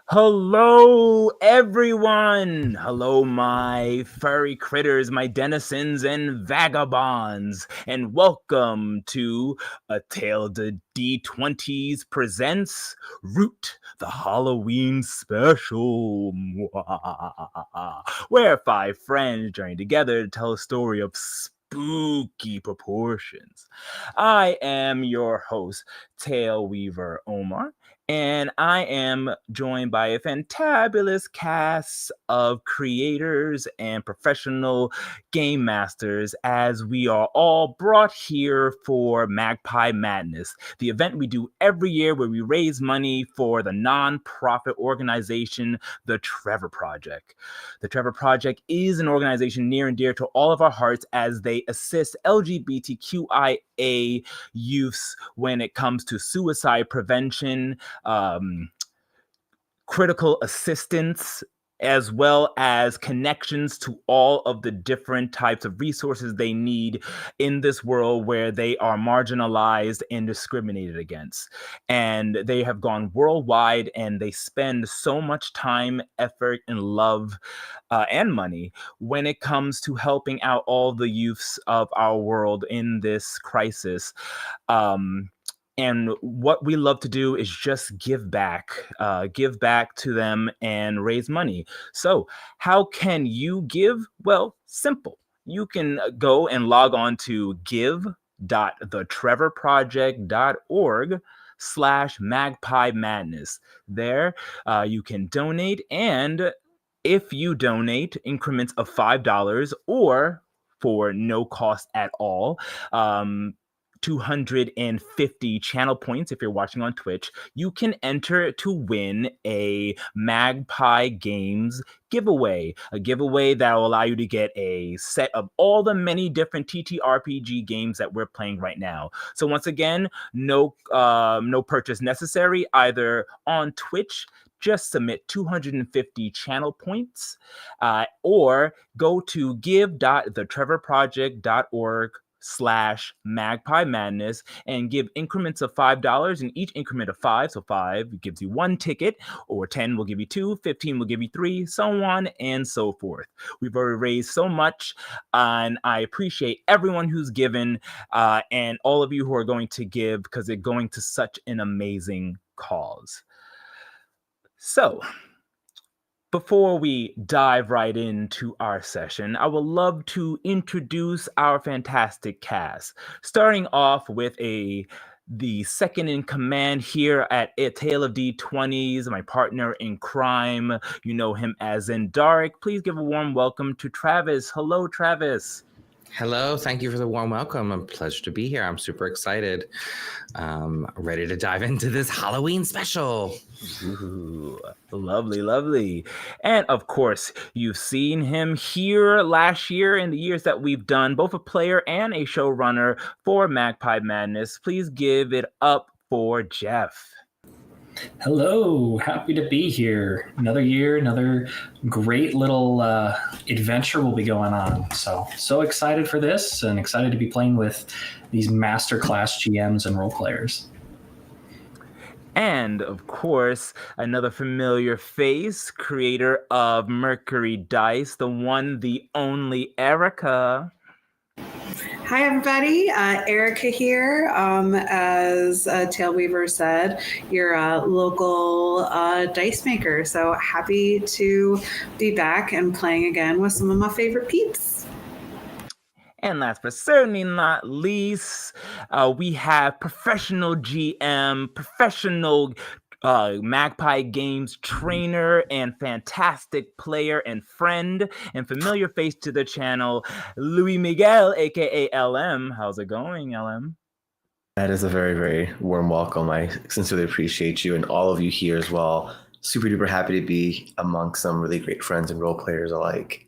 Hello, everyone! Hello, my furry critters, my denizens and vagabonds, and welcome to A Tale to D20s presents Root, the Halloween Special, where five friends journey together to tell a story of spooky proportions. I am your host, TaleWeaver Omar, and I am joined by a fantabulous cast of creators and professional game masters as we are all brought here for Magpie Madness, the event we do every year where we raise money for the non-profit organization, the Trevor Project. The Trevor Project is an organization near and dear to all of our hearts as they assist LGBTQIA youths when it comes to suicide prevention, critical assistance, as well as connections to all of the different types of resources they need in this world where they are marginalized and discriminated against. And they have gone worldwide and they spend so much time, effort, and love and money when it comes to helping out all the youths of our world in this crisis. And what we love to do is just give back to them and raise money. So, how can you give? Well, simple. You can go and log on to give.thetrevorproject.org/magpie madness. There, you can donate, and if you donate increments of $5 or for no cost at all, 250 channel points if you're watching on Twitch, you can enter to win a Magpie Games giveaway, a giveaway that will allow you to get a set of all the many different TTRPG games that we're playing right now. So once again, no purchase necessary either on Twitch. Just submit 250 channel points or go to give.thetrevorproject.org/magpie madness and give increments of $5, and each increment of 5, so 5 gives you 1 ticket, or 10 will give you 2, 15 will give you 3, so on and so forth. We've already raised so much, and I appreciate everyone who's given and all of you who are going to give, because they're going to such an amazing cause. So, before we dive right into our session, I would love to introduce our fantastic cast, starting off with the second in command here at A Tale of D20s, my partner in crime. You know him as Zendaric. Please give a warm welcome to Travis. Hello, Travis. Hello, thank you for the warm welcome. A pleasure to be here. I'm super excited. Ready to dive into this Halloween special. Ooh, lovely, lovely. And of course, you've seen him here last year in the years that we've done, both a player and a showrunner for Magpie Madness. Please give it up for Jeff. Hello, happy to be here. Another year, another great little adventure will be going on. So excited for this and excited to be playing with these masterclass GMs and role players. And of course, another familiar face, creator of Mercury Dice, the one, the only Erica. Hi, everybody. Erica here. As TaleWeaver said, you're a local dice maker. So happy to be back and playing again with some of my favorite peeps. And last but certainly not least, we have professional GM, professional Magpie Games trainer, and fantastic player and friend and familiar face to the channel, Luis Miguel, aka LM. How's it going, LM? That is a very, very warm welcome. I sincerely appreciate you and all of you here as well. Super duper happy to be amongst some really great friends and role players alike.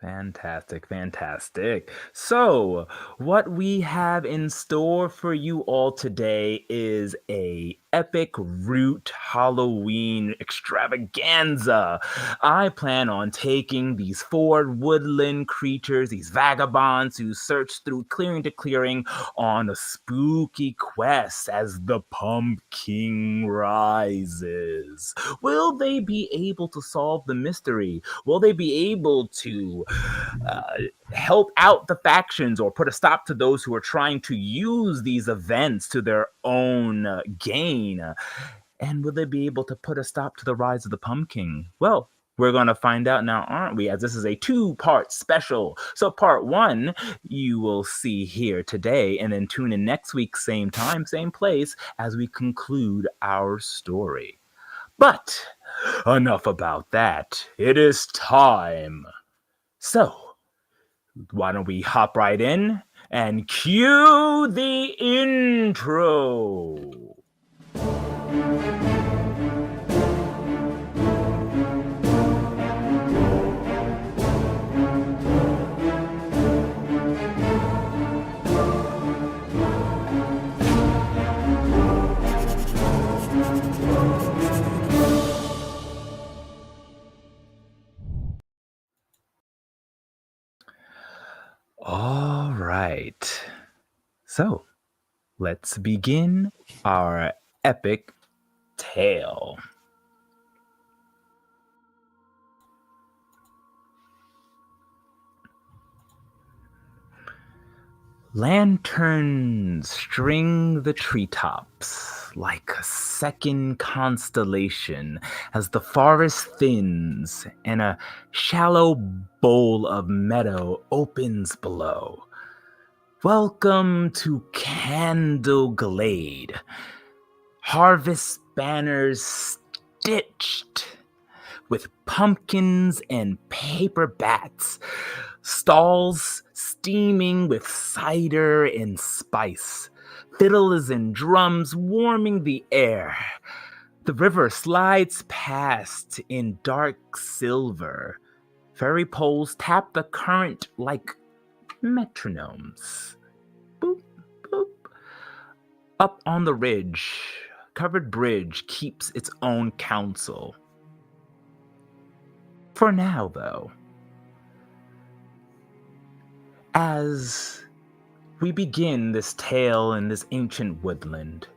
Fantastic, fantastic. So, what we have in store for you all today is a epic root Halloween extravaganza. I plan on taking these 4 woodland creatures, these vagabonds who search through clearing to clearing on a spooky quest as the pumpkin rises. Will they be able to solve the mystery? Will they be able to help out the factions or put a stop to those who are trying to use these events to their own gain? And will they be able to put a stop to the rise of the pumpkin? Well, we're going to find out now, aren't we? As this is a 2-part special. So part 1, you will see here today, and then tune in next week, same time, same place, as we conclude our story. But enough about that. It is time. So, why don't we hop right in and cue the intro? All right. So, let's begin our epic tale. Lanterns string the treetops like a second constellation as the forest thins and a shallow bowl of meadow opens below. Welcome to Candle Glade. Harvest banners stitched with pumpkins and paper bats. Stalls steaming with cider and spice. Fiddles and drums warming the air. The river slides past in dark silver. Ferry poles tap the current like metronomes. Boop, boop. Up on the ridge, covered bridge keeps its own council. For now, though, as we begin this tale in this ancient woodland,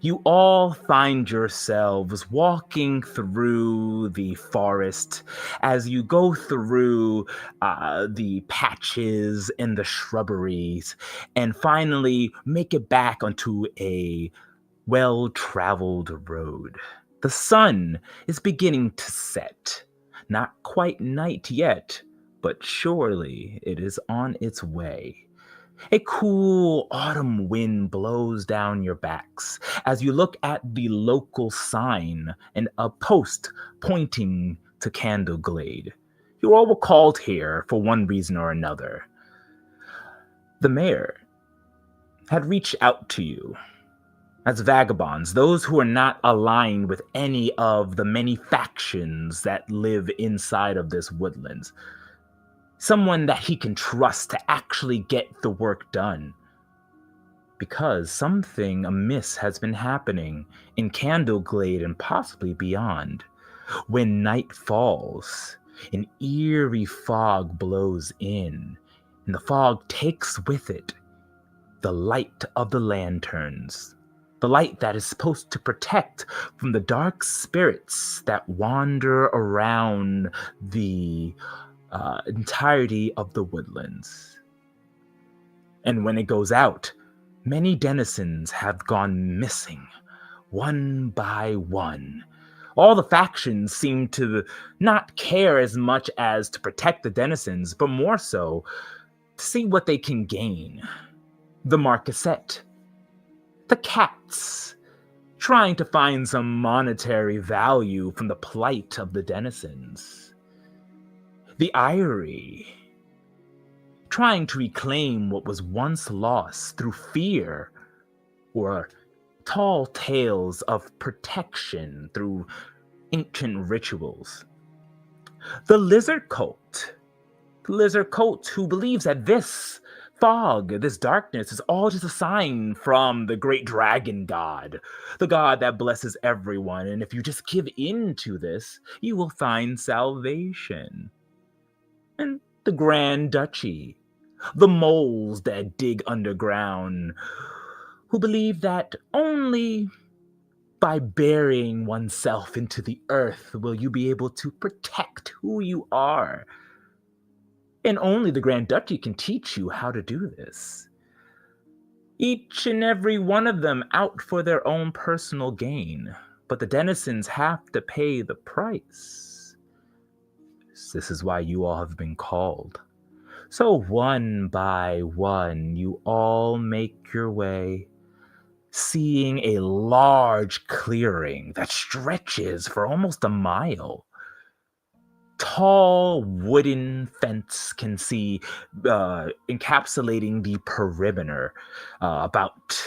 you all find yourselves walking through the forest as you go through the patches and the shrubberies and finally make it back onto a well-traveled road. The sun is beginning to set. Not quite night yet, but surely it is on its way. A cool autumn wind blows down your backs as you look at the local sign and a post pointing to Candle Glade. You all were called here for one reason or another. The mayor had reached out to you as vagabonds, those who are not aligned with any of the many factions that live inside of this woodlands. Someone that he can trust to actually get the work done. Because something amiss has been happening in Candle Glade and possibly beyond. When night falls, an eerie fog blows in, and the fog takes with it the light of the lanterns. The light that is supposed to protect from the dark spirits that wander around the entirety of the woodlands. And when it goes out, many denizens have gone missing, one by one. All the factions seem to not care as much as to protect the denizens, but more so to see what they can gain. The marquisette, the cats, trying to find some monetary value from the plight of the denizens. The Eyrie, trying to reclaim what was once lost through fear or tall tales of protection through ancient rituals. The lizard cult who believes that this fog, this darkness is all just a sign from the great dragon god, the god that blesses everyone. And if you just give in to this, you will find salvation. And the Grand Duchy, the moles that dig underground, who believe that only by burying oneself into the earth will you be able to protect who you are. And only the Grand Duchy can teach you how to do this. Each and every one of them out for their own personal gain, but the denizens have to pay the price. This is why you all have been called. So one by one, you all make your way, seeing a large clearing that stretches for almost a mile. Tall wooden fence can see encapsulating the perimeter, about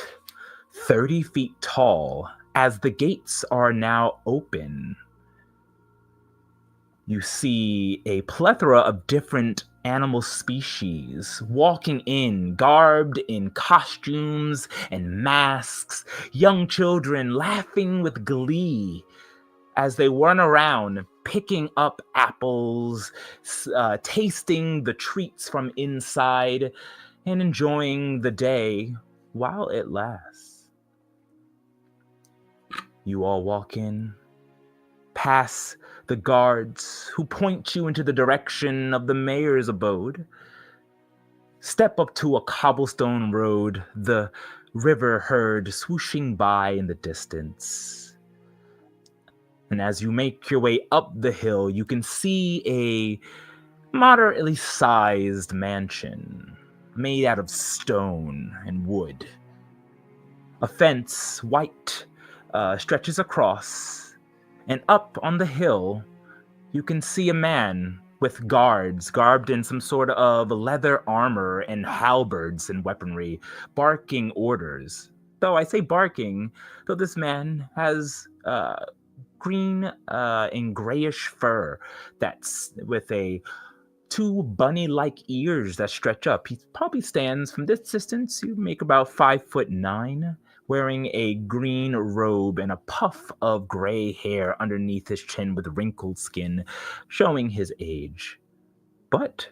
30 feet tall, as the gates are now open. You see a plethora of different animal species walking in, garbed in costumes and masks, young children laughing with glee as they run around, picking up apples, tasting the treats from inside, and enjoying the day while it lasts. You all walk in, pass the guards who point you into the direction of the mayor's abode, step up to a cobblestone road, the river herd swooshing by in the distance. And as you make your way up the hill, you can see a moderately sized mansion made out of stone and wood. A fence, white, stretches across, and up on the hill, you can see a man with guards, garbed in some sort of leather armor and halberds and weaponry, barking orders. Though I say barking, though this man has green and grayish fur that's with two bunny-like ears that stretch up. He probably stands from this distance, you make about 5'9", wearing a green robe and a puff of gray hair underneath his chin with wrinkled skin, showing his age. But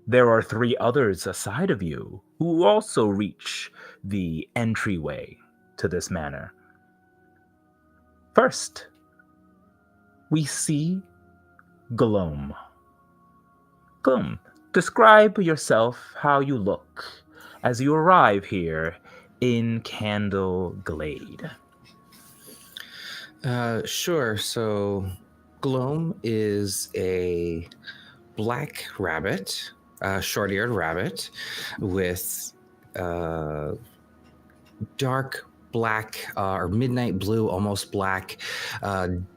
there are 3 others aside of you who also reach the entryway to this manor. First, we see Gloam. Gloam, describe yourself how you look as you arrive here in Candle Glade. Sure. So Gloam is a black rabbit, short-eared rabbit with dark black or midnight blue, almost black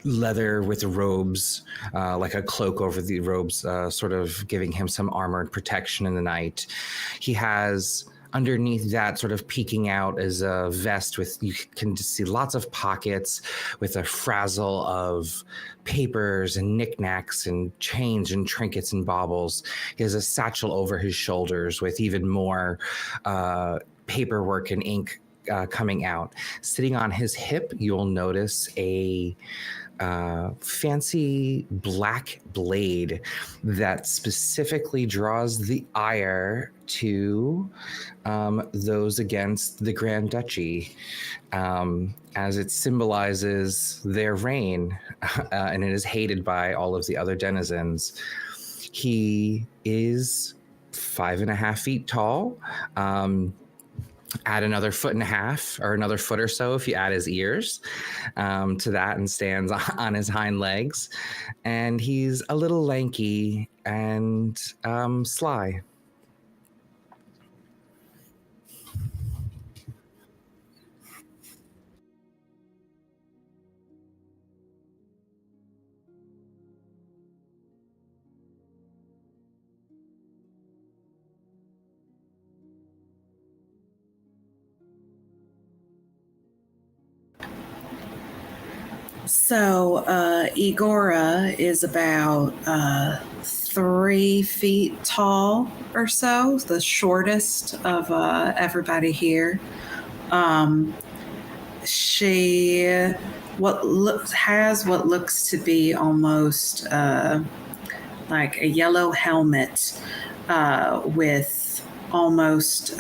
leather with robes, like a cloak over the robes, sort of giving him some armor and protection in the night. He has underneath that, sort of peeking out, is a vest with, you can just see lots of pockets with a frazzle of papers and knickknacks and chains and trinkets and baubles. He has a satchel over his shoulders with even more paperwork and ink coming out. Sitting on his hip, you'll notice a fancy black blade that specifically draws the ire to those against the Grand Duchy, as it symbolizes their reign, and it is hated by all of the other denizens. He is 5.5 feet tall. Add another 1.5 feet, or another foot or so if you add his ears to that, and stands on his hind legs. And he's a little lanky and sly. So Igora is about 3 feet tall or so, the shortest of everybody here. She has what looks to be almost like a yellow helmet with almost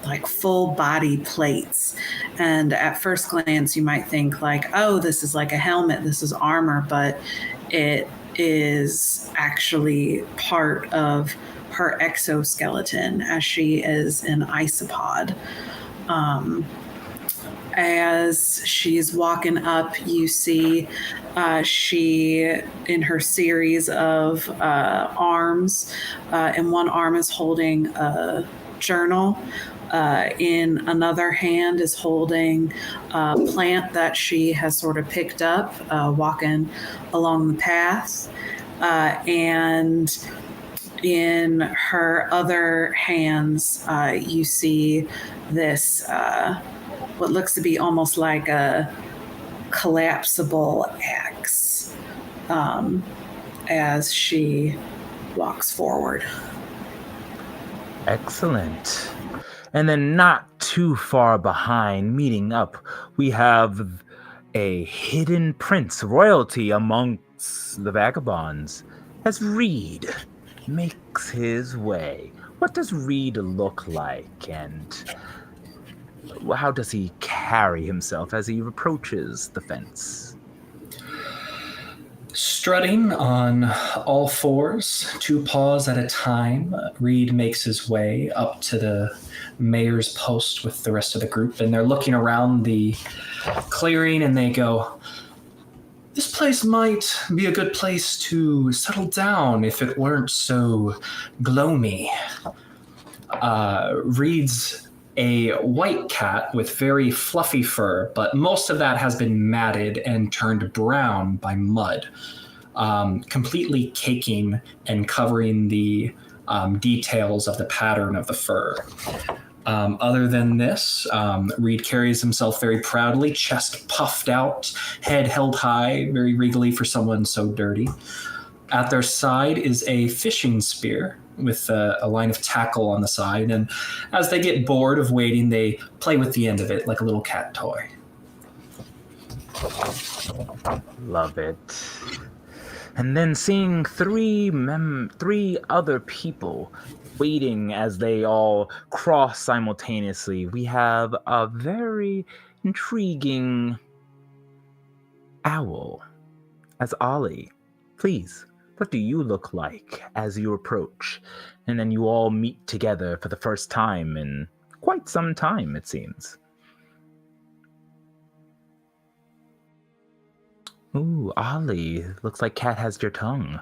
like full body plates. And at first glance, you might think like, oh, this is like a helmet, this is armor, but it is actually part of her exoskeleton as she is an isopod. As she's walking up, you see she, in her series of arms, and one arm is holding a journal. In another hand is holding a plant that she has sort of picked up, walking along the path. And in her other hands, you see this what looks to be almost like a collapsible axe as she walks forward. Excellent. And then not too far behind, meeting up, we have a hidden prince, royalty amongst the vagabonds, as Reed makes his way. What does Reed look like, and how does he carry himself as he approaches the fence? Strutting on all fours, 2 paws at a time, Reed makes his way up to the mayor's post with the rest of the group, and they're looking around the clearing and they go, this place might be a good place to settle down if it weren't so gloomy. Reed's a white cat with very fluffy fur, but most of that has been matted and turned brown by mud, completely caking and covering the details of the pattern of the fur. Other than this, Reed carries himself very proudly, chest puffed out, head held high, very regally for someone so dirty. At their side is a fishing spear with a line of tackle on the side, and as they get bored of waiting, they play with the end of it like a little cat toy. Love it. And then seeing three other people waiting as they all cross simultaneously, we have a very intriguing owl. As Ollie, please, what do you look like as you approach? And then you all meet together for the first time in quite some time, it seems. Ooh, Ollie, looks like Cat has your tongue.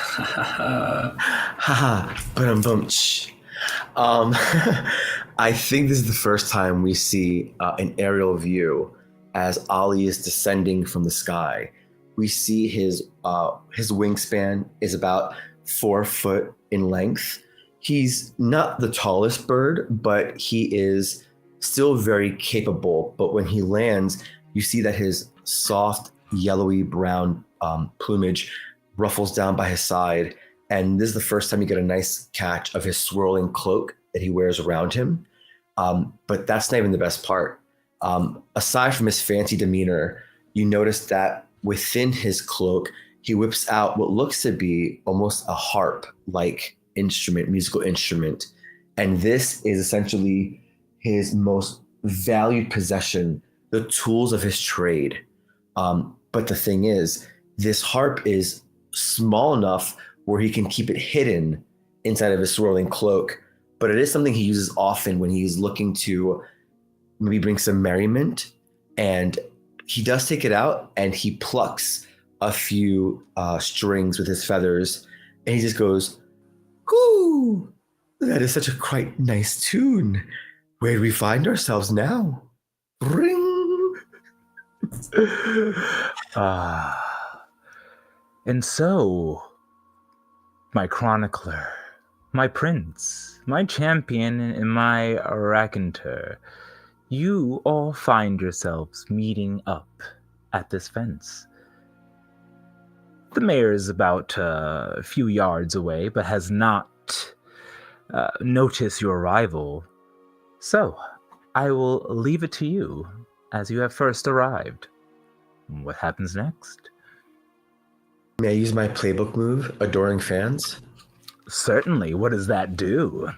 Haha, but I think this is the first time we see an aerial view as Ollie is descending from the sky. We see his wingspan is about 4 foot in length. He's not the tallest bird, but he is still very capable. But when he lands, you see that his soft, yellowy brown plumage ruffles down by his side. And this is the first time you get a nice catch of his swirling cloak that he wears around him. But that's not even the best part. Aside from his fancy demeanor, you notice that within his cloak, he whips out what looks to be almost a harp-like musical instrument. And this is essentially his most valued possession, the tools of his trade. But the thing is, this harp is small enough where he can keep it hidden inside of his swirling cloak. But it is something he uses often when he's looking to maybe bring some merriment. And he does take it out and he plucks a few strings with his feathers. And he just goes, "Ooh, that is such a quite nice tune. Where do we find ourselves now? Ring." And so, my chronicler, my prince, my champion, and my raconteur, you all find yourselves meeting up at this fence. The mayor is about a few yards away, but has not noticed your arrival. So, I will leave it to you, as you have first arrived. What happens next? May I use my playbook move, Adoring Fans? Certainly. What does that do?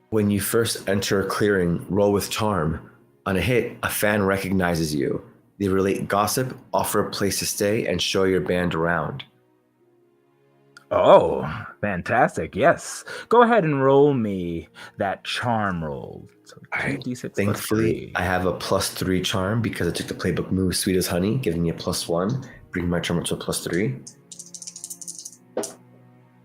When you first enter a clearing, roll with charm. On a hit, a fan recognizes you. They relate gossip, offer a place to stay, and show your band around. Oh, fantastic. Yes. Go ahead and roll me that charm roll. So Alright, 2d6 plus thankfully, 3. I have a +3 charm because I took the playbook move Sweet as Honey, giving me a +1, bringing my charm up to a +3.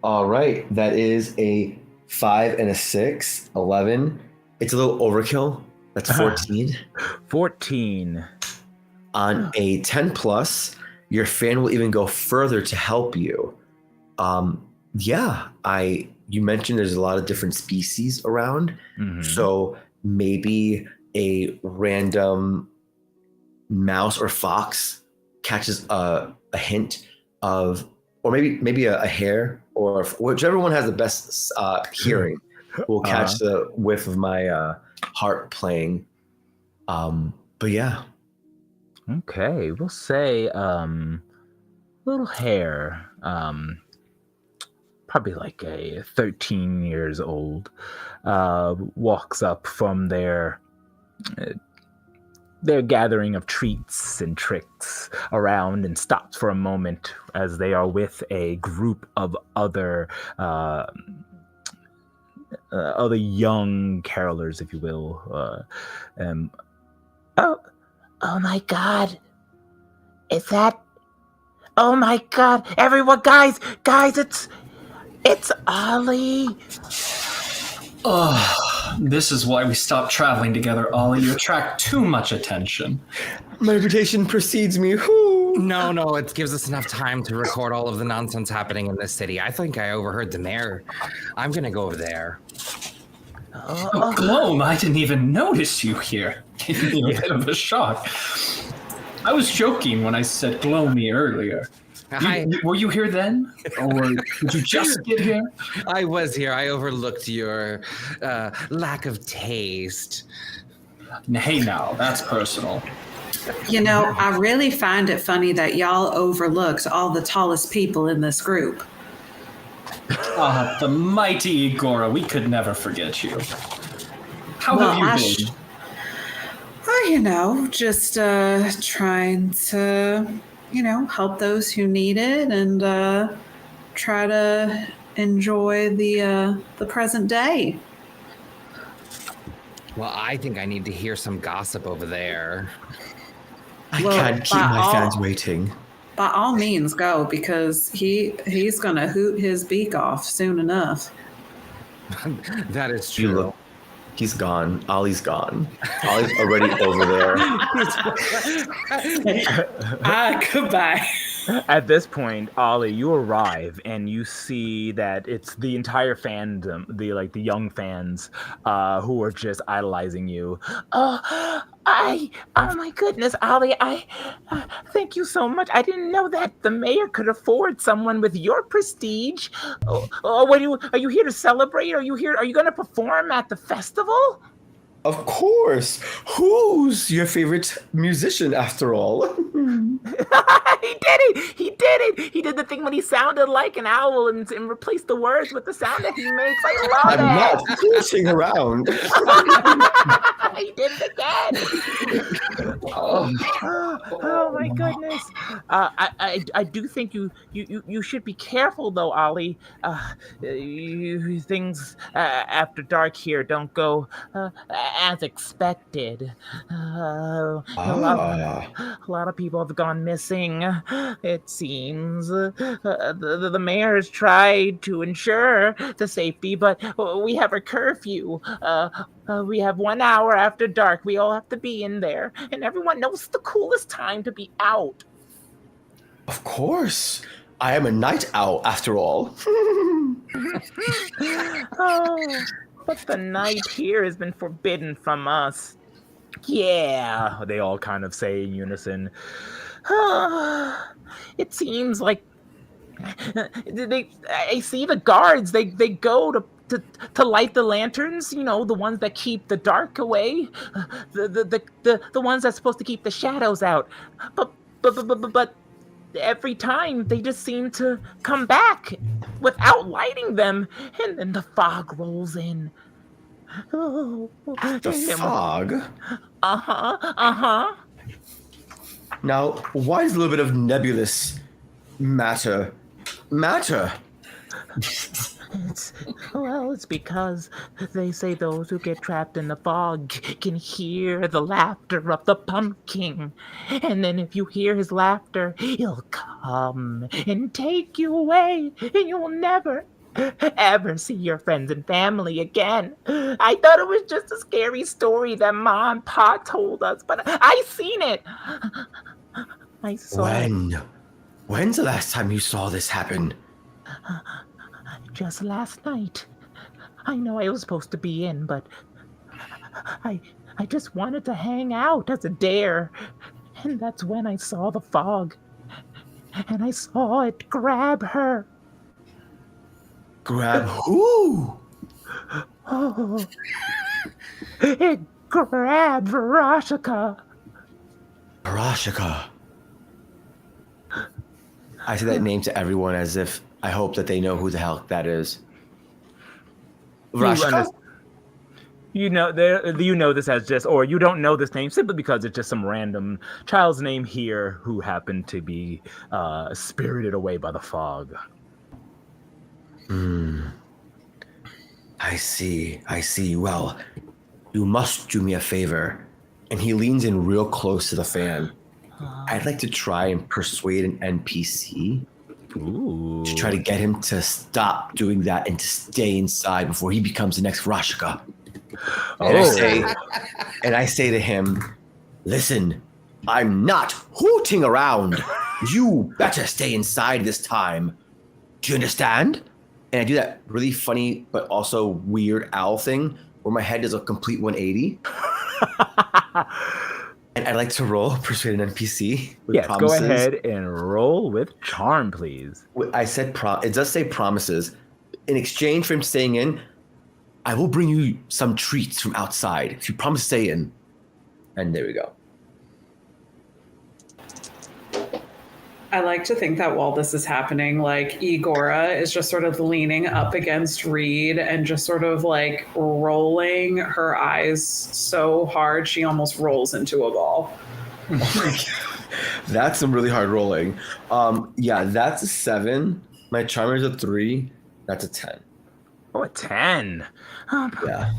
All right, that is a 5 and a 6, 11. It's a little overkill. That's 14. 14. On a 10 plus, your fan will even go further to help you. You mentioned there's a lot of different species around. Mhm. So maybe a random mouse or fox catches a hint of, or maybe a hare, or whichever one has the best hearing will catch the whiff of my harp playing. But yeah. Okay, we'll say little hare, probably like a 13 years old, walks up from their gathering of treats and tricks around and stops for a moment as they are with a group of other young carolers, if you will. Oh my God. Is that... Oh my God. Everyone, guys, it's Ollie. Oh, this is why we stopped traveling together, Ollie. You attract too much attention. My reputation precedes me. Whoo! No, it gives us enough time to record all of the nonsense happening in this city. I think I overheard the mayor. I'm gonna go over there. Oh, Gloam, I didn't even notice you here. Gave me a bit of a shock. I was joking when I said Gloomy earlier. Were you here then? Or did you just get here? I was here. I overlooked your lack of taste. Hey now, that's personal. You know, I really find it funny that y'all overlooked all the tallest people in this group. The mighty Igora, we could never forget you. How have you been? Just trying to, help those who need it and try to enjoy the present day. Well, I think I need to hear some gossip over there. I can't keep my fans waiting. By all means, go, because he's going to hoot his beak off soon enough. That is true. He's gone. Ollie's gone. Ollie's already over there. Goodbye. At this point, Ollie, you arrive and you see that it's the entire fandom, the young fans, who are just idolizing you. Oh my goodness, Ollie, thank you so much. I didn't know that the mayor could afford someone with your prestige. Are you here to celebrate? Are you going to perform at the festival? Of course. Who's your favorite musician, after all? He did it. He did the thing when he sounded like an owl and replaced the words with the sound that he makes. I love it. I'm not pushing around. He did it again. Oh my goodness. I do think you should be careful though, Ollie. Things after dark here don't go as expected. A lot of people have gone missing, it seems. The mayor has tried to ensure the safety, but we have a curfew. We have 1 hour after dark. We all have to be in there, and everyone knows the coolest time to be out. Of course. I am a night owl, after all. But the night here has been forbidden from us. Yeah, they all kind of say in unison. It seems like I see the guards. They go to light the lanterns. You know, the ones that keep the dark away, the ones that's supposed to keep the shadows out. But every time they just seem to come back without lighting them, and then the fog rolls in. Oh, The fog? Uh-huh. Now, why does a little bit of nebulous matter? It's because they say those who get trapped in the fog can hear the laughter of the pumpkin. And then if you hear his laughter, he'll come and take you away, and you will never, ever see your friends and family again. I thought it was just a scary story that Ma and Pa told us, but I seen it. I saw it. When's the last time you saw this happen? Just last night. I know I was supposed to be in, but I just wanted to hang out as a dare. And that's when I saw the fog. And I saw it grab her. Grab who? Oh, it grabbed Verashika. Verashika. I say that name to everyone as if I hope that they know who the hell that is. Verashika? You know this as just, or you don't know this name simply because it's just some random child's name here who happened to be spirited away by the fog. I see. Well, you must do me a favor. And he leans in real close to the fan. I'd like to try and persuade an NPC to try to get him to stop doing that and to stay inside before he becomes the next Verashika. And I say to him, listen, I'm not hooting around. You better stay inside this time. Do you understand? And I do that really funny but also weird owl thing where my head does a complete 180. And I'd like to roll persuade an NPC with Yes, promises. go ahead and roll with charm, please. I said it does say promises. In exchange for him staying in, I will bring you some treats from outside if you promise to stay in. And there we go. I like to think that while this is happening, like Igora is just sort of leaning up against Reed and just sort of like rolling her eyes so hard she almost rolls into a ball. That's some really hard rolling. Yeah, that's a 7. My charmer is a 3. That's a 10. Oh, a 10. Yeah.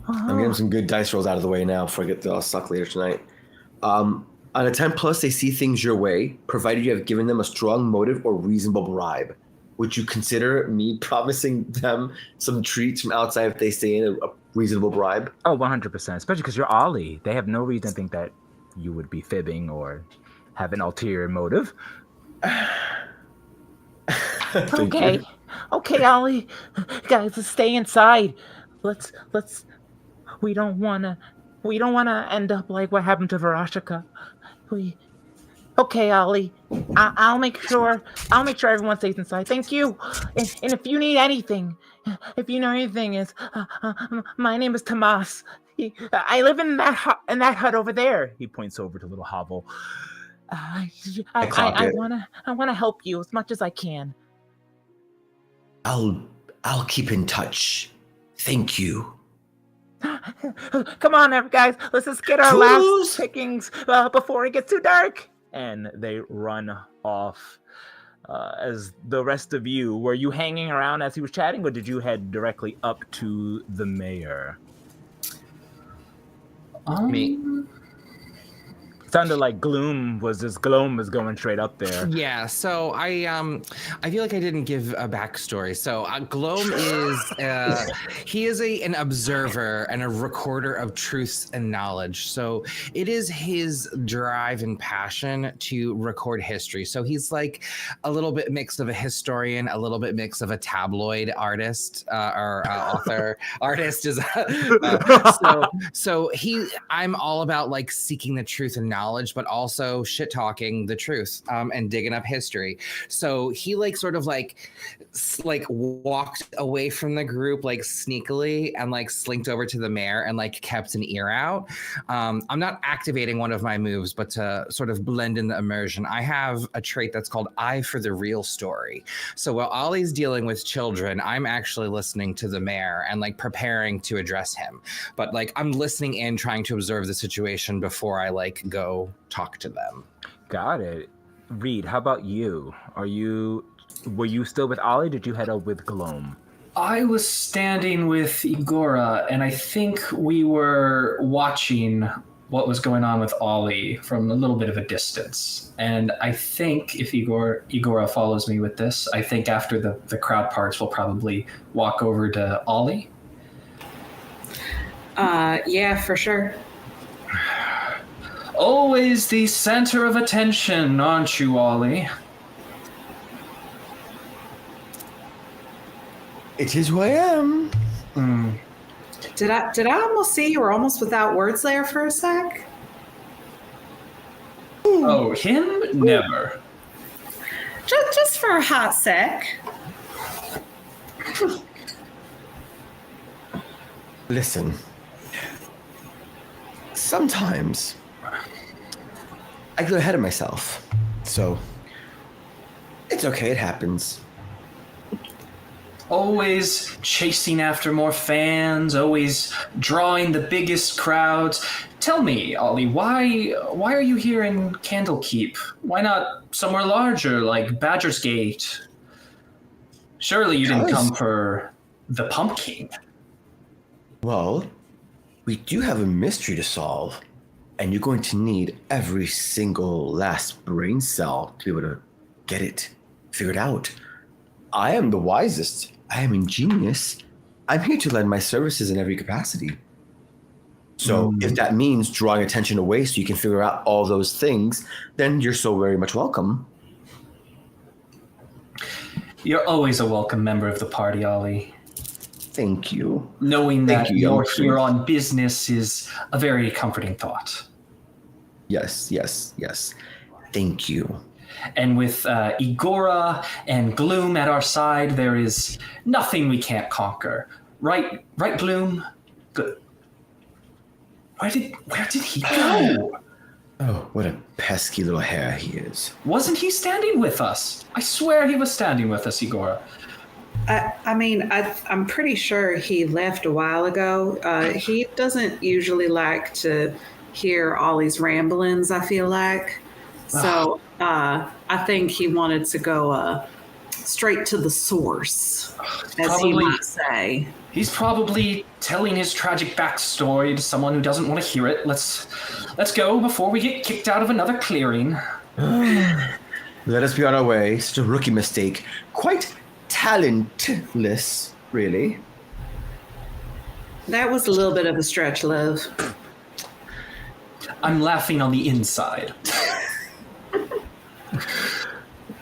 I'm getting some good dice rolls out of the way now before I get to suck later tonight. On a 10 plus, they see things your way, provided you have given them a strong motive or reasonable bribe. Would you consider me promising them some treats from outside if they stay in a reasonable bribe? Oh, 100%. Especially because you're Ollie. They have no reason to think that you would be fibbing or have an ulterior motive. Okay, Ollie. Guys, let's stay inside. We don't wanna end up like what happened to Verashika. Okay, Ollie. I'll make sure everyone stays inside. Thank you. And if you need anything, is my name is Tomas. I live in that hut over there. He points over to little hovel. I it. wanna help you as much as I can. I'll keep in touch. Thank you. Come on, guys. Let's just get our last pickings before it gets too dark. And they run off. As the rest of you, were you hanging around as he was chatting, or did you head directly up to the mayor? Me. Sounded like Gloom was going straight up there. Yeah, so I feel like I didn't give a backstory. So Gloam is he is an observer and a recorder of truths and knowledge. So it is his drive and passion to record history. So he's like a little bit mix of a historian, a little bit mix of a tabloid artist or author. Artist is I'm all about like seeking the truth and knowledge knowledge, but also shit talking the truth and digging up history. So he like sort of like walked away from the group like sneakily and like slinked over to the mayor and like kept an ear out. I'm not activating one of my moves, but to sort of blend in the immersion, I have a trait that's called Eye for the Real Story. So while Ollie's dealing with children, I'm actually listening to the mayor and like preparing to address him. But like I'm listening in, trying to observe the situation before I like go talk to them. Got it. Reed, how about you? Were you still with Ollie? Did you head up with Gloam? I was standing with Igora, and I think we were watching what was going on with Ollie from a little bit of a distance. And I think if Igora follows me with this, I think after the crowd parts, we'll probably walk over to Ollie. Yeah, for sure. Always the center of attention, aren't you, Ollie? It is who I am. Did I almost see you were almost without words there for a sec? Oh, him? Never. Just for a hot sec. Listen. Sometimes I get ahead of myself. So it's okay, it happens. Always chasing after more fans, always drawing the biggest crowds. Tell me, Ollie, why are you here in Candlekeep? Why not somewhere larger like Badger's Gate? Surely you didn't come for the pumpkin. Well, we do have a mystery to solve, and you're going to need every single last brain cell to be able to get it figured out. I am the wisest. I am ingenious. I'm here to lend my services in every capacity. So if that means drawing attention away so you can figure out all those things, then you're so very much welcome. You're always a welcome member of the party, Ollie. Thank you. Knowing that you're young here on business is a very comforting thought. Yes. Thank you. And with Igora and Gloom at our side, there is nothing we can't conquer. Right, Gloom? Where did he go? Oh, what a pesky little hare he is. Wasn't he standing with us? I swear he was standing with us, Igora. I'm pretty sure he left a while ago. He doesn't usually like to hear Ollie's ramblings, I feel like. So I think he wanted to go straight to the source, as he might say. He's probably telling his tragic backstory to someone who doesn't want to hear it. Let's go before we get kicked out of another clearing. Let us be on our way. Such a rookie mistake. Quite talentless, really. That was a little bit of a stretch, love. I'm laughing on the inside.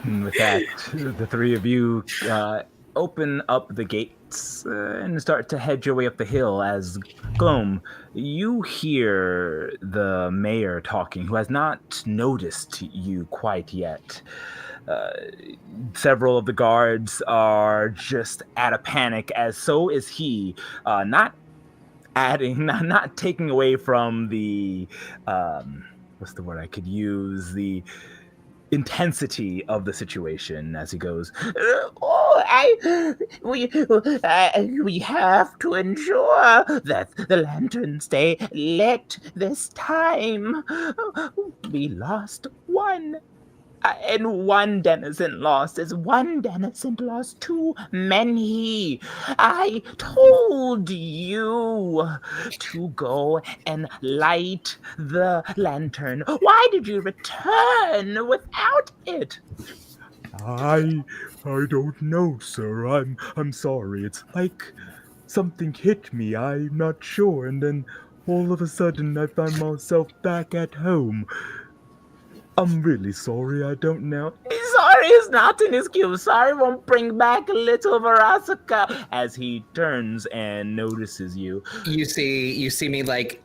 And with that, the three of you open up the gates and start to head your way up the hill as Gloam, you hear the mayor talking, who has not noticed you quite yet. Several of the guards are just at a panic, as so is he, not taking away from the, what's the word I could use, the intensity of the situation as he goes, we have to ensure that the lanterns stay lit this time. We lost one. And one denizen lost is one denizen lost too many. I told you to go and light the lantern. Why did you return without it? I don't know, sir. I'm sorry. It's like something hit me. I'm not sure. And then all of a sudden I find myself back at home. I'm really sorry, I don't know. Sorry is not an excuse. Sorry won't bring back little Verasica. As he turns and notices you. You see me like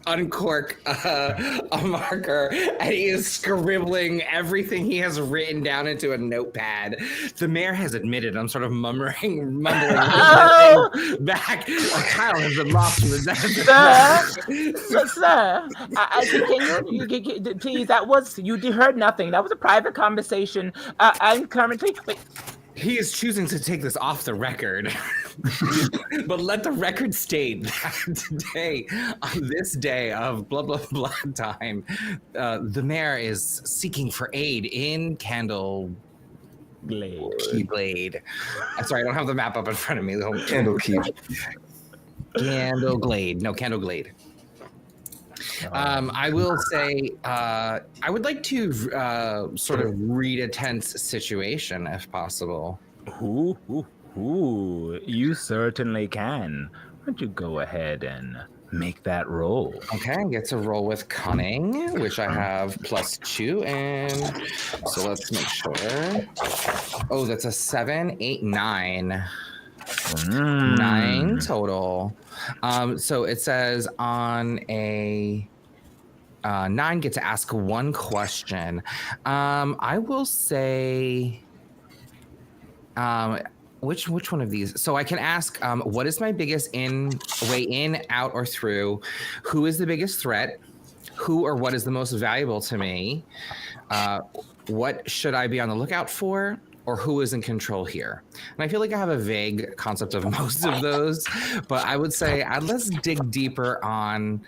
uncork a marker, and he is scribbling everything he has written down into a notepad. The mayor has admitted, I'm sort of mumbling back. Kyle has been lost from the Sir, please, you heard nothing. That was a private conversation. I'm currently, wait. He is choosing to take this off the record. But let the record state that today, on this day of blah, blah, blah time, the mayor is seeking for aid in Keyblade. I'm sorry, I don't have the map up in front of me. Candlekeep. Candleglade. I will say, I would like to sort of read a tense situation, if possible. Ooh, you certainly can. Why don't you go ahead and make that roll? Okay, I get to roll with cunning, which I have +2 in. So let's make sure. Oh, that's a 7, 8, 9. 9 total. So it says on a 9 get to ask one question. I will say which one of these? So I can ask what is my biggest way in, out, or through? Who is the biggest threat? Who or what is the most valuable to me? What should I be on the lookout for? Or who is in control here? And I feel like I have a vague concept of most of those, but I would say let's dig deeper on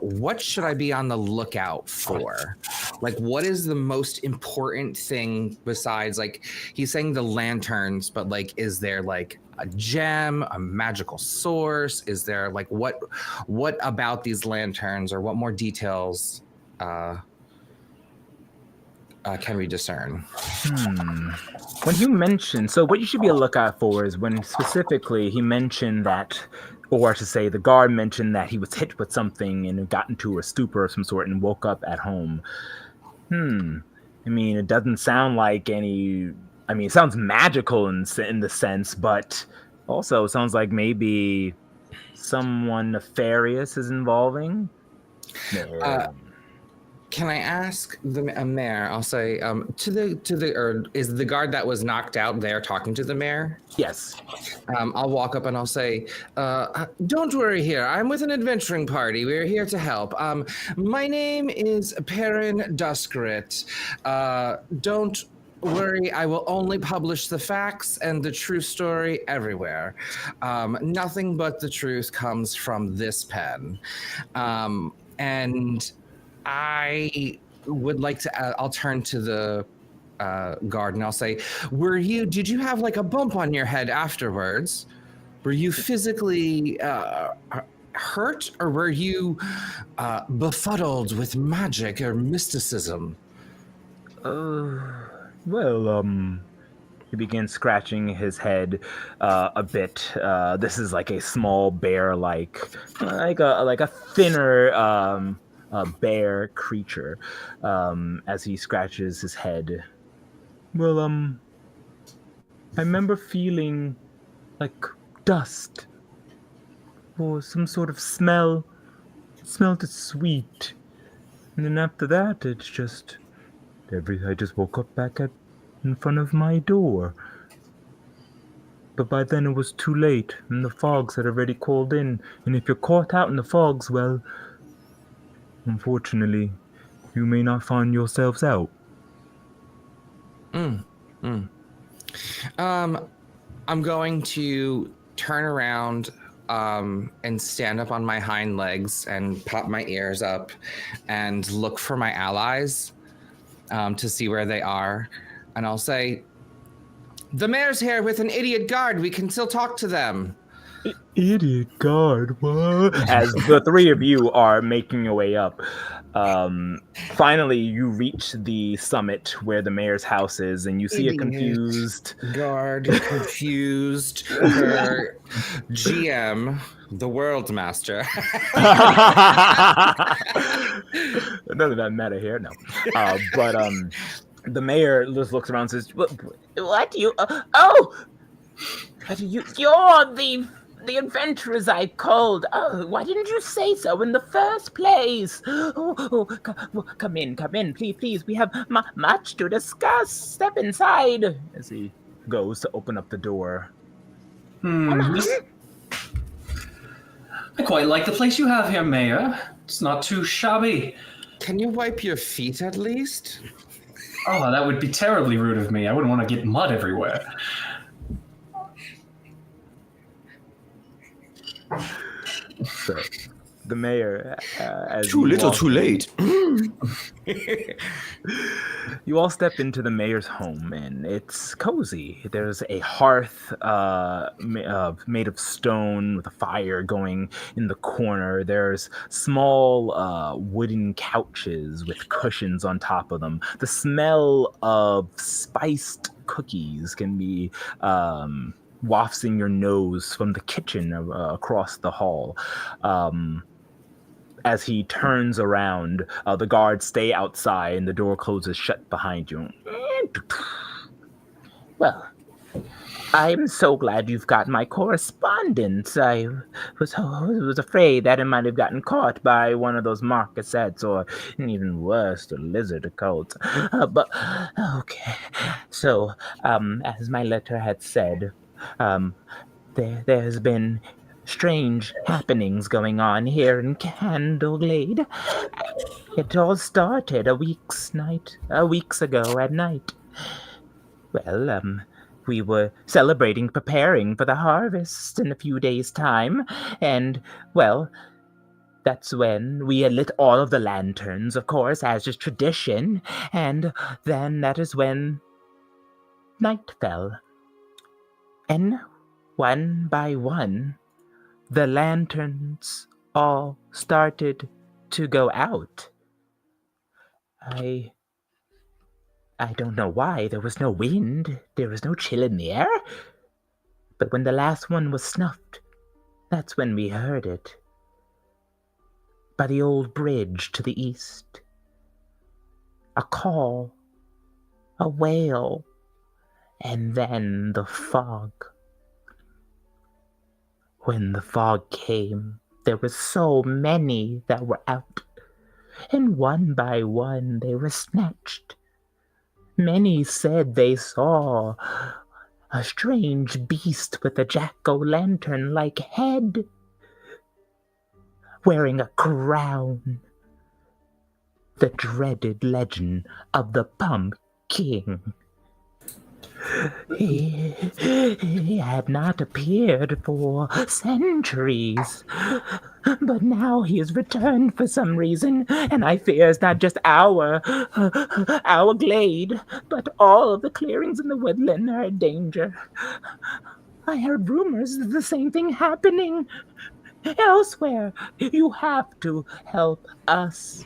what should I be on the lookout for? Like, what is the most important thing besides, like, he's saying the lanterns, but like, is there like a gem, a magical source? Is there like, what about these lanterns, or what more details can we discern? When you mentioned, so what you should be a lookout for is when specifically he mentioned that, or to say the guard mentioned that he was hit with something and got into a stupor of some sort and woke up at home. I mean, it doesn't sound like it sounds magical in the sense, but also sounds like maybe someone nefarious is involving. Can I ask the mayor? I'll say is the guard that was knocked out there talking to the mayor? Yes. I'll walk up and I'll say, "Don't worry here. I'm with an adventuring party. We're here to help. My name is Perrin Duskrit. Don't worry. I will only publish the facts and the true story everywhere. Nothing but the truth comes from this pen." And I would like to, I'll turn to the guard and I'll say, did you have like a bump on your head afterwards? Were you physically hurt, or were you befuddled with magic or mysticism? He begins scratching his head a bit. This is like a small bear, like a thinner bear creature. As he scratches his head. Well, I remember feeling like dust or some sort of smell. It smelled sweet, and then after that, it's just I just woke up back in front of my door. But by then it was too late, and the fogs had already called in. And if you're caught out in the fogs, well, unfortunately, you may not find yourselves out. I'm going to turn around and stand up on my hind legs and pop my ears up and look for my allies to see where they are. And I'll say, "The mayor's here with an idiot guard. We can still talk to them." Idiot guard, what? As the three of you are making your way up, finally you reach the summit where the mayor's house is, and you see a confused guard, confused her GM, the world master. None of that matter here, no. But the mayor just looks around and says, What do you? You're the The adventurers I called. Oh, why didn't you say so in the first place? Come in, please. We have much to discuss. Step inside. As he goes to open up the door. I quite like the place you have here, Mayor. It's not too shabby. Can you wipe your feet at least? Oh, that would be terribly rude of me. I wouldn't want to get mud everywhere. So, the mayor, as Too little, too late. You all step into the mayor's home, and it's cozy. There's a hearth made of stone with a fire going in the corner. There's small wooden couches with cushions on top of them. The smell of spiced cookies can be wafting your nose from the kitchen across the hall. As he turns around, the guards stay outside and the door closes shut behind you. Well, I'm so glad you've got my correspondence. I was afraid that it might have gotten caught by one of those marcasets, or even worse, the lizard cult. But okay. So, as my letter had said, there's been strange happenings going on here in Candleglade. It all started weeks ago at night. Well, we were preparing for the harvest in a few days' time, and, well, that's when we had lit all of the lanterns, of course, as is tradition, and then that is when night fell. And one by one, the lanterns all started to go out. I don't know why. There was no wind. There was no chill in the air. But when the last one was snuffed, that's when we heard it. By the old bridge to the east. A call. A wail. And then the fog. When the fog came, there were so many that were out, and one by one they were snatched. Many said they saw a strange beast with a jack-o'-lantern-like head, wearing a crown. The dreaded legend of the Pumpkin. He had not appeared for centuries, but now he has returned for some reason, and I fear it's not just our glade, but all of the clearings in the woodland are in danger. I heard rumors of the same thing happening elsewhere. You have to help us.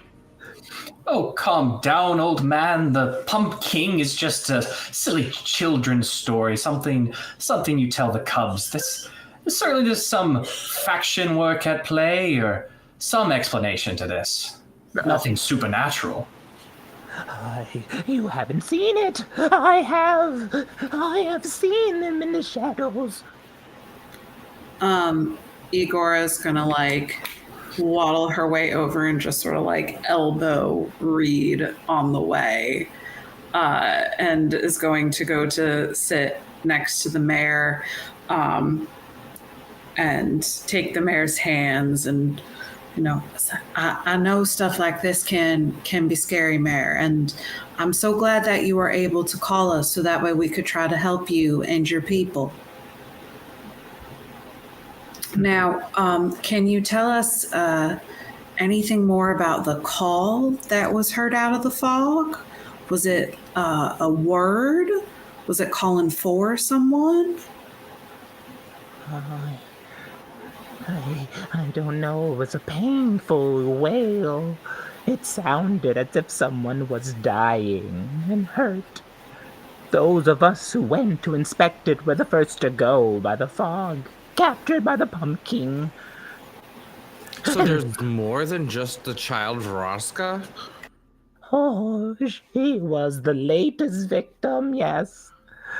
Oh, calm down, old man. The Pumpkin is just a silly children's story, something you tell the cubs. Certainly there's some faction work at play, or some explanation to this. Nothing supernatural. You haven't seen it. I have seen them in the shadows. Igora's gonna waddle her way over and just sort of elbow Reed on the way, and is going to go to sit next to the mayor, and take the mayor's hands. And I know stuff like this can be scary, Mayor, and I'm so glad that you were able to call us so that way we could try to help you and your people. Now, can you tell us anything more about the call that was heard out of the fog? Was it a word? Was it calling for someone? I don't know. It was a painful wail. It sounded as if someone was dying and hurt. Those of us who went to inspect it were the first to go by the fog. Captured by the Pumpkin. So there's more than just the child Vraska? Oh, she was the latest victim, yes.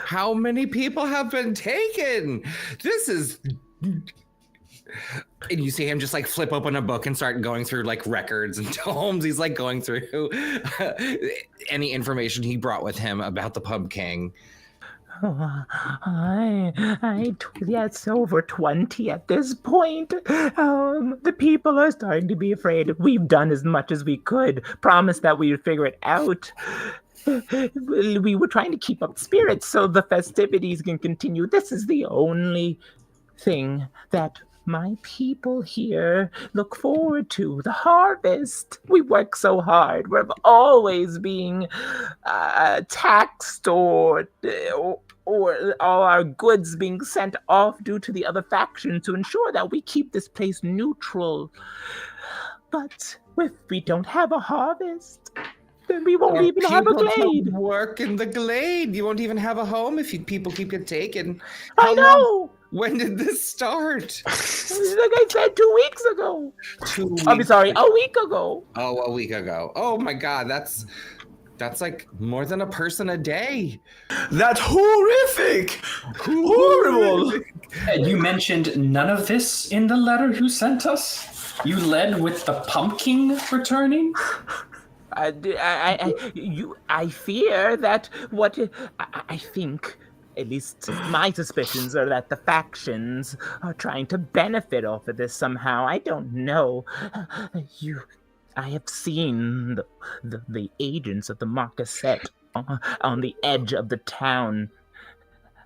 How many people have been taken? This is And you see him just like flip open a book and start going through like records and tomes. He's like going through any information he brought with him about the Pub King. Oh, it's over 20 at this point. The people are starting to be afraid. We've done as much as we could, promised that we would figure it out. We were trying to keep up spirits so the festivities can continue. This is the only thing that my people here look forward to, the harvest. We work so hard. We're always being taxed or all our goods being sent off due to the other faction to ensure that we keep this place neutral. But if we don't have a harvest, then we won't even have a glade. Don't work in the glade. You won't even have a home if people keep getting taken. I know. When did this start? Like I said, 2 weeks ago. 2 weeks. I'm sorry, a week ago. Oh, a week ago. Oh my God, that's like more than a person a day. That's horrific! Horrible! And you mentioned none of this in the letter you sent us? You led with the pumpkin returning? I fear that I think, at least my suspicions are that the factions are trying to benefit off of this somehow. I don't know. I have seen the agents of the Marquisette on the edge of the town.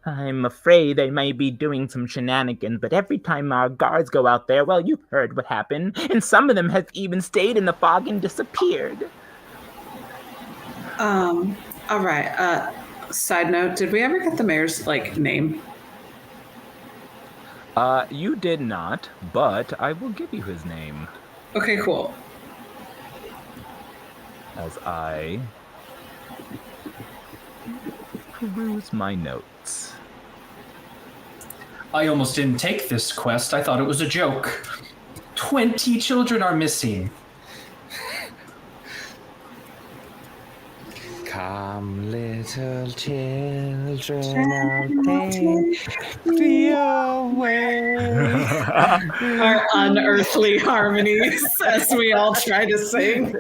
I'm afraid they may be doing some shenanigans, but every time our guards go out there, well, you've heard what happened, and some of them have even stayed in the fog and disappeared. All right. Side note, did we ever get the mayor's, name? You did not, but I will give you his name. Okay, cool. As I peruse my notes. I almost didn't take this quest. I thought it was a joke. 20 children are missing. Come, little children, take me away. Our unearthly harmonies as we all try to sing.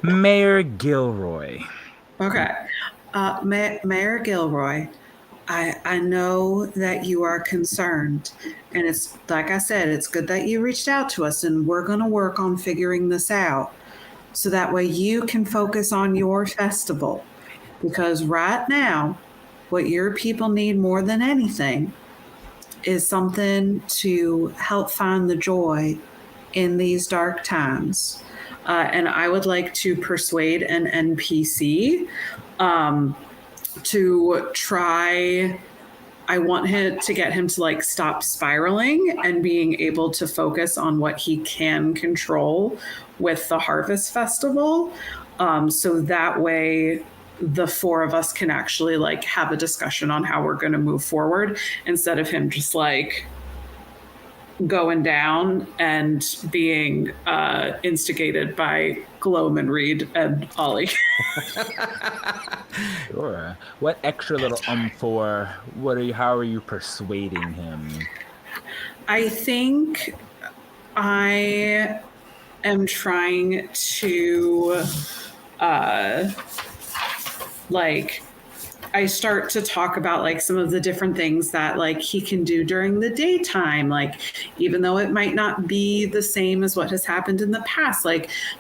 Mayor Gilroy. Okay. Mayor Gilroy, I know that you are concerned. And it's, like I said, it's good that you reached out to us, and we're going to work on figuring this out. So that way you can focus on your festival. Because right now, what your people need more than anything is something to help find the joy in these dark times. And I would like to persuade an NPC to try. I want him to get him to stop spiraling and being able to focus on what he can control with the Harvest Festival. So that way the four of us can actually have a discussion on how we're going to move forward instead of him just going down and being instigated by Glowman Reed and Ollie. Sure. What extra little for? How are you persuading him? I think I am trying to I start to talk about some of the different things that he can do during the daytime, even though it might not be the same as what has happened in the past,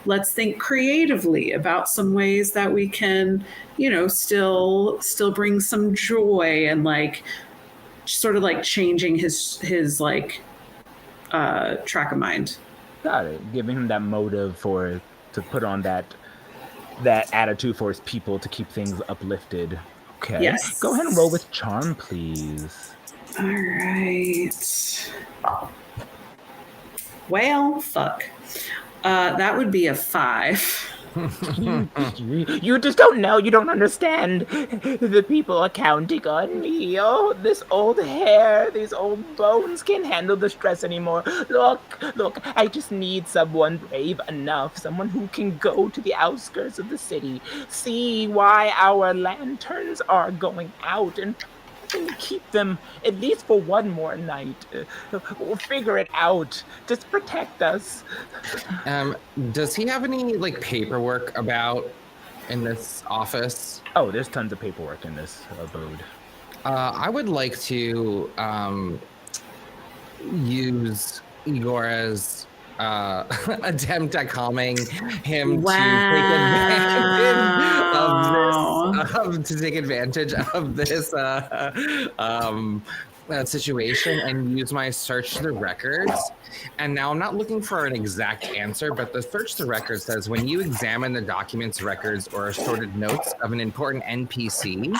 let's think creatively about some ways that we can, still bring some joy and sort of changing his track of mind. Got it. Giving him that motive to put on that attitude for his people to keep things uplifted. Okay. Yes. Go ahead and roll with charm, please. All right. Well, fuck. That would be a 5. You just don't know. You don't understand. The people are counting on me. Oh, this old hair, these old bones can't handle the stress anymore. Look, I just need someone brave enough, someone who can go to the outskirts of the city, see why our lanterns are going out, and and keep them at least for one more night. We'll figure it out. Just protect us. Does he have any like paperwork about in this office? Oh, there's tons of paperwork in this abode. I would like to use Igor's attempt at calming him to take advantage of this situation and use my search the records. And now I'm not looking for an exact answer, but the search the records says when you examine the documents, records, or assorted notes of an important NPC,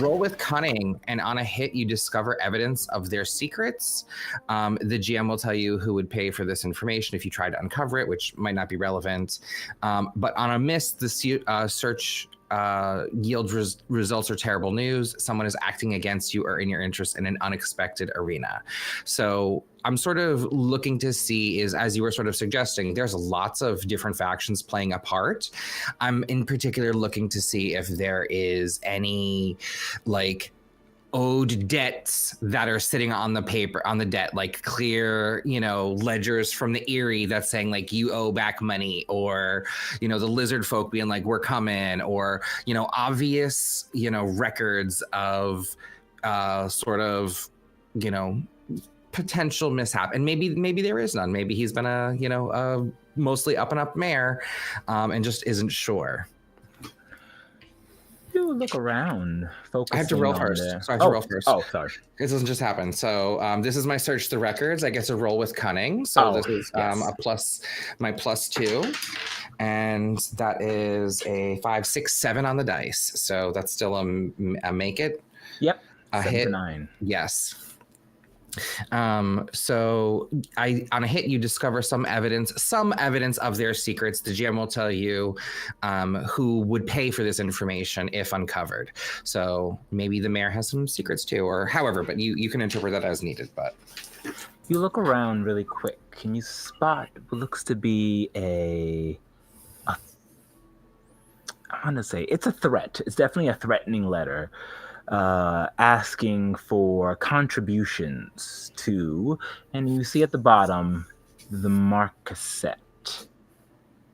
roll with cunning, and on a hit, you discover evidence of their secrets. The GM will tell you who would pay for this information if you try to uncover it, which might not be relevant. But on a miss, the search yields results are terrible news. Someone is acting against you or in your interest in an unexpected arena. So I'm sort of looking to see is, as you were sort of suggesting, there's lots of different factions playing a part. I'm in particular looking to see if there is any like owed debts that are sitting on the paper, on the debt, like clear, ledgers from the Erie that's saying like you owe back money, or, the lizard folk being like, we're coming, or, obvious, records of sort of, potential mishap. And maybe there is none. Maybe he's been a mostly up and up mayor and just isn't sure. You look around. I have to roll first. So I have to roll first. Oh, sorry. This doesn't just happen. So this is my search the records. I get to roll with cunning. So this is my +2. And that is a 5, 6, 7 on the dice. So that's still a make it. Yep. A 7 hit. to 9. Yes. So on a hit, you discover some evidence of their secrets. The GM will tell you who would pay for this information if uncovered. So maybe the mayor has some secrets too, or however, but you can interpret that as needed. But you look around really quick. Can you spot what looks to be I want to say it's a threat. It's definitely a threatening letter. Asking for contributions to, and you see at the bottom, the mark cassette.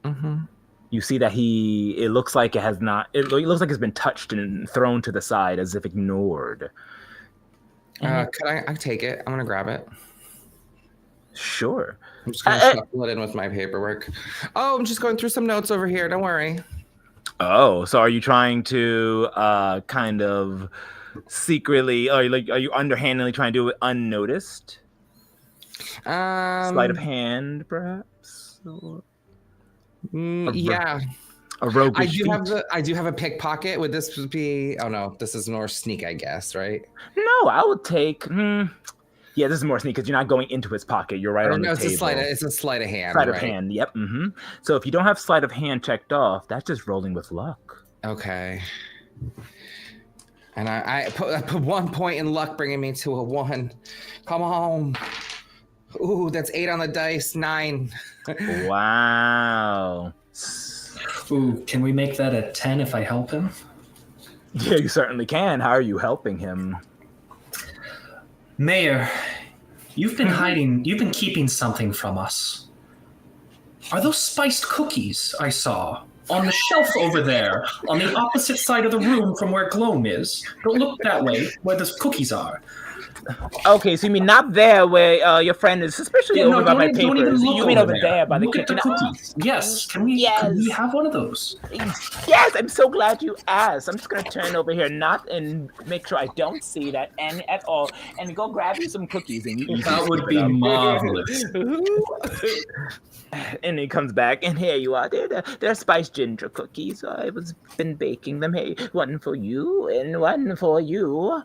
Mm-hmm. You see that it looks like it has not, it looks like it's been touched and thrown to the side as if ignored. Could I take it? I'm going to grab it. Sure. I'm just going to shuffle it in with my paperwork. Oh, I'm just going through some notes over here. Don't worry. Oh, so are you trying to kind of secretly, are you underhandedly trying to do it unnoticed? Sleight of hand, perhaps? Yeah. A rogue. I do have a pickpocket. Would this be? Oh no, this is more sneak, I guess, right? No, I would take. Yeah, this is more sneak because you're not going into his pocket. You're right on the table. It's a sleight of hand. Sleight of hand. Yep. Mm-hmm. So if you don't have sleight of hand checked off, that's just rolling with luck. Okay. And I put 1 point in luck, bringing me to a 1. Come on. Ooh, that's 8 on the dice. 9. Wow. Ooh, can we make that a 10 if I help him? Yeah, you certainly can. How are you helping him? Mayor, you've been keeping something from us. Are those spiced cookies I saw on the shelf over there, on the opposite side of the room from where Gloam is? Don't look that way, where the cookies are. Okay, so you mean not there where your friend is suspiciously over by my papers. You mean over there by the kitchen? Look at the cookies. Yes, can we have one of those? Yes, I'm so glad you asked. I'm just going to turn over here, not and make sure I don't see that at all, and go grab you some cookies. And you that would be marvelous. And he comes back, and here you are. They're spiced ginger cookies. I've been baking them. Hey, one for you and one for you.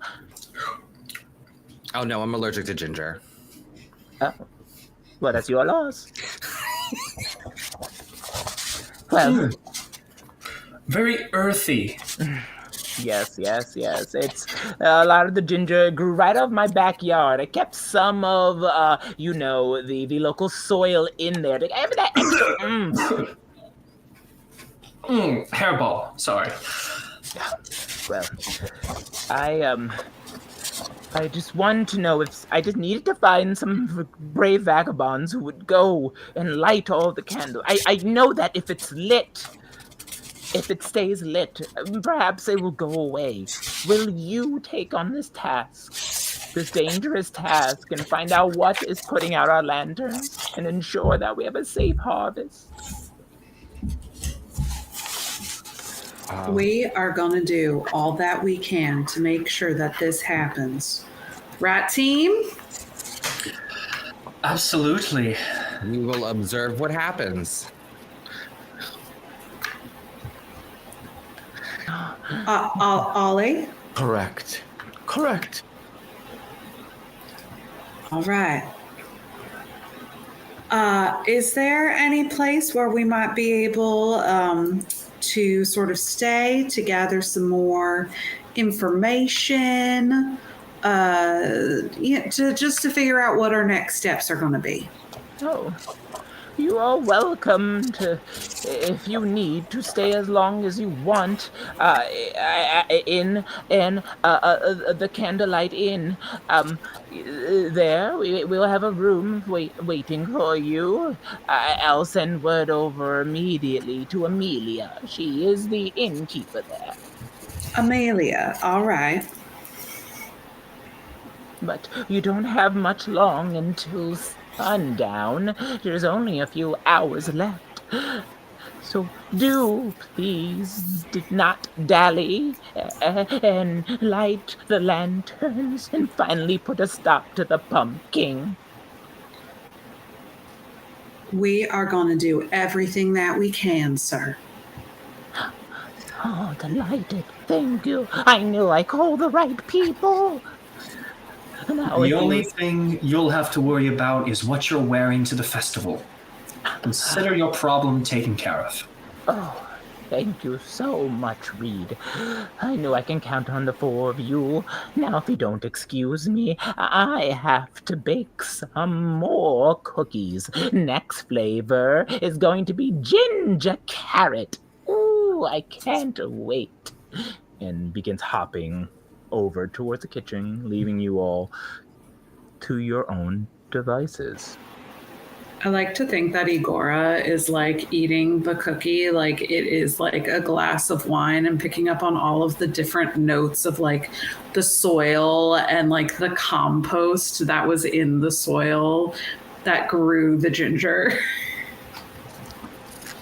Oh no, I'm allergic to ginger. Oh, well, that's your loss. Well, very earthy. Yes. It's a lot of the ginger grew right off my backyard. I kept some of, the local soil in there to have that extra. Hairball. Sorry. Well, I just wanted to know if I just needed to find some brave vagabonds who would go and light all the candles. I know that if it's lit, if it stays lit, perhaps it will go away. Will you take on this task, this dangerous task, and find out what is putting out our lanterns and ensure that we have a safe harvest? We are going to do all that we can to make sure that this happens. Right, team? Absolutely. We will observe what happens. Ollie? Correct. Correct. All right. Is there any place where we might be able to sort of stay to gather some more information? To figure out what our next steps are going to be. Oh, you are welcome to, if you need, to stay as long as you want in the Candlelight Inn. There, we'll have a room waiting for you. I'll send word over immediately to Amelia. She is the innkeeper there. Amelia, all right. But you don't have much long until sundown. There's only a few hours left. So do please not dally and light the lanterns and finally put a stop to the pumpkin. We are going to do everything that we can, sir. Oh, delighted. Thank you. I knew I called the right people. The only thing you'll have to worry about is what you're wearing to the festival. Consider your problem taken care of. Oh, thank you so much, Reed. I know I can count on the four of you. Now, if you don't excuse me, I have to bake some more cookies. Next flavor is going to be ginger carrot. Ooh, I can't wait. And begins hopping over towards the kitchen, leaving you all to your own devices. I like to think that Igora is like eating the cookie like it is like a glass of wine and picking up on all of the different notes of like the soil and like the compost that was in the soil that grew the ginger.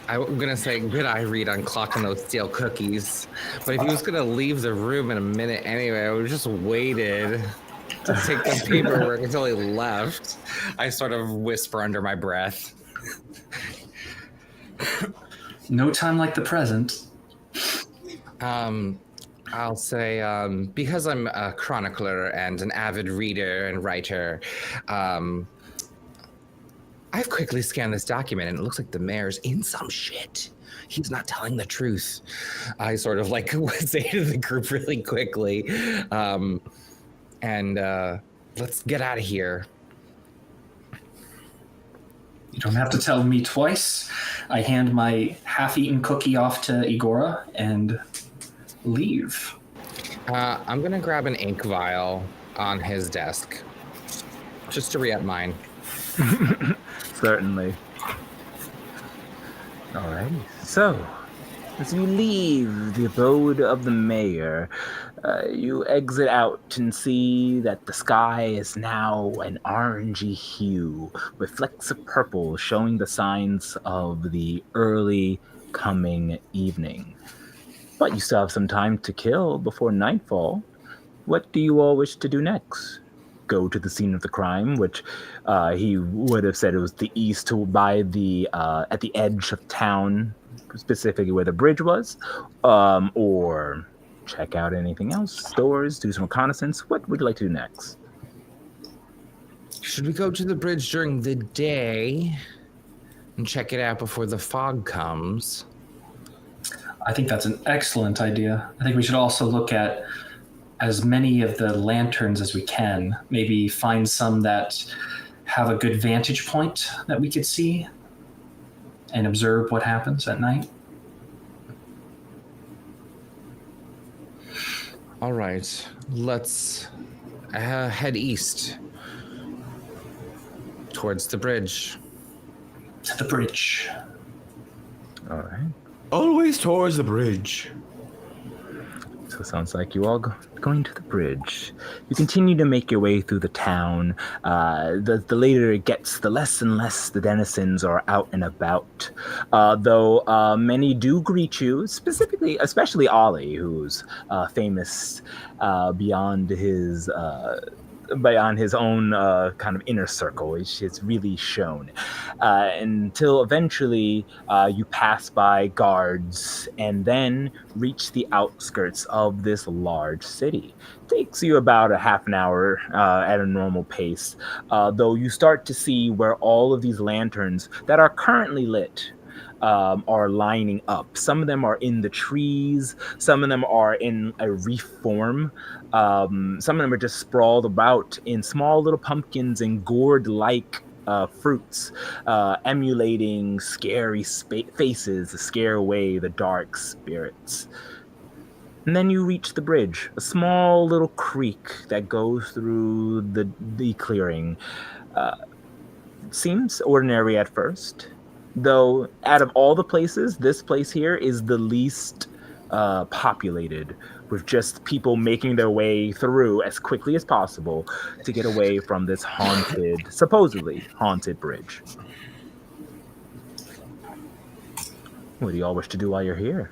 I'm gonna say good eye read on clocking those steel cookies, but if he was gonna leave the room in a minute anyway, I would have just waited to take the paperwork until he left. I sort of whisper under my breath. No time like the present. I'll say, because I'm a chronicler and an avid reader and writer, I've quickly scanned this document, and it looks like the mayor's in some shit. He's not telling the truth. I sort of like say to the group really quickly, and let's get out of here. You don't have to tell me twice. I hand my half-eaten cookie off to Igora and leave. I'm going to grab an ink vial on his desk, just to re-up mine. Certainly. Alrighty. So, as you leave the abode of the mayor, you exit out and see that the sky is now an orangey hue with flecks of purple showing the signs of the early coming evening. But you still have some time to kill before nightfall. What do you all wish to do next? Go to the scene of the crime, which he would have said it was the east by the at the edge of town, specifically where the bridge was, or check out anything else, stores, do some reconnaissance. What would you like to do next? Should we go to the bridge during the day and check it out before the fog comes? I think that's an excellent idea. I think we should also look at as many of the lanterns as we can. Maybe find some that have a good vantage point that we could see and observe what happens at night. All right, let's Head east towards the bridge. To the bridge. All right. Always towards the bridge. So it sounds like you all going to the bridge. You continue to make your way through the town. The later it gets, the less and less the denizens are out and about. Though many do greet you, especially Ollie, who's famous beyond his own kind of inner circle. It's really shown until eventually you pass by guards and then reach the outskirts of this large city. Takes you about a half an hour at a normal pace, though you start to see where all of these lanterns that are currently lit are lining up. Some of them are in the trees. Some of them are in a reef form. Some of them are just sprawled about in small little pumpkins and gourd-like fruits, emulating scary faces to scare away the dark spirits. And then you reach the bridge, a small little creek that goes through the clearing. Seems ordinary at first, though out of all the places, this place here is the least populated, with just people making their way through as quickly as possible to get away from this supposedly haunted bridge. What do you all wish to do while you're here?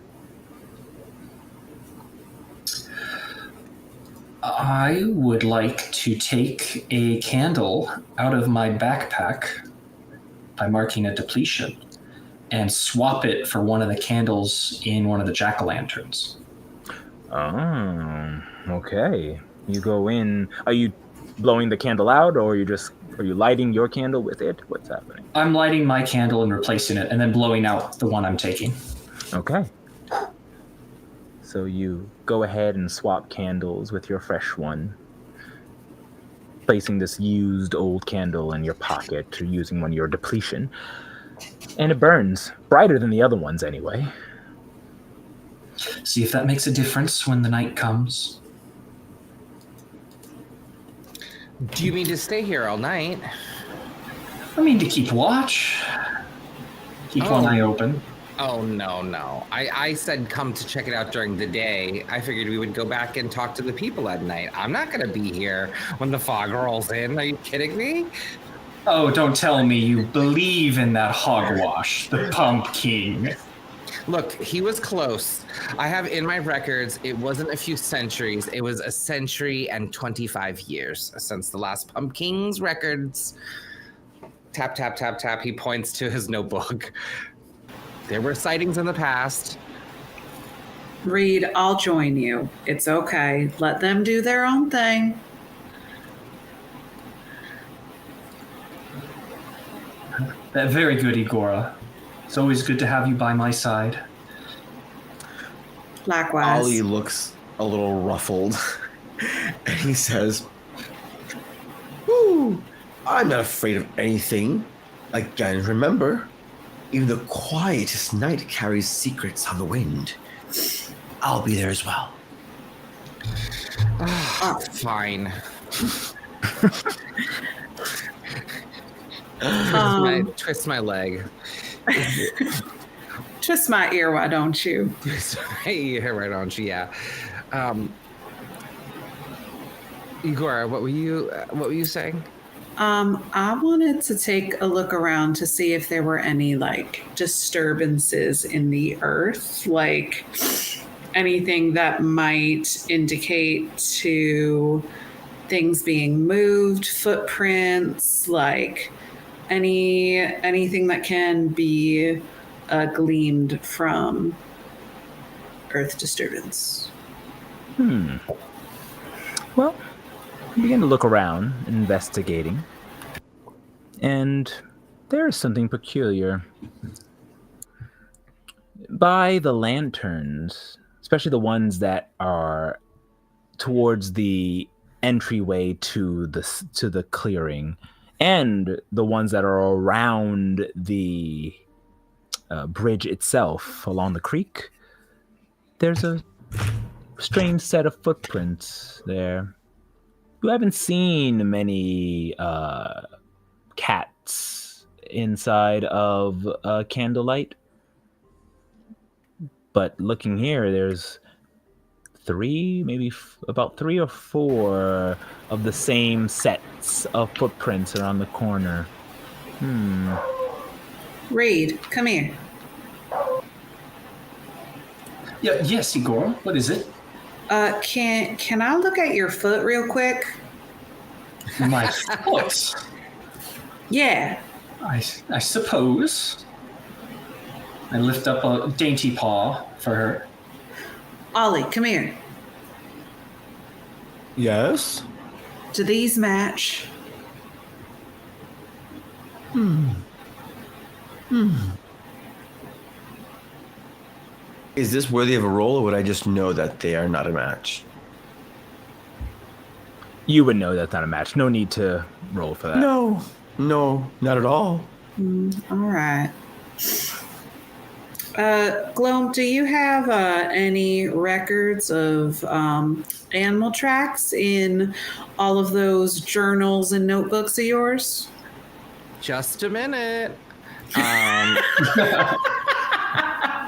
I would like to take a candle out of my backpack by marking a depletion and swap it for one of the candles in one of the jack-o'-lanterns. Oh, okay. You go in. Are you blowing the candle out, or are you lighting your candle with it? What's happening? I'm lighting my candle and replacing it, and then blowing out the one I'm taking. Okay. So you go ahead and swap candles with your fresh one, placing this used old candle in your pocket or using one of your depletion. And it burns, brighter than the other ones anyway. See if that makes a difference when the night comes. Do you mean to stay here all night? I mean, to keep watch. Keep one eye open. Oh, no. I said come to check it out during the day. I figured we would go back and talk to the people at night. I'm not going to be here when the fog rolls in. Are you kidding me? Oh, don't tell me you believe in that hogwash, the pumpkin. Look, he was close. I have in my records, it wasn't a few centuries. It was a century and 25 years since the last Pumpkins records. Tap, tap, tap, tap. He points to his notebook. There were sightings in the past. Reed, I'll join you. It's okay. Let them do their own thing. Very good, Igora. It's always good to have you by my side. Likewise. Ollie looks a little ruffled, and he says, "Ooh, I'm not afraid of anything. Again, remember, even the quietest night carries secrets on the wind. I'll be there as well." Fine. Twist my leg. Twist my ear, why don't you? Twist my ear, why don't you? Yeah. Igor, what were you saying? I wanted to take a look around to see if there were any disturbances in the earth, like anything that might indicate to things being moved, footprints, anything that can be gleaned from earth disturbance. Well, you begin to look around, investigating, and there is something peculiar. By the lanterns, especially the ones that are towards the entryway to the clearing, and the ones that are around the bridge itself along the creek, there's a strange set of footprints there. You haven't seen many cats inside of Candlelight, but looking here, there's three, maybe about 3 or 4 of the same sets of footprints around the corner. Reed, come here. Yeah, yes, Igor. What is it? Can I look at your foot real quick? My foot. Yeah. I suppose. I lift up a dainty paw for her. Ollie, come here. Yes. Do these match? Is this worthy of a roll, or would I just know that they are not a match? You would know that's not a match. No need to roll for that. No, not at all. All right. Gloam, do you have any records of animal tracks in all of those journals and notebooks of yours? Just a minute.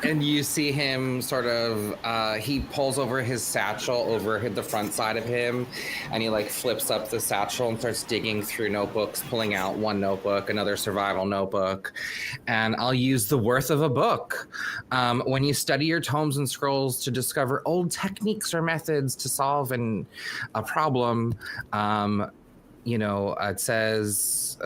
And you see him sort of, he pulls over his satchel over the front side of him, and he like flips up the satchel and starts digging through notebooks, pulling out one notebook, another survival notebook. And I'll use the worth of a book. When you study your tomes and scrolls to discover old techniques or methods to solve a problem, it says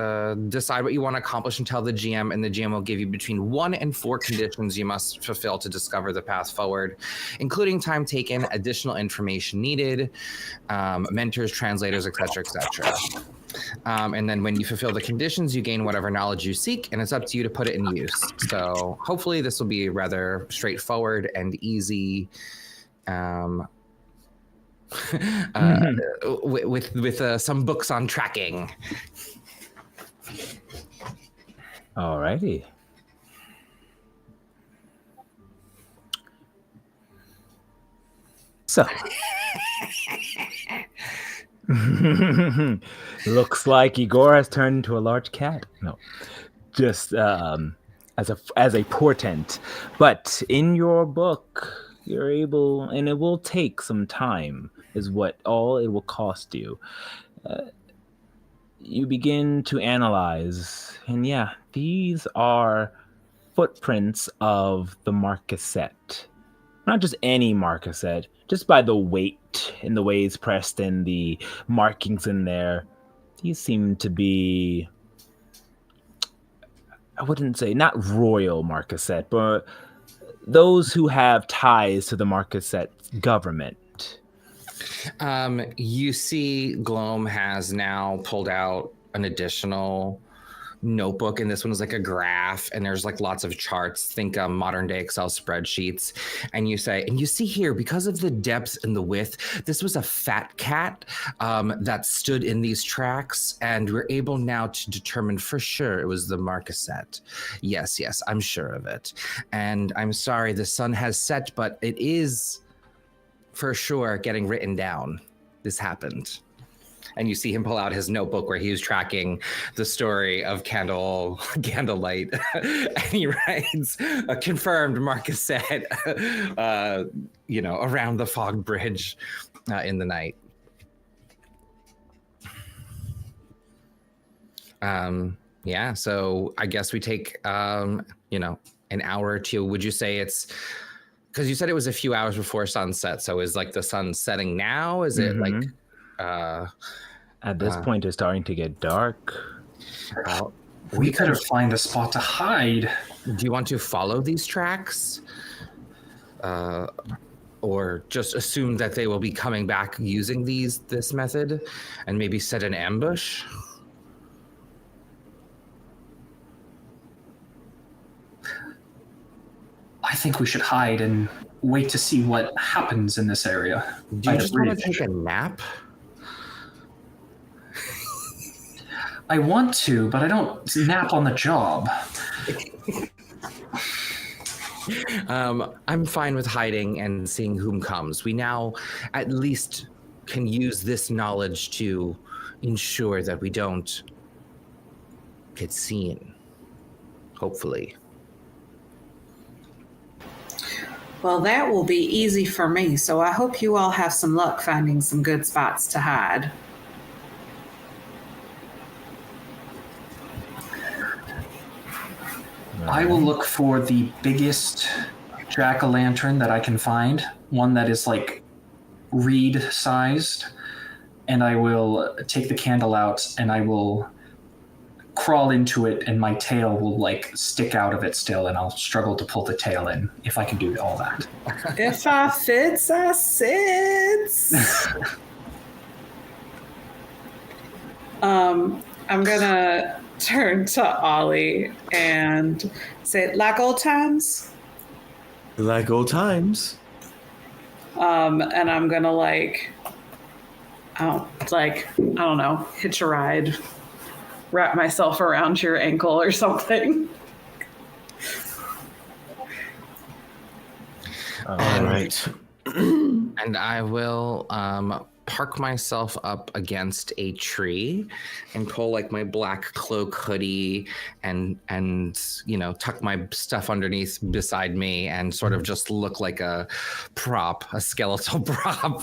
decide what you want to accomplish and tell the GM, and the GM will give you between 1 and 4 conditions you must fulfill to discover the path forward, including time taken, additional information needed, mentors, translators, etc., etc. And then when you fulfill the conditions, you gain whatever knowledge you seek, and it's up to you to put it in use. So hopefully this will be rather straightforward and easy. With some books on tracking. Alrighty. So, looks like Igor has turned into a large cat. No, just as a portent. But in your book, you're able, and it will take some time, is what all it will cost you. You begin to analyze, and yeah, these are footprints of the marcassette. Not just any marcassette, just by the weight and the way it's pressed and the markings in there. These seem to be, I wouldn't say, not royal marcassette, but those who have ties to the marcassette government. You see Gloam has now pulled out an additional notebook, and this one is like a graph, and there's like lots of charts. Think modern day Excel spreadsheets. And you see here, because of the depth and the width, this was a fat cat that stood in these tracks, and we're able now to determine for sure it was the marcassette. Yes, I'm sure of it. And I'm sorry the sun has set, but it is for sure getting written down. This happened. And you see him pull out his notebook where he was tracking the story of Candlelight. And he writes a confirmed marcassette, around the fog bridge in the night. So I guess we take, an hour or two. Would you say it's, because you said it was a few hours before sunset. So is like the sun setting now? Is it like... At this point, it's starting to get dark. We could find a spot to hide. Do you want to follow these tracks? Or just assume that they will be coming back using this method and maybe set an ambush? I think we should hide and wait to see what happens in this area. Do you just want to take a nap? I want to, but I don't nap on the job. I'm fine with hiding and seeing whom comes. We now at least can use this knowledge to ensure that we don't get seen. Hopefully. Well, that will be easy for me, so I hope you all have some luck finding some good spots to hide. I will look for the biggest jack-o'-lantern that I can find, one that is like reed-sized, and I will take the candle out and I will crawl into it, and my tail will like stick out of it still, and I'll struggle to pull the tail in if I can do all that. If I fits, I sits. I'm gonna turn to Ollie and say, like old times. Like old times. And I'm gonna I don't know, hitch a ride, wrap myself around your ankle or something. All right. And I will park myself up against a tree and pull like my black cloak hoodie and tuck my stuff underneath beside me and sort of just look like a prop, a skeletal prop.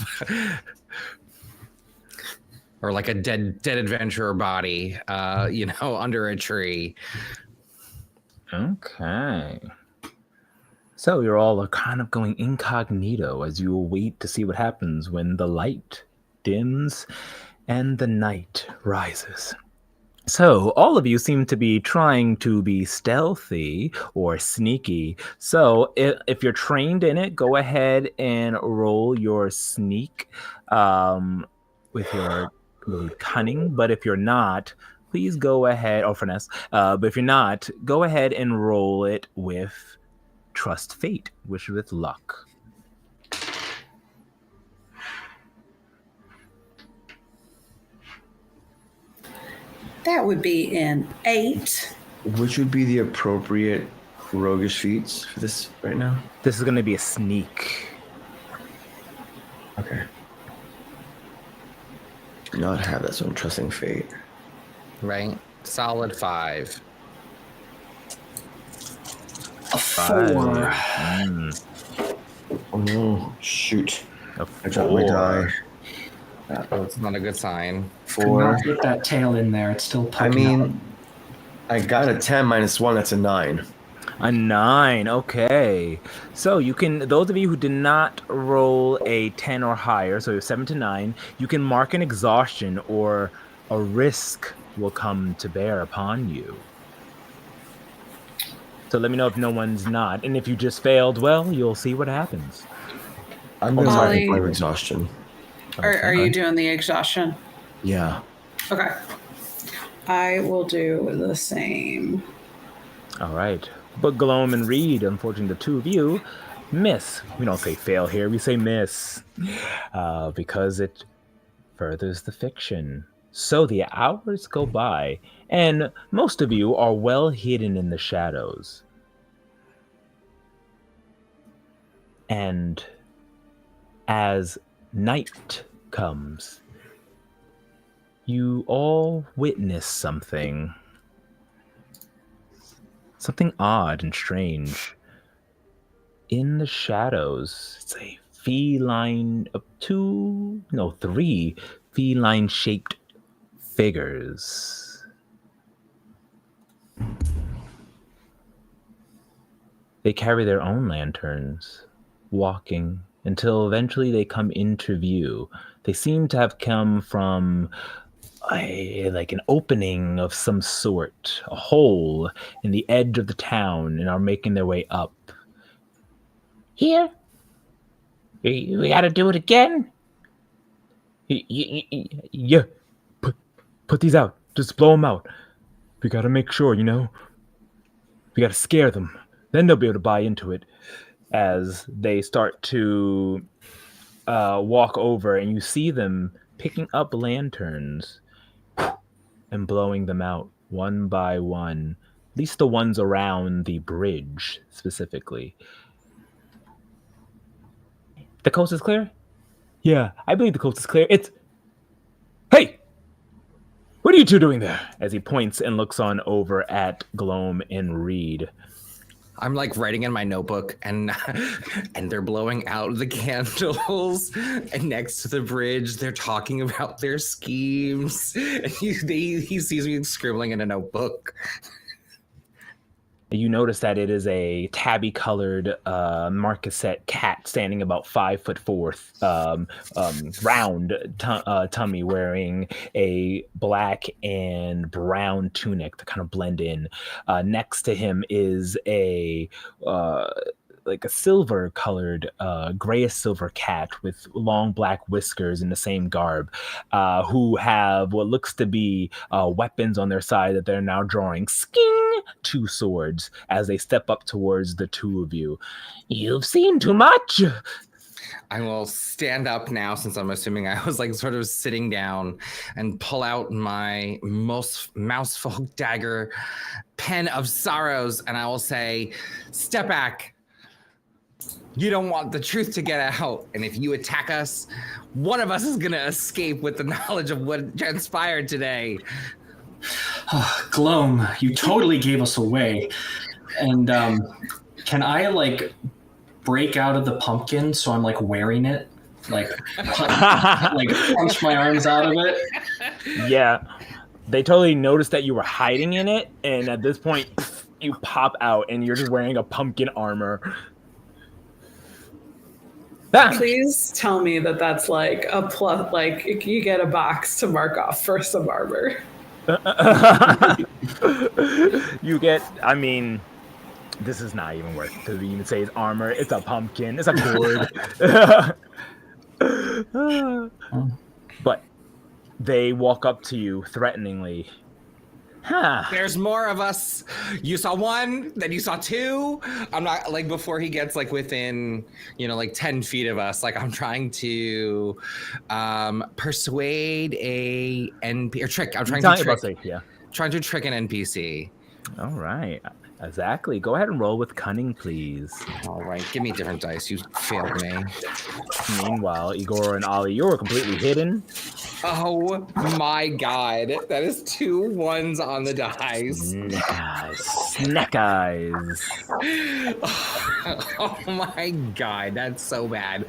Or like a dead adventurer body, under a tree. Okay. So you're all kind of going incognito as you wait to see what happens when the light dims and the night rises. So all of you seem to be trying to be stealthy or sneaky. So if you're trained in it, go ahead and roll your sneak with your cunning. But if you're not, please go ahead, or finesse. But if you're not, go ahead and roll it with trust fate, which is with luck. That would be an 8. Which would be the appropriate roguish feats for this right now? This is going to be a sneak. Okay. Do not have that, so I'm trusting fate. Right? Solid 5. A 4. Oh no! Shoot! A I dropped my 4. die. That's not a good sign. Could 4. not get that tail in there. It's still I poking out. mean, I got a 10 minus 1. That's a 9. A 9. Okay. So you can, those of you who did not roll a 10 or higher, so 7 to 9, you can mark an exhaustion or a risk will come to bear upon you. So let me know if no one's not. And if you just failed, well, you'll see what happens. I'm going to mark Ollie. my exhaustion. Are you doing the exhaustion? Yeah. Okay. I will do the same. All right. But Gloam and Reed, unfortunately, the two of you miss. We don't say fail here, we say miss. Because it furthers the fiction. So the hours go by, and most of you are well hidden in the shadows. And as night comes, you all witness something. Something odd and strange. In the shadows, it's a feline, 3 feline-shaped figures. They carry their own lanterns, walking until eventually they come into view. They seem to have come from an opening of some sort, a hole in the edge of the town, and are making their way up. Here? We gotta do it again? Yeah, put these out. Just blow them out. We gotta make sure, we gotta scare them. Then they'll be able to buy into it. As they start to walk over, and you see them picking up lanterns and blowing them out one by one. At least the ones around the bridge, specifically. The coast is clear? Yeah, I believe the coast is clear. Hey! What are you two doing there? As he points and looks on over at Gloam and Reed. I'm like writing in my notebook, and they're blowing out the candles, and next to the bridge, they're talking about their schemes. And he sees me scribbling in a notebook. You notice that it is a tabby-colored marquisette cat standing about 5'4", round tummy, wearing a black and brown tunic to kind of blend in. Next to him is a silver-colored, grayish silver cat with long black whiskers in the same garb, who have what looks to be weapons on their side that they're now drawing. Sking! 2 swords as they step up towards the two of you. You've seen too much. I will stand up now, since I'm assuming I was like sort of sitting down, and pull out my mousefolk dagger, pen of sorrows, and I will say, step back. You don't want the truth to get out, and if you attack us, one of us is going to escape with the knowledge of what transpired today. Gloam, you totally gave us away. And can I like break out of the pumpkin so I'm like wearing it? Like punch my arms out of it? Yeah. They totally noticed that you were hiding in it, and at this point, you pop out and you're just wearing a pumpkin armor. Please tell me that that's like a plus, like you get a box to mark off for some armor. You get, I mean, this is not even worth it to even say it's armor. It's a pumpkin. It's a gourd. But they walk up to you threateningly. There's more of us. You saw one, then you saw two. I'm not like, before he gets like within, like 10 feet of us, like I'm trying to persuade a NPC or trick. I'm trying to trick. Trying to trick an NPC. All right. Exactly. Go ahead and roll with cunning, please. All right. Give me different dice. You failed me. Meanwhile, Igor and Ollie, you're completely hidden. Oh my god. That is 2 1s on the dice. Snack eyes. Oh my god. That's so bad.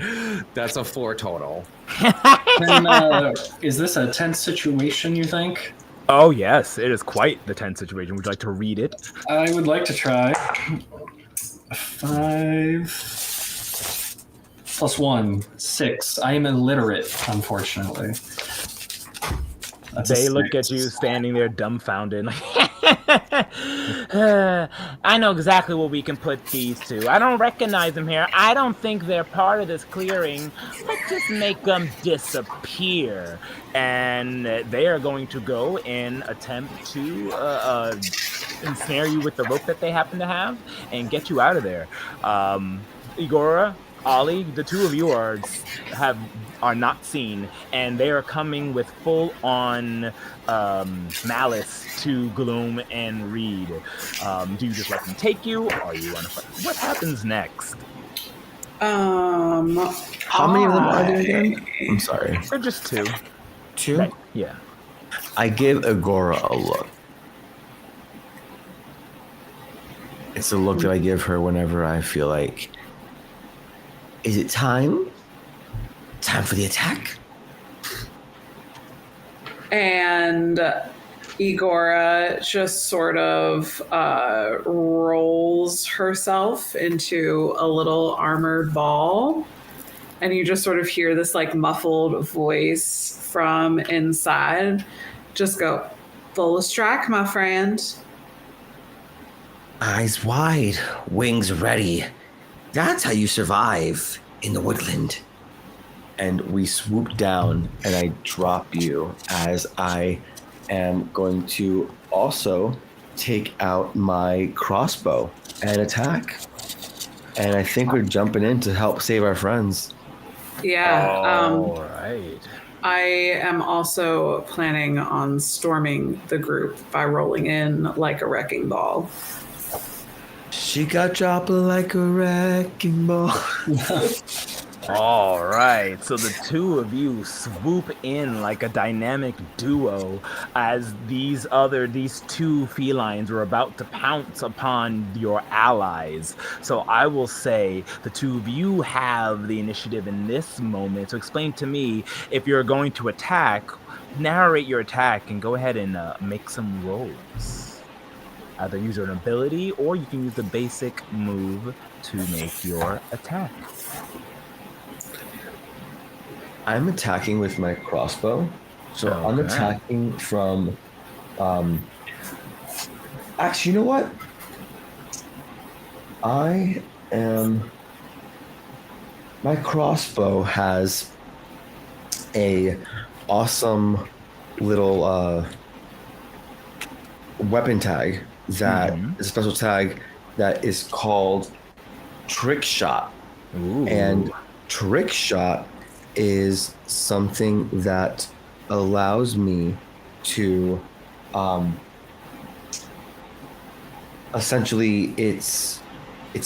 That's a 4 total. And, is this a tense situation, you think? Oh, yes. It is quite the tense situation. Would you like to read it? I would like to try. 5 plus 1, 6. I am illiterate, unfortunately. They look at you standing there dumbfounded. I know exactly where we can put these two. I don't recognize them here. I don't think they're part of this clearing. Let's just make them disappear. And they are going to go and attempt to ensnare you with the rope that they happen to have and get you out of there. Igora, Ollie, the two of you are not seen, and they are coming with full-on malice to Gloam and Reed. Do you just let them take you? Or are you on a fight? What happens next? How many of them are there again? I'm sorry. They're just 2. 2? Right. Yeah. I give Agora a look. It's a look that I give her whenever I feel like, is it time? Time for the attack? And Igora just sort of rolls herself into a little armored ball. And you just sort of hear this like muffled voice from inside. Just go, full of strike, my friend. Eyes wide, wings ready. That's how you survive in the woodland. And we swoop down and I drop you as I am going to also take out my crossbow and attack. And I think we're jumping in to help save our friends. Yeah. All right. I am also planning on storming the group by rolling in like a wrecking ball. She got dropped like a wrecking ball. All right, so the two of you swoop in like a dynamic duo as these two felines are about to pounce upon your allies. So I will say the two of you have the initiative in this moment. So explain to me, if you're going to attack, narrate your attack and go ahead and make some rolls. Either use an ability or you can use the basic move to make your attack. I'm attacking with my crossbow. So I'm Okay. attacking from actually, you know what? My crossbow has a awesome little weapon tag that is a special tag that is called Trick Shot. Ooh. And Trick Shot is something that allows me to essentially it's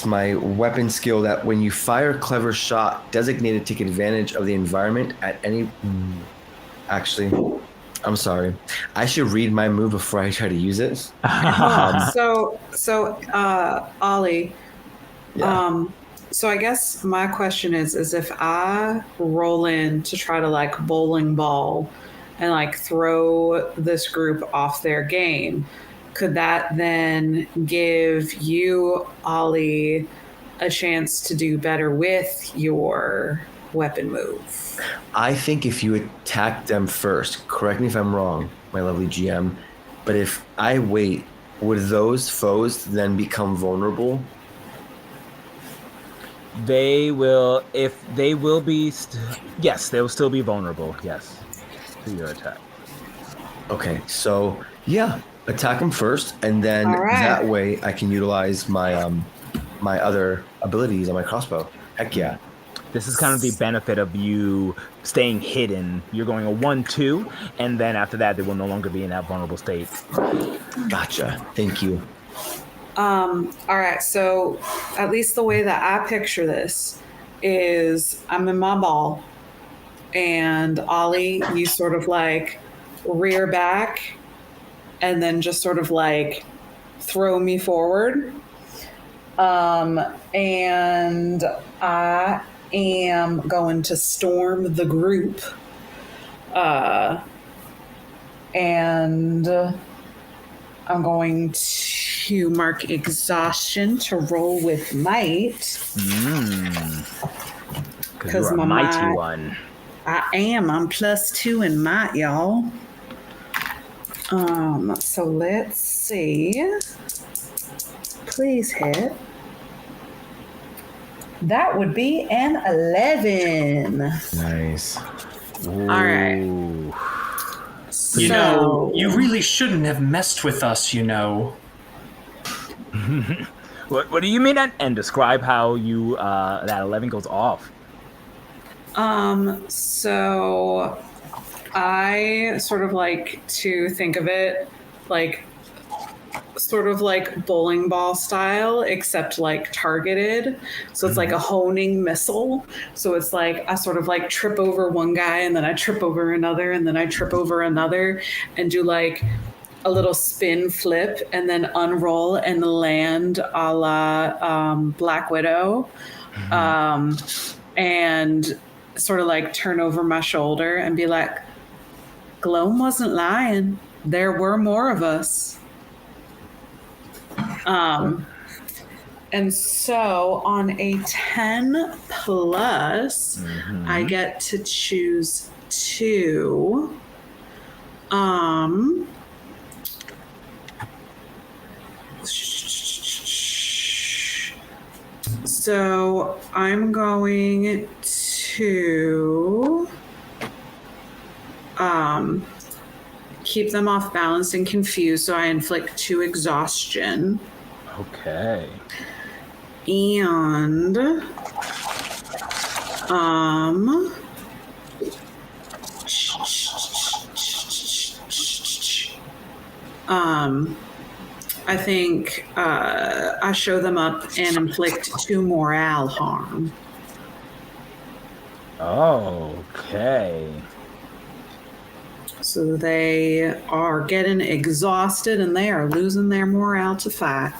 my weapon skill that when you fire a clever shot designated to take advantage of the environment at any actually I'm sorry, I should read my move before I try to use it. Ollie, Yeah. so I guess my question is if I roll in to try to like bowling ball and like throw this group off their game, could that then give you, Ollie, a chance to do better with your weapon move? I think if you attack them first, correct me if I'm wrong, my lovely GM, but if I wait, would those foes then become vulnerable? They will, if they will be, yes, they will still be vulnerable, yes, to your attack. Okay, so yeah, attack them first, and then All right. that way I can utilize my my other abilities on my crossbow. Heck yeah. This is kind of the benefit of you staying hidden. You're going a 1-2, and then after that, they will no longer be in that vulnerable state. Gotcha. Thank you. All right, so at least the way that I picture this is I'm in my ball, and Ollie, you sort of like rear back and then just sort of like throw me forward. And I am going to storm the group. And I'm going to mark exhaustion to roll with might. Because you're a mighty one. I am. I'm +2 in might, y'all. So let's see. Please hit. That would be an 11. Nice. Ooh. All right. You know, you really shouldn't have messed with us, you know. What do you mean? And describe how you that 11 goes off. So I sort of like to think of it like sort of like bowling ball style, except like targeted. So it's like a honing missile. So it's like I sort of like trip over one guy and then I trip over another and then I trip over another and do like a little spin flip and then unroll and land a la Black Widow. And sort of like turn over my shoulder and be like, Gloam wasn't lying. There were more of us. And so on a 10 plus, I get to choose 2. So I'm going to keep them off balance and confused, so I inflict 2 exhaustion. Okay. And I think I show them up and inflict 2 morale harm. Okay. So they are getting exhausted and they are losing their morale to fight.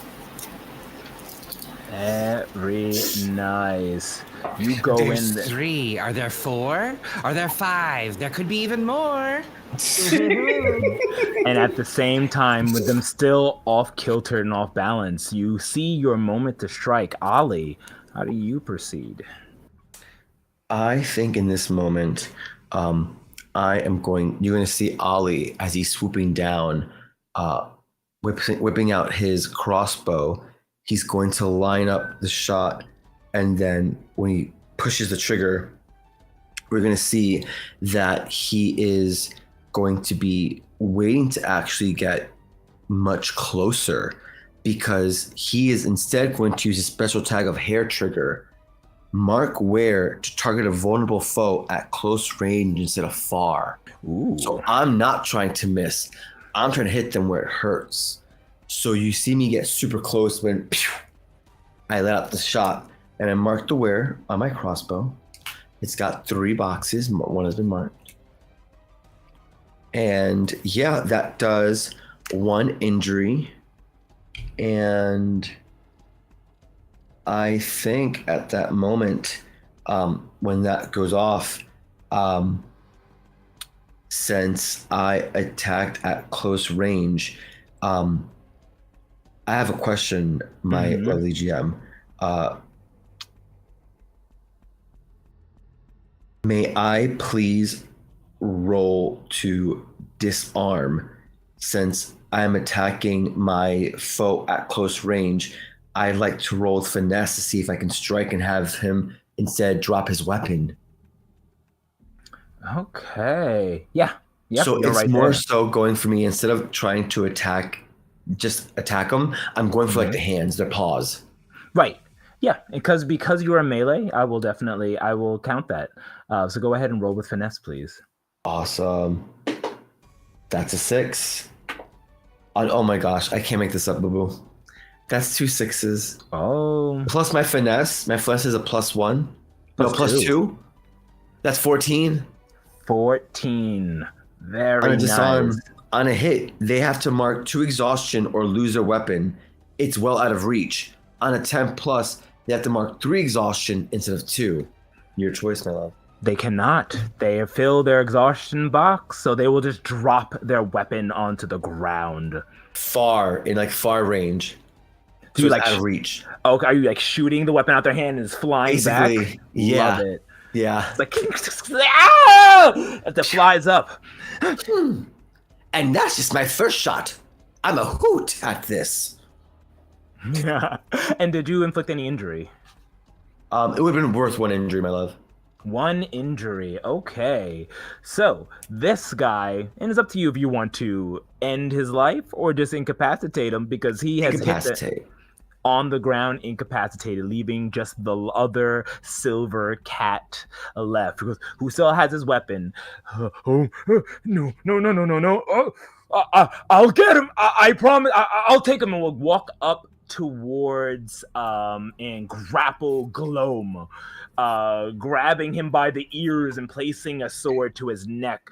Very nice. You go in There's there. 3. Are there 4? Are there 5? There could be even more. And at the same time, with them still off kilter and off balance, you see your moment to strike. Ollie, how do you proceed? I think in this moment, you're going to see Ollie as he's swooping down, whipping out his crossbow. He's going to line up the shot, and then when he pushes the trigger, we're going to see that he is going to be waiting to actually get much closer, because he is instead going to use his special tag of hair trigger, mark where to target a vulnerable foe at close range instead of far. Ooh. So I'm not trying to miss. I'm trying to hit them where it hurts. So you see me get super close when I let out the shot, and I marked the where on my crossbow. It's got 3 boxes. One has been marked. And yeah, that does 1 injury. And I think at that moment, when that goes off, since I attacked at close range, I have a question, my lovely GM. May I please roll to disarm? Since I'm attacking my foe at close range, I'd like to roll with finesse to see if I can strike and have him instead drop his weapon. Okay. Yeah. So it's right more there. so going for me, instead of trying to just attack them, I'm going for like the hands, their paws. Right. Yeah. Because you're a melee, I will count that. So go ahead and roll with finesse, please. Awesome. That's a 6. Oh my gosh, I can't make this up, boo-boo. That's 2 6s. Oh. Plus my finesse. My finesse is a +1. No, Plus +2. That's 14. 14. Very On a disarm, nice. on a hit, they have to mark 2 exhaustion or lose their weapon. It's well out of reach. On a 10+, they have to mark 3 exhaustion instead of 2. Your choice, my love. They cannot. They have filled their exhaustion box, so they will just drop their weapon onto the ground. Far range. So it's out of reach. Okay, are you like shooting the weapon out their hand and it's flying Basically, back? yeah. Love it. Yeah. It's like, ah! As it flies up. And that's just my first shot. I'm a hoot at this. Yeah. And did you inflict any injury? It would have been worth 1 injury, my love. 1 injury. Okay. So this guy, and it's up to you if you want to end his life or just incapacitate him, because he has hit on the ground, incapacitated, leaving just the other silver cat left, who still has his weapon. No. I'll get him. I promise. I'll take him, and we'll walk up towards and grapple Gloam, grabbing him by the ears and placing a sword to his neck.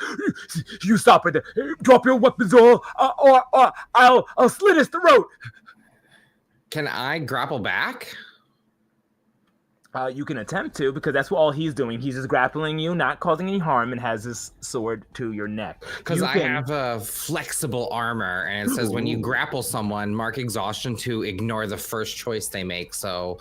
You stop right there. Drop your weapons, or I'll slit his throat. Can I grapple back? You can attempt to, because that's what all he's doing. He's just grappling you, not causing any harm, and has his sword to your neck. Because I have a flexible armor, and it says when you grapple someone, mark exhaustion to ignore the first choice they make. So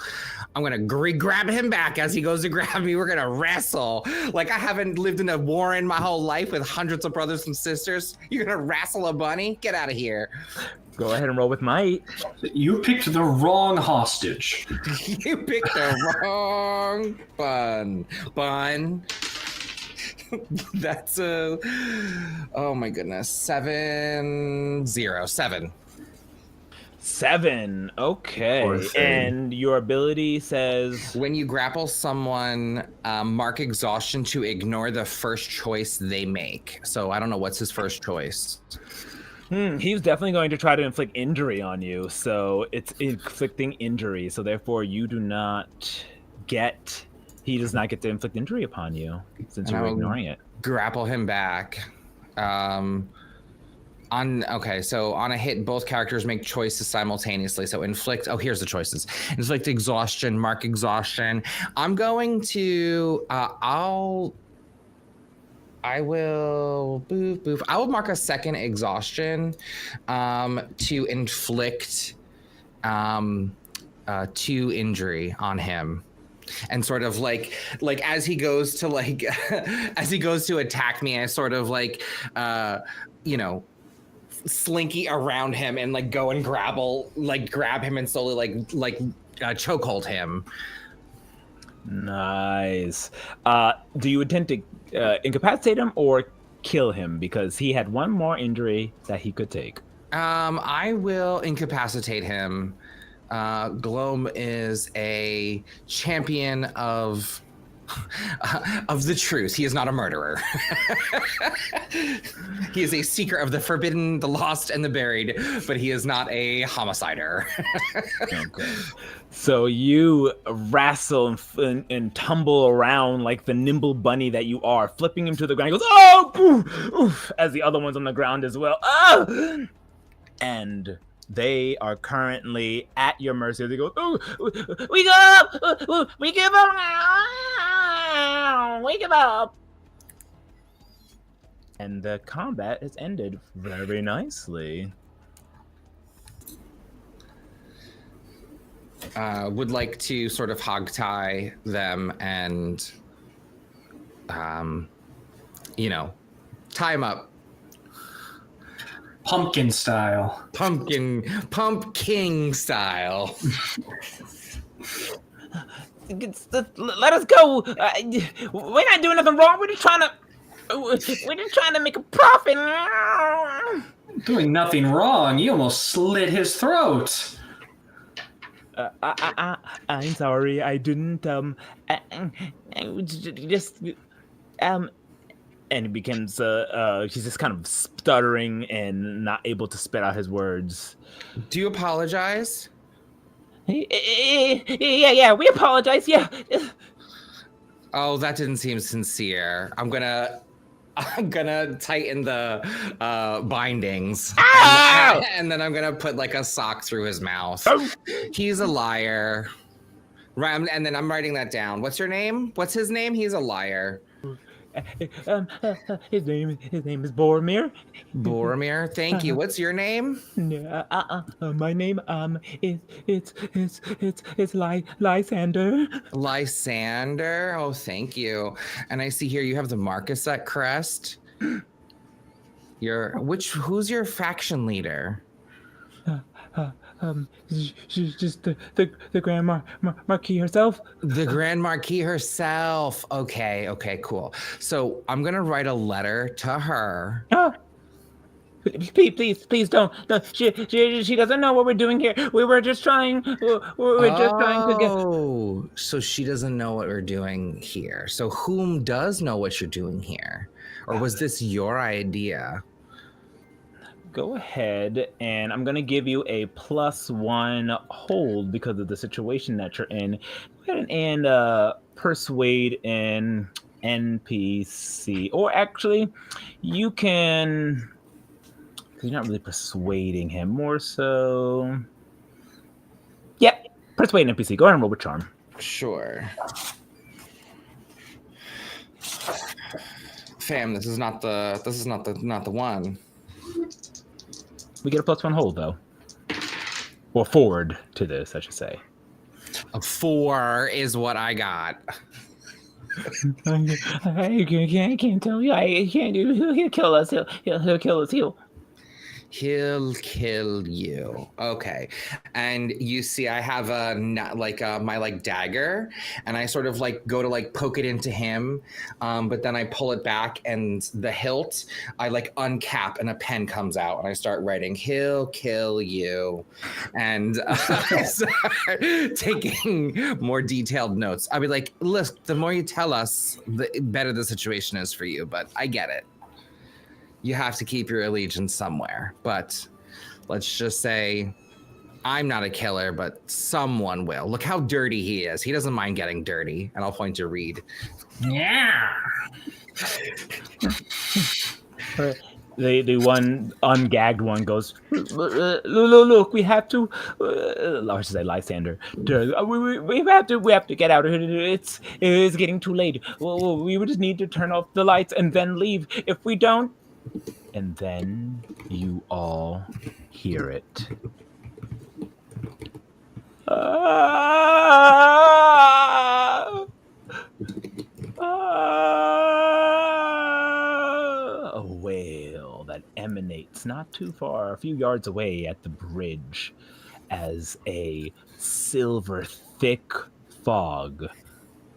I'm going to grab him back as he goes to grab me. We're going to wrestle. Like I haven't lived in a war in my whole life with hundreds of brothers and sisters. You're going to wrestle a bunny? Get out of here. Go ahead and roll with might. You picked the wrong hostage. You picked the wrong bun. That's oh my goodness. 7. 7. Okay. And your ability says when you grapple someone, mark exhaustion to ignore the first choice they make. So I don't know what's his first choice. He's definitely going to try to inflict injury on you, so it's inflicting injury. So therefore, you do not get he does not get to inflict injury upon you since And you're I will ignoring it. grapple him back. So on a hit, both characters make choices simultaneously. So inflict. Oh, here's the choices: inflict exhaustion, mark exhaustion. I'm going to. I will. I will mark a second exhaustion, to inflict, 2 injury on him. And sort of like as he goes to as he goes to attack me, I sort of slinky around him and like go and grab him and slowly chokehold him. Nice. Do you intend to incapacitate him or kill him? Because he had 1 more injury that he could take. I will incapacitate him. Gloam is a champion of the truth. He is not a murderer. He is a seeker of the forbidden, the lost, and the buried, but he is not a homicider. Okay. So you wrestle and tumble around like the nimble bunny that you are, flipping him to the ground. He goes, oh, oof, oof, as the other one's on the ground as well. Oh! And they are currently at your mercy. They go, oh, we give up! We give up now! We give up! And the combat has ended very nicely. Would like to sort of hogtie them and, tie them up. Pumpkin style. Pumpkin style. Let us go. We're not doing nothing wrong. We're just trying to make a profit. Doing nothing wrong. You almost slit his throat. I'm sorry. I didn't. And he begins. He's just kind of stuttering and not able to spit out his words. Do you apologize? Yeah, we apologize. Yeah. Oh, that didn't seem sincere. I'm gonna tighten the bindings. And then I'm gonna put like a sock through his mouth. He's a liar. Right, and then I'm writing that down. What's your name? What's his name? He's a liar. His name is Boromir. Boromir, thank you. What's your name? My name it's Lysander. Lysander. Oh, thank you. And I see here you have the Marquisate crest. Who's your faction leader? She's just the Grand Marquis herself. The Grand Marquis herself. Okay, cool. So I'm gonna write a letter to her. Please don't. No, she doesn't know what we're doing here. We were just trying. We're just trying to get. Oh, so she doesn't know what we're doing here. So whom does know what you're doing here, or was this your idea? Go ahead, and I'm gonna give you a +1 hold because of the situation that you're in. Go ahead and persuade an NPC, or actually, you can. You're not really persuading him, more so. Yep, persuade an NPC. Go ahead and roll with charm. Sure. Fam, this is not the one. We get a +1 hold though, or forward to this, I should say. A 4 is what I got. I can't tell you. I can't do. He'll kill us. He'll kill us. He'll kill you. Okay. And you see I have my dagger, and I sort of go to poke it into him, but then I pull it back, and the hilt I uncap, and a pen comes out, and I start writing, "He'll kill you," and I start taking more detailed notes. I'll be like, "Look, the more you tell us, the better the situation is for you." But I get it. You have to keep your allegiance somewhere, but let's just say I'm not a killer, but someone will. Look how dirty he is. He doesn't mind getting dirty. And I'll point to Reed. Yeah. The one ungagged one goes, look, we have to. I should say Lysander. We have to get out of here. It's getting too late. We would just need to turn off the lights and then leave. If we don't, and then you all hear it. A wail that emanates not too far, a few yards away at the bridge, as a silver thick fog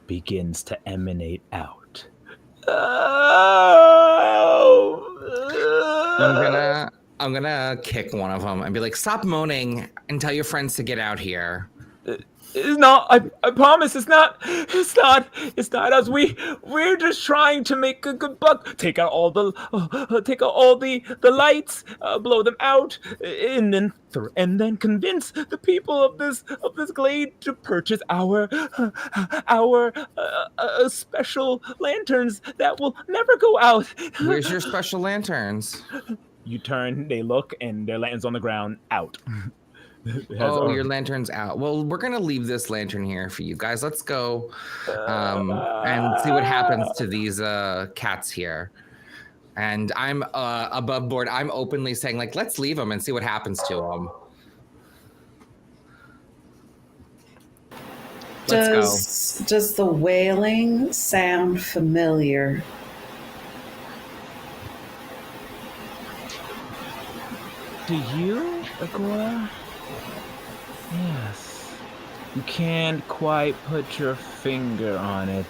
begins to emanate out. I'm gonna kick one of them and be like, "Stop moaning and tell your friends to get out here." It's not. I promise. It's not us. We're just trying to make a good buck. Take out all the lights, blow them out, and then convince the people of this glade to purchase our special lanterns that will never go out. Where's your special lanterns? You turn. They look, and their lanterns on the ground out. Your lantern's out. Well, we're gonna leave this lantern here for you guys. Let's go and see what happens to these cats here. And I'm above board. I'm openly saying, like, let's leave them and see what happens to them. Let's go. Does the wailing sound familiar? Do you, Agora? Yes. You can't quite put your finger on it,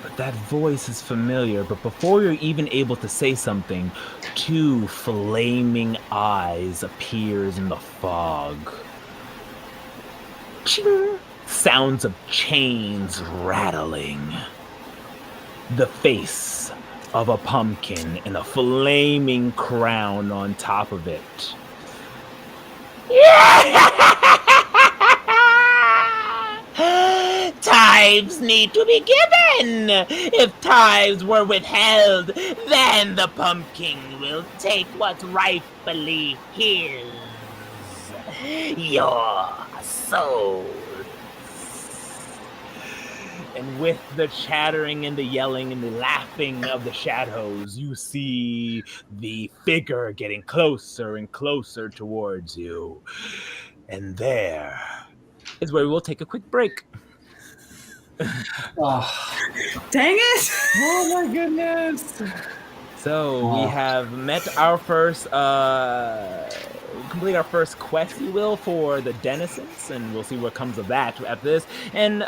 but that voice is familiar. But before you're even able to say something, two flaming eyes appears in the fog. Ching! Sounds of chains rattling. The face of a pumpkin and a flaming crown on top of it. Tithes need to be given. If tithes were withheld, then the pumpkin will take what's rightfully his. Your soul. And with the chattering and the yelling and the laughing of the shadows, you see the figure getting closer and closer towards you. And there is where we will take a quick break. Oh, Dang it! Oh my goodness! So we have met our first, complete our first quest, you will, for the denizens, and we'll see what comes of that after this. And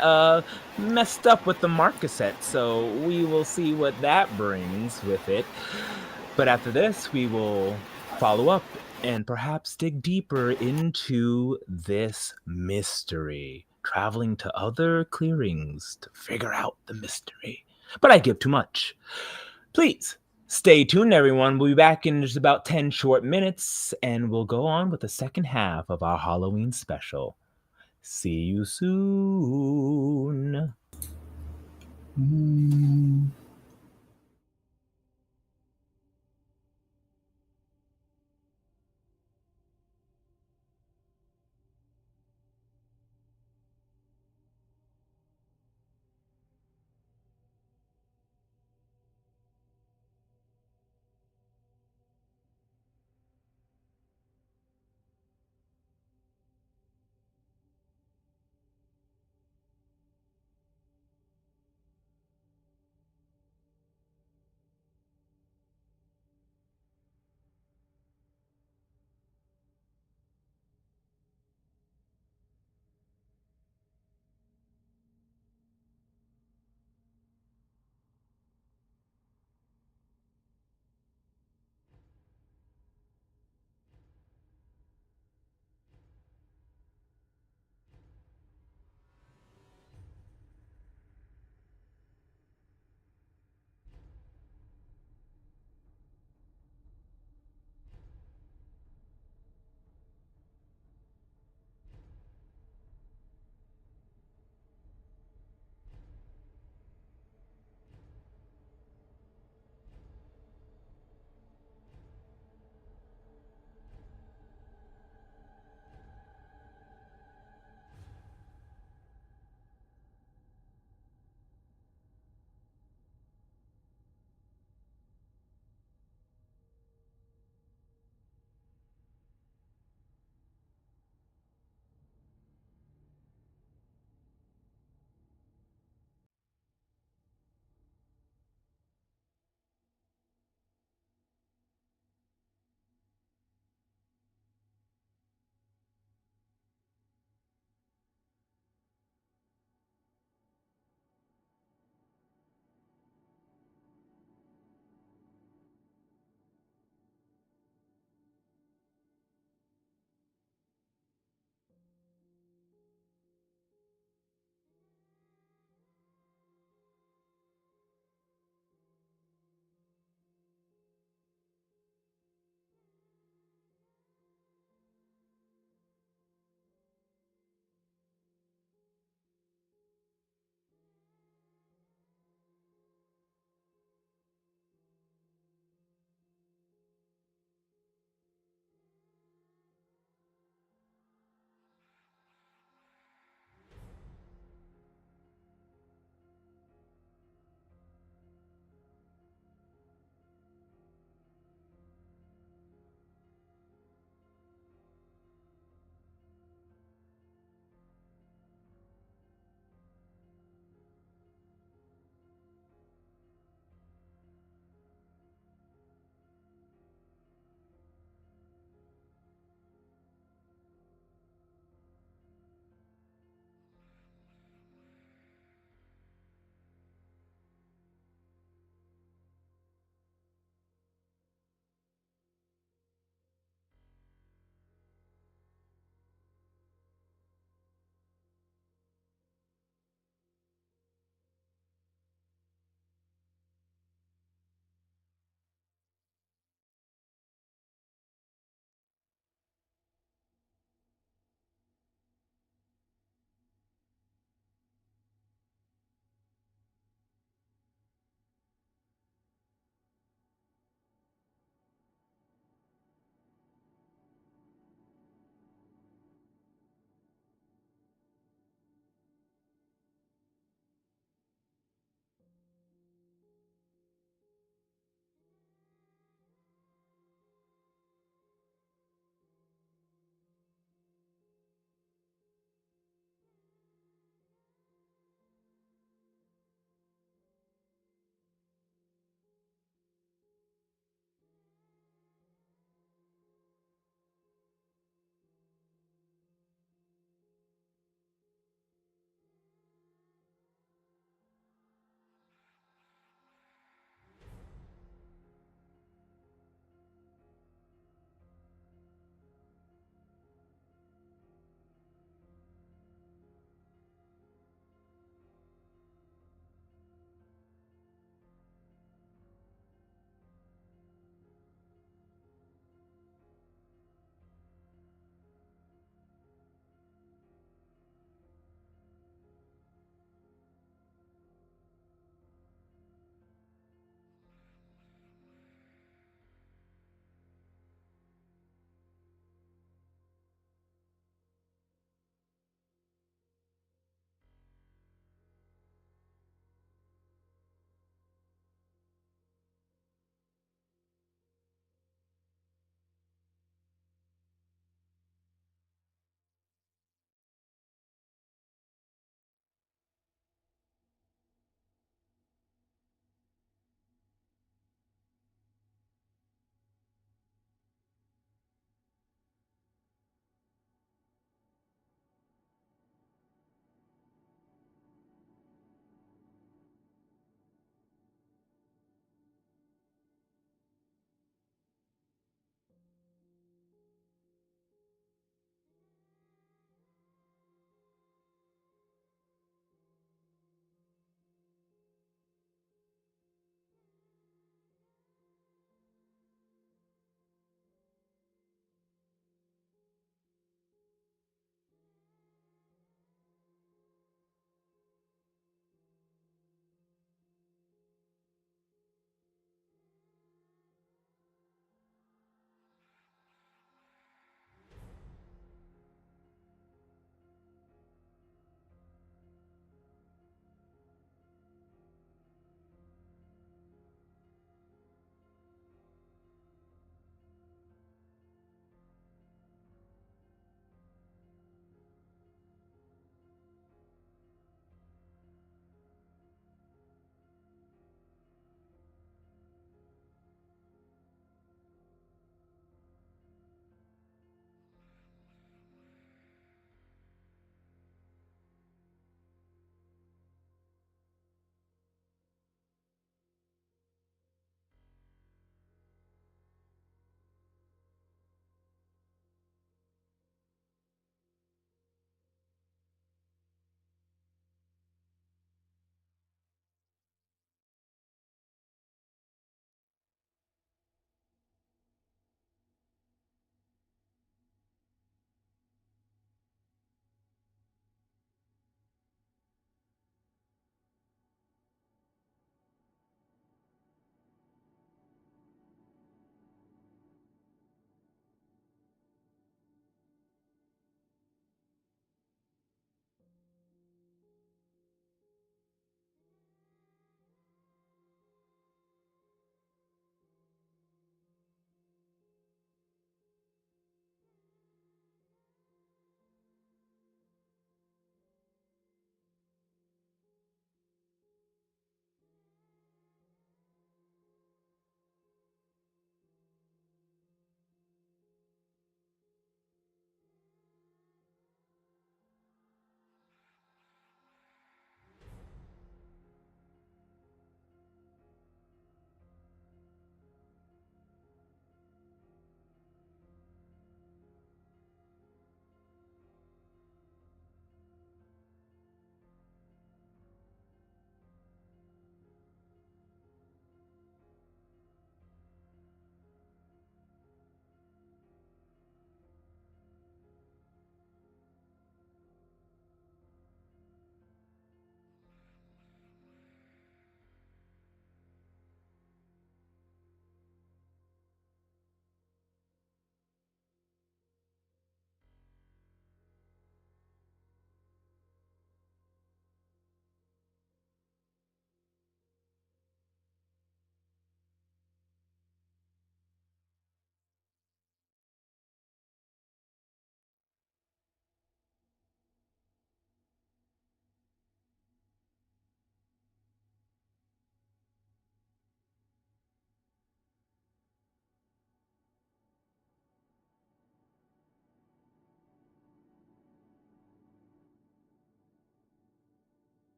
messed up with the marcaset, so we will see what that brings with it. But after this, we will follow up and perhaps dig deeper into this mystery, traveling to other clearings to figure out the mystery. But I give too much. Please stay tuned, everyone. We'll be back in just about 10 short minutes, and we'll go on with the second half of our Halloween special. See you soon.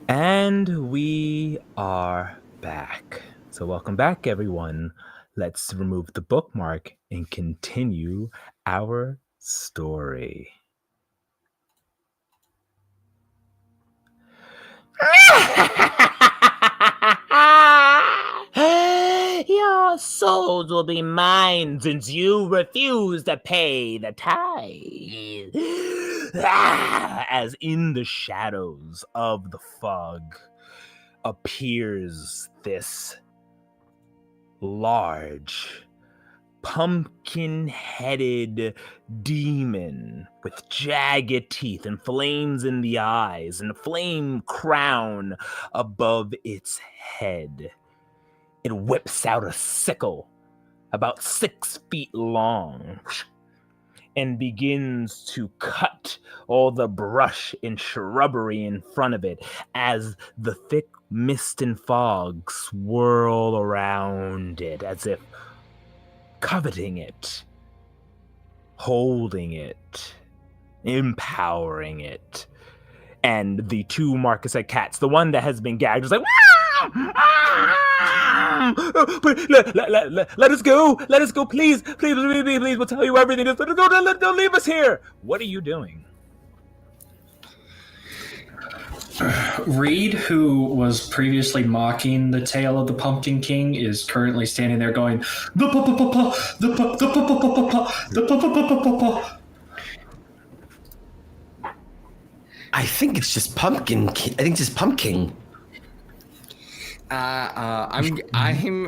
And we are back. So welcome back, everyone. Let's remove the bookmark and continue our story. Your souls will be mine since you refuse to pay the tithe. As in the shadows of the fog appears this large, pumpkin-headed demon with jagged teeth and flames in the eyes and a flame crown above its head. It whips out a sickle about 6 feet long and begins to cut all the brush and shrubbery in front of it as the thick mist and fog swirl around it as if coveting it, holding it, empowering it. And the two Marcusite cats, the one that has been gagged, is like, but let us go, please, we'll tell you everything. Just let us go, don't leave us here. What are you doing? Reed, who was previously mocking the tale of the Pumpkin King, is currently standing there going, I think it's just pumpkin. I think it's just pumpkin. I'm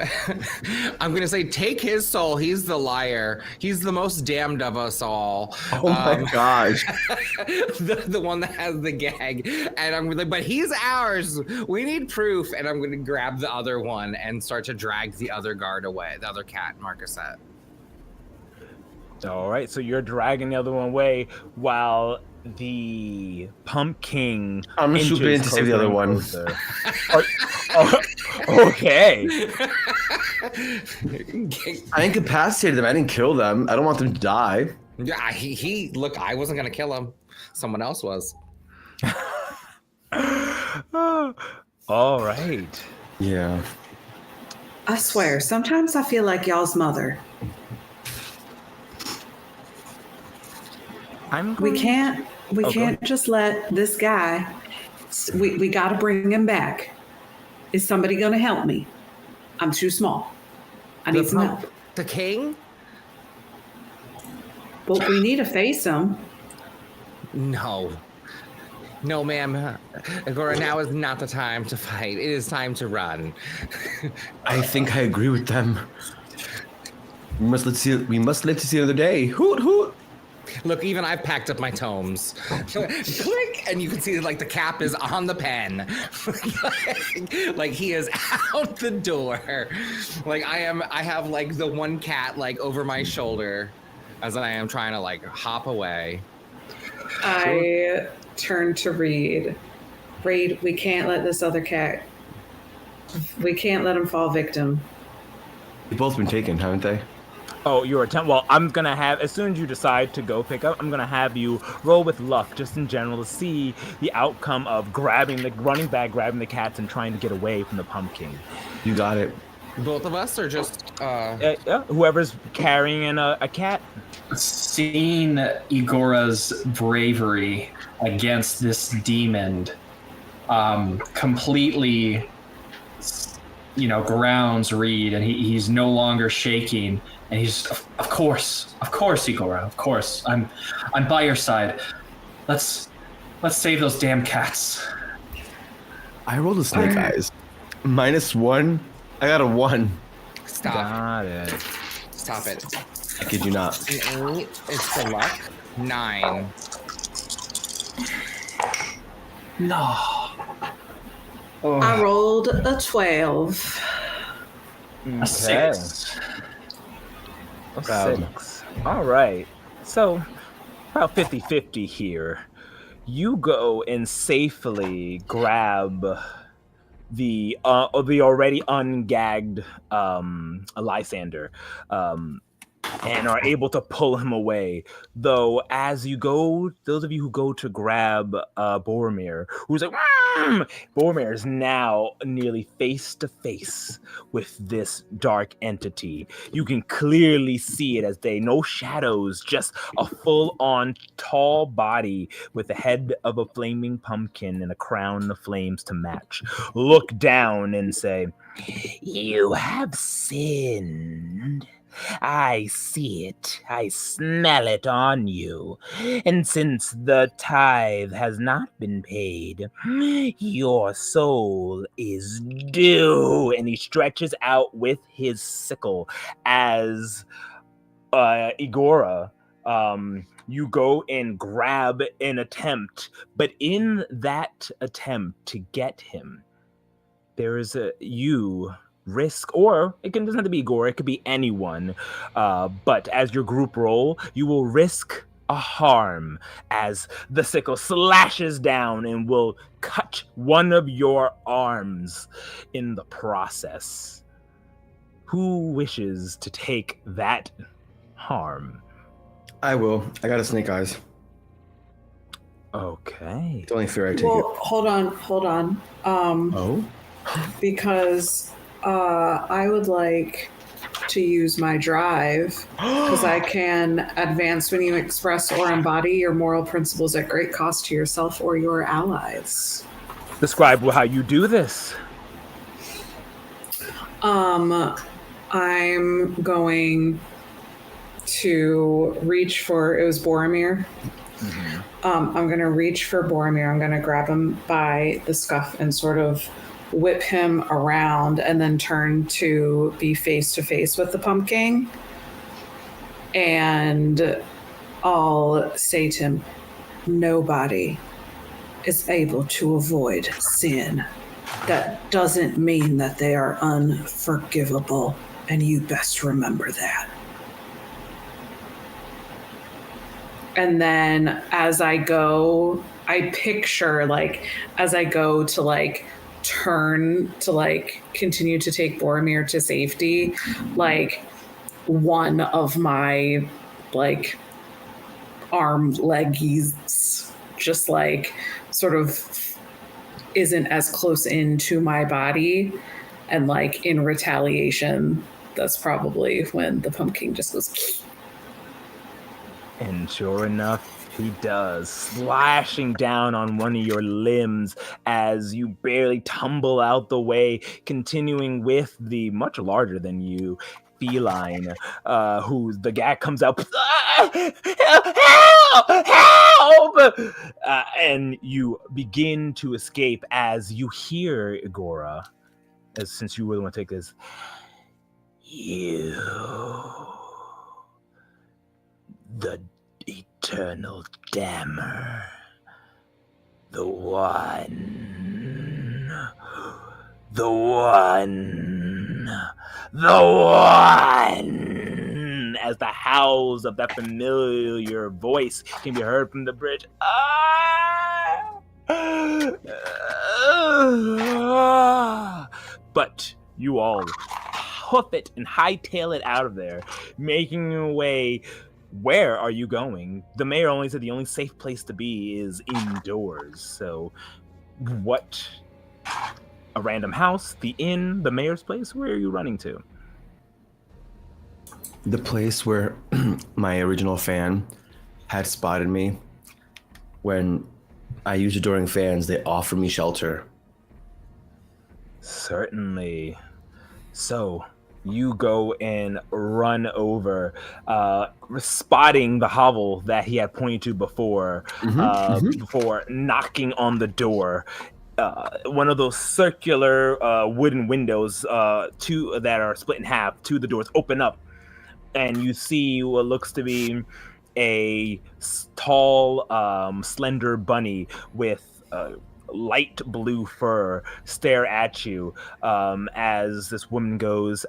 I'm gonna say take his soul. He's the liar. He's the most damned of us all. Oh my gosh. the one that has the gag. And I'm like, but he's ours. We need proof. And I'm gonna grab the other one and start to drag the other guard away, the other cat, Marcusette. All right, so you're dragging the other one away while the pumpkin. I'm swooping in to save the other one. Okay. I incapacitated them. I didn't kill them. I don't want them to die. Yeah, he look, I wasn't gonna kill him. Someone else was. All right. Yeah. I swear, sometimes I feel like y'all's mother. We can't just let this guy. We got to bring him back. Is somebody going to help me? I'm too small. I need some help. The king? But we need to face him. No, ma'am. Agora, now is not the time to fight. It is time to run. I think I agree with them. We must live to see another day. Hoot hoot. Look, even I've packed up my tomes. Click, and you can see like the cap is on the pen. like he is out the door. Like I have like the one cat like over my shoulder as I am trying to like hop away. I turn to Reed. Reed, we can't let this other cat. We can't let him fall victim. They've both been taken, haven't they? Oh, your attempt. Well, I'm gonna have, as soon as you decide to go pick up, I'm gonna have you roll with luck, just in general, to see the outcome of running back, grabbing the cats, and trying to get away from the pumpkin. You got it. Both of us, or just whoever's carrying a cat. Seeing Igora's bravery against this demon, completely, grounds Reed, and he's no longer shaking. And he's, of course, Igora, of course. I'm by your side. Let's save those damn cats. I rolled a snake eyes. -1. I got a 1. Stop. Got it. Stop it. I kid you not. An 8 is for luck. 9. No. Oh. I rolled a 12. A 6. A 6. All right. So, about 50-50 here. You go and safely grab the already ungagged Lysander. and are able to pull him away. Though, as you go, those of you who go to grab Boromir, who's like, Boromir is now nearly face to face with this dark entity. You can clearly see it as no shadows, just a full-on tall body with the head of a flaming pumpkin and a crown of flames to match. Look down and say, "You have sinned. I see it. I smell it on you. And since the tithe has not been paid, your soul is due." And he stretches out with his sickle as Igora, you go and grab an attempt. But in that attempt to get him, there is you risk, or doesn't have to be Igor, it could be anyone, but as your group roll, you will risk a harm as the sickle slashes down and will cut one of your arms in the process. Who wishes to take that harm? I will. I got a snake eyes. Okay. It's only fair I take Well, it. hold on. Oh? Because I would like to use my drive because I can advance when you express or embody your moral principles at great cost to yourself or your allies. Describe how you do this. I'm going to reach for, it was Boromir. Mm-hmm. I'm going to reach for Boromir. I'm going to grab him by the scuff and sort of whip him around and then turn to be face to face with the pumpkin. And I'll say to him, nobody is able to avoid sin. That doesn't mean that they are unforgivable, and you best remember that. And then as I go, I picture as I go to turn to continue to take Boromir to safety, one of my arm leggies just sort of isn't as close into my body, and in retaliation, that's probably when the pumpkin just goes. And sure enough, he does, slashing down on one of your limbs as you barely tumble out the way, continuing with the much larger than you feline, who the gag comes out, help! And you begin to escape as you hear Igora, since you really want to take this, you... the eternal dammer, the one, as the howls of that familiar voice can be heard from the bridge. But you all hoof it and hightail it out of there, making your way. Where are you going? The mayor only said the only safe place to be is indoors. So, what? A random house? The inn? The mayor's place? Where are you running to? The place where my original fan had spotted me. When I used adoring fans, they offered me shelter. Certainly. So, you go and run over, spotting the hovel that he had pointed to before, before knocking on the door. One of those circular wooden windows, two that are split in half, two of the doors open up, and you see what looks to be a tall, slender bunny with light blue fur stare at you as this woman goes,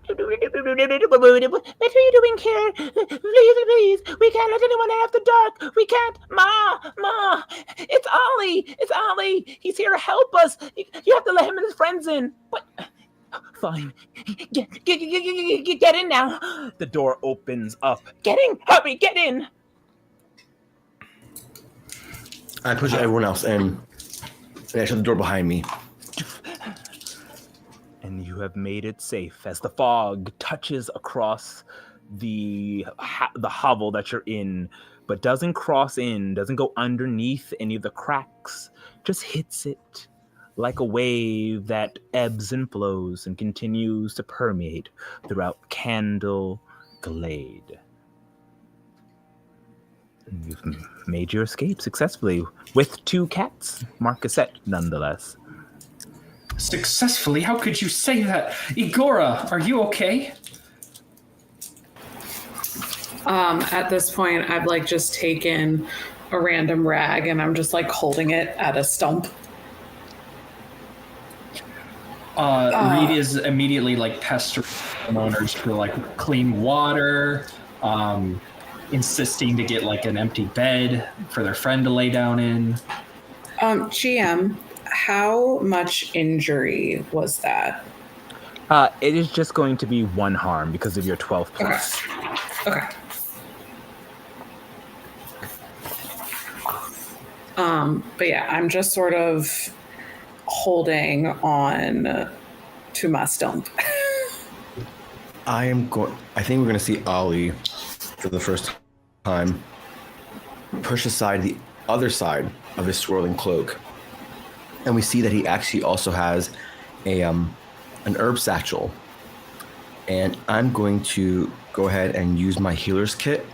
"What are you doing here? Please, we can't let anyone in after dark. We can't. Ma, it's Ollie. He's here to help us. You have to let him and his friends in." What? Fine. Get in now. The door opens up. Get in. Hurry, get in. I push everyone else in, and I shut the door behind me. And you have made it safe as the fog touches across the hovel that you're in, but doesn't cross in, doesn't go underneath any of the cracks, just hits it like a wave that ebbs and flows and continues to permeate throughout Candle Glade. And you've made your escape successfully with 2 cats, Marcusette nonetheless. Successfully? How could you say that? Igora, are you okay? At this point, I've like just taken a random rag and I'm just like holding it at a stump. Reed is immediately like pestering homeowners for like clean water, insisting to get like an empty bed for their friend to lay down in. GM, how much injury was that? It is just going to be 1 harm because of your 12 plus. Okay. But yeah, I'm just sort of holding on to my stump. I think we're going to see Ollie for the first time push aside the other side of his swirling cloak. And we see that he actually also has an herb satchel. And I'm going to go ahead and use my healer's kit.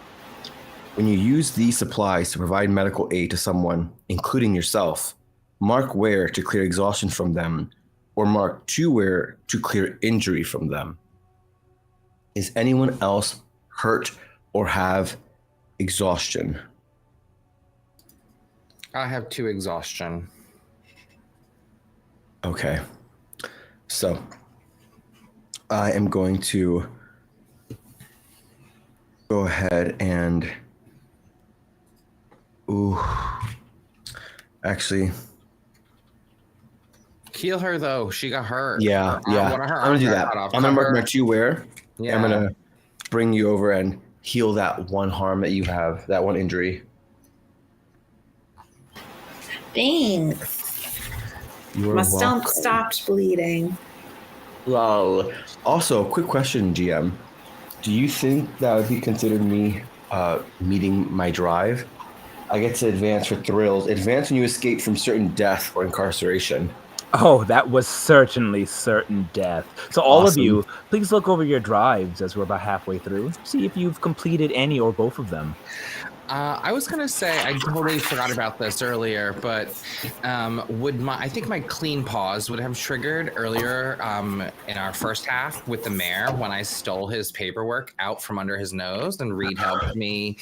When you use these supplies to provide medical aid to someone, including yourself, mark where to clear exhaustion from them, or mark to where to clear injury from them. Is anyone else hurt or have exhaustion? I have 2 exhaustion. Okay. So I am going to go ahead and actually Heal her though. She got hurt. Yeah. I'm gonna do that. I'm gonna mark my 2 where. Yeah. I'm gonna bring you over and heal that 1 harm that you have, that 1 injury. Thanks. My stump stopped bleeding. Lol. Also, quick question, GM. Do you think that would be considered me meeting my drive? I get to advance for thrills. Advance when you escape from certain death or incarceration. Oh, that was certainly certain death. So all of you, please look over your drives as we're about halfway through. See if you've completed any or both of them. I was gonna say I totally forgot about this earlier, but I think my clean pause would have triggered earlier in our first half with the mayor when I stole his paperwork out from under his nose and Reed helped me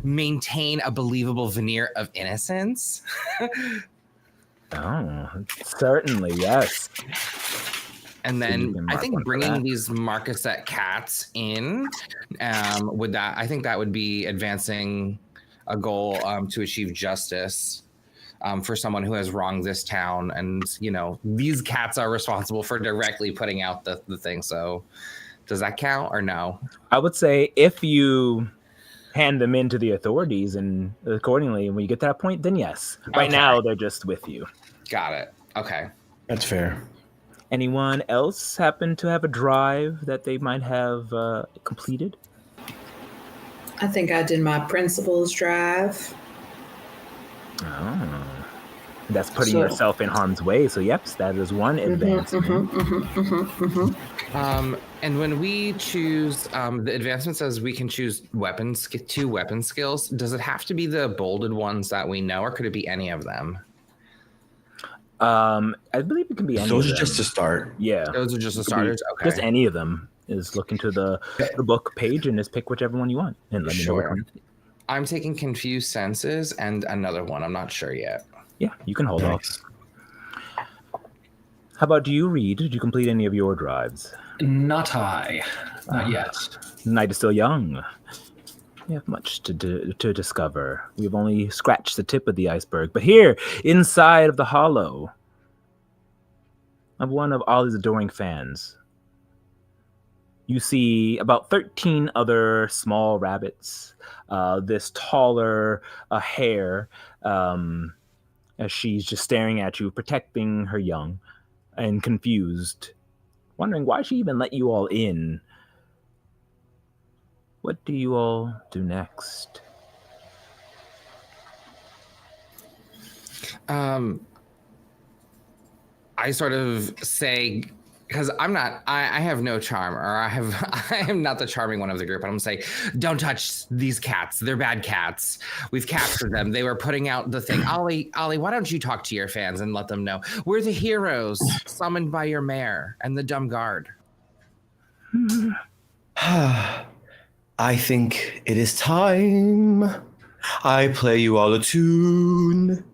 maintain a believable veneer of innocence. Oh, certainly, yes. And then I think bringing these Marcusette cats in, I think that would be advancing a goal to achieve justice for someone who has wronged this town. And, these cats are responsible for directly putting out the thing. So does that count or no? I would say if you hand them in to the authorities and accordingly, when you get to that point, then yes. Right now, they're just with you. Got it. Okay. That's fair. Anyone else happen to have a drive that they might have completed? I think I did my principal's drive. Oh. That's putting yourself in harm's way. So, yep, that is one advancement. And when we choose, the advancement says we can choose 2 weapon skills. Does it have to be the bolded ones that we know, or could it be any of them? I believe it can be any of them. Those are just to start. Yeah. Those are just the starters? Okay. Just any of them. Is look into the book page and just pick whichever one you want and let me know which one. I'm taking Confused Senses and another one. I'm not sure yet. Yeah, you can hold off. How about you, Reed? Did you complete any of your drives? Not yet. Night is still young. We have much to discover. We've only scratched the tip of the iceberg. But here, inside of the hollow of one of Ollie's adoring fans, You see about 13 other small rabbits. This taller hare, as she's just staring at you, protecting her young, and confused, wondering why she even let you all in. What do you all do next? I sort of say, because I have no charm, or I am not the charming one of the group. And I'm gonna say, don't touch these cats. They're bad cats. We've captured them. They were putting out the thing. Ollie, why don't you talk to your fans and let them know we're the heroes summoned by your mayor and the dumb guard. I think it is time I play you all a tune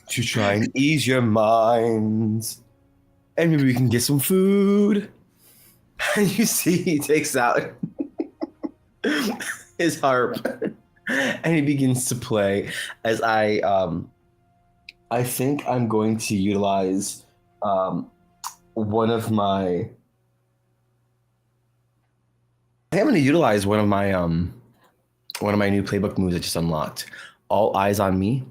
to try and ease your minds. And maybe we can get some food. And you see he takes out his harp and he begins to play as I think I'm going to utilize one of my new playbook moves I just unlocked. All eyes on me.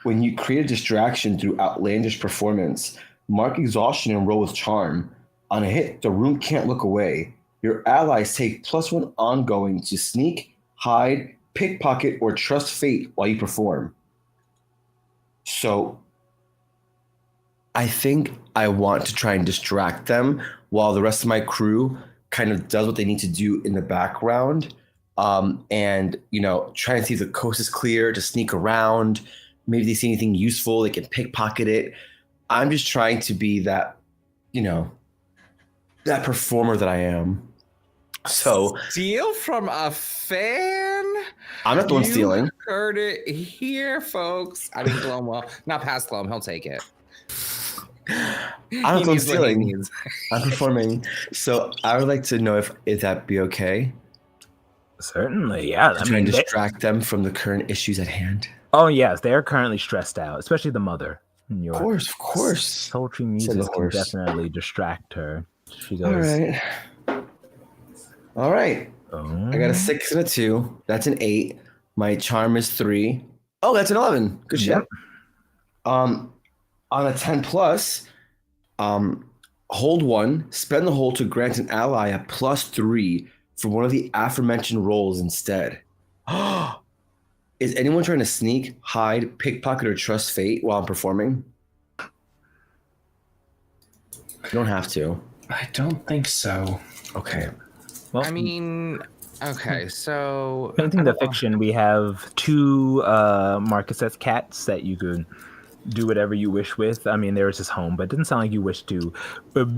When you create a distraction through outlandish performance, mark exhaustion and roll with charm. On a hit, the room can't look away. Your allies take +1 ongoing to sneak, hide, pickpocket, or trust fate while you perform. So I think I want to try and distract them while the rest of my crew kind of does what they need to do in the background. And, try and see if the coast is clear to sneak around. Maybe they see anything useful, they can pickpocket it. I'm just trying to be that, that performer that I am. So steal from a fan? I'm not the one stealing. Heard it here, folks. I mean, Glom will not past Glom. He'll take it. I'm not the one stealing. I'm performing. So I would like to know if that be okay. Certainly, yeah. To try and distract them from the current issues at hand. Oh yes, they are currently stressed out, especially the mother. Of course. Sultry music can definitely distract her. She goes, All right. I got a 6 and a 2. That's an 8. My charm is 3. Oh, that's an 11. Good shit. Yep. On a 10 plus, hold 1, spend the hold to grant an ally a +3 for one of the aforementioned rolls instead. Is anyone trying to sneak, hide, pickpocket, or trust fate while I'm performing? You don't have to. I don't think so. Okay. Well, I mean, okay, so... Painting the fiction, we have 2 Marcus's cats that you could do whatever you wish with. I mean, there is his home, but it doesn't sound like you wish to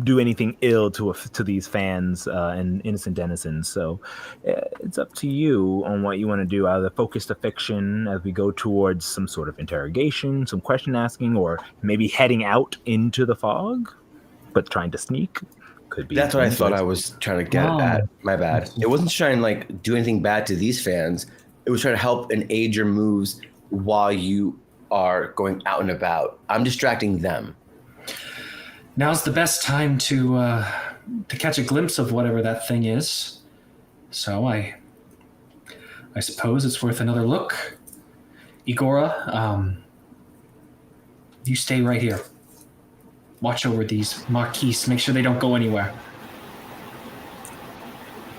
do anything ill to these fans and innocent denizens. So it's up to you on what you want to do. Either focus the fiction as we go towards some sort of interrogation, some question asking, or maybe heading out into the fog, but trying to sneak. Could be. That's what I thought I was trying to get at. My bad. It wasn't trying to do anything bad to these fans. It was trying to help and aid your moves while you are going out and about. I'm distracting them. Now's the best time to catch a glimpse of whatever that thing is. So I suppose it's worth another look. Igora, you stay right here. Watch over these marquise. Make sure they don't go anywhere.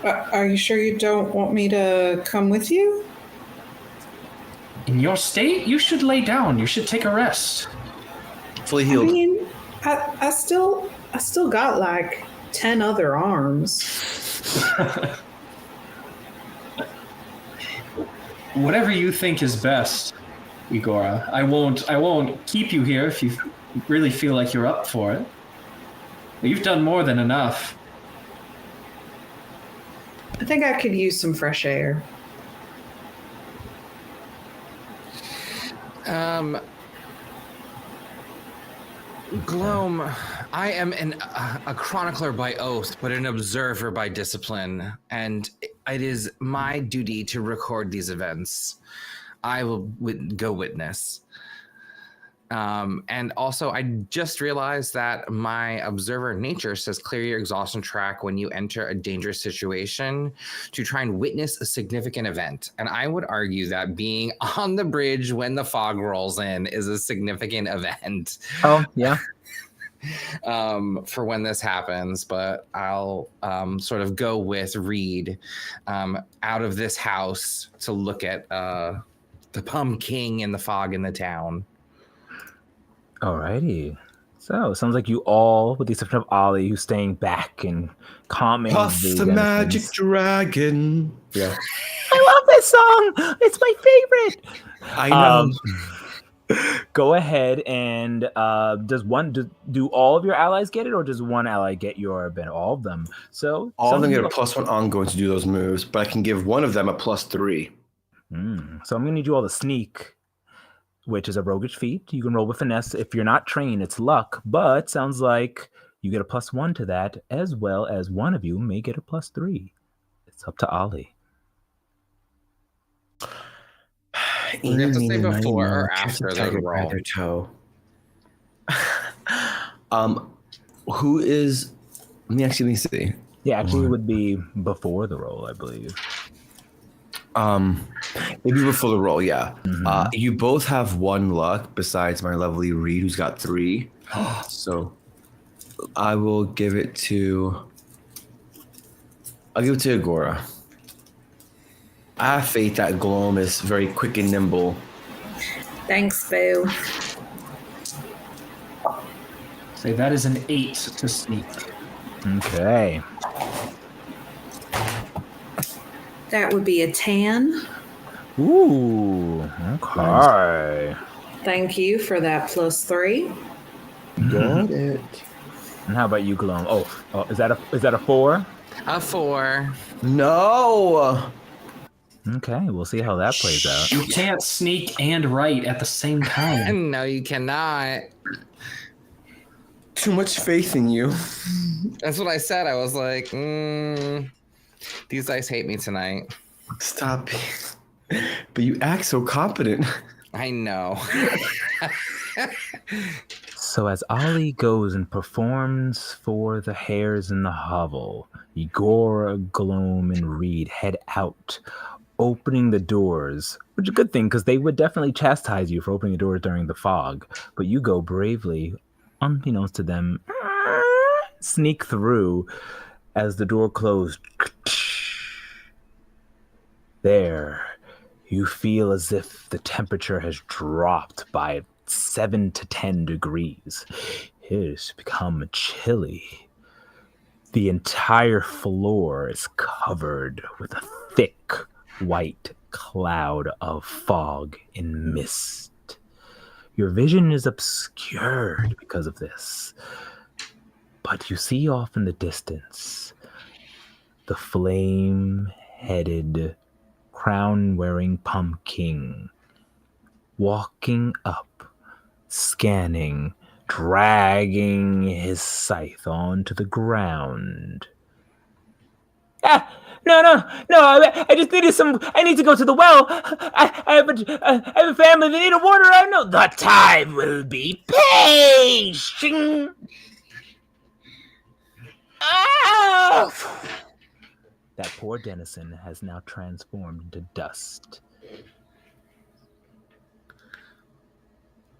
Are you sure you don't want me to come with you? In your state, you should lay down. You should take a rest. Fully healed. I mean, I still got like 10 other arms. Whatever you think is best, Igora. I won't keep you here if you really feel like you're up for it. You've done more than enough. I think I could use some fresh air. Gloam, I am a chronicler by oath, but an observer by discipline, and it is my duty to record these events. I will go witness. And also, I just realized that my observer nature says clear your exhaustion track when you enter a dangerous situation to try and witness a significant event. And I would argue that being on the bridge when the fog rolls in is a significant event. Oh, yeah. For when this happens, but I'll sort of go with Reed out of this house to look at the pumpkin and the fog in the town. Alrighty. So, sounds like you all, with the exception of Ollie, who's staying back and calming Puff the magic dragon. Yeah. I love this song. It's my favorite. I know. Go ahead and do all of your allies get it, or does one ally get your event? All of them. So all of them get a +1 ongoing to do those moves, but I can give one of them a +3. So I'm gonna need you all to sneak, which is a roguish feat. You can roll with finesse. If you're not trained, it's luck, but sounds like you get a +1 to that, as well as one of you may get a +3. It's up to Ollie. You have to say before or after the roll. Their toe. Who is? Let me see. Yeah, actually, it would be before the roll, I believe. Maybe before the roll. Yeah. You both have 1 luck besides my lovely Reed, who's got 3. So I will give it to. I'll give it to Agora. I have faith that Gloam is very quick and nimble. Thanks, Boo. Say that is an 8 to sneak. Okay. That would be a 10. Ooh. Okay. Thank you for that +3. Got it. And how about you, Gloam? Oh, is that a 4? A 4. No. Okay, we'll see how that plays out. You can't sneak and write at the same time. No, you cannot. Too much faith in you. That's what I said. I was like, these dice hate me tonight. Stop. But you act so confident. I know. So as Ollie goes and performs for the hares in the hovel, Igor, Gloam, and Reed head out, opening the doors, which is a good thing because they would definitely chastise you for opening the doors during the fog. But you go bravely, unbeknownst to them, sneak through as the door closed. There, you feel as if the temperature has dropped by 7 to 10 degrees. It has become chilly. The entire floor is covered with a thick white cloud of fog and mist. Your vision is obscured because of this, but you see off in the distance the flame-headed, crown-wearing pumpkin walking up, scanning, dragging his scythe onto the ground. No, I just needed I need to go to the well. I have a family that need water. I know the time will be patient. That poor denizen has now transformed into dust.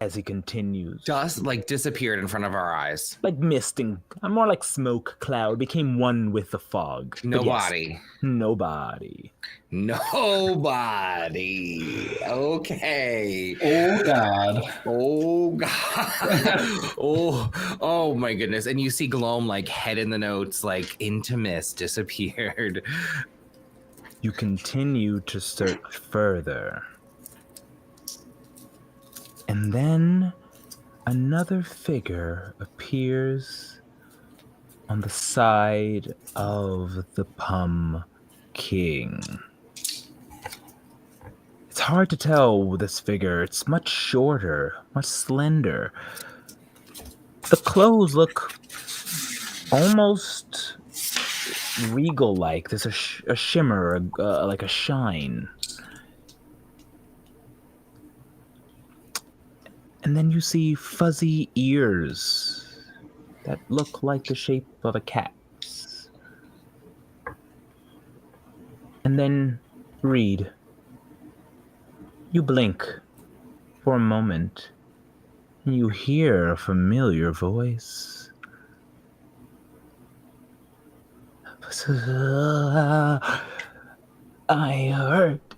As he continues. Dust disappeared in front of our eyes. Like mist and more like smoke cloud became one with the fog. Nobody. Yes, nobody. Nobody. Okay. Oh God. Oh God. Oh my goodness. And you see Gloam head in the notes, into mist, disappeared. You continue to search further. And then another figure appears on the side of the pumpkin. It's hard to tell with this figure. It's much shorter, much slender. The clothes look almost regal-like. There's a shimmer, like a shine. And then you see fuzzy ears that look like the shape of a cat's. And then, Reed, you blink for a moment, and you hear a familiar voice. I hurt.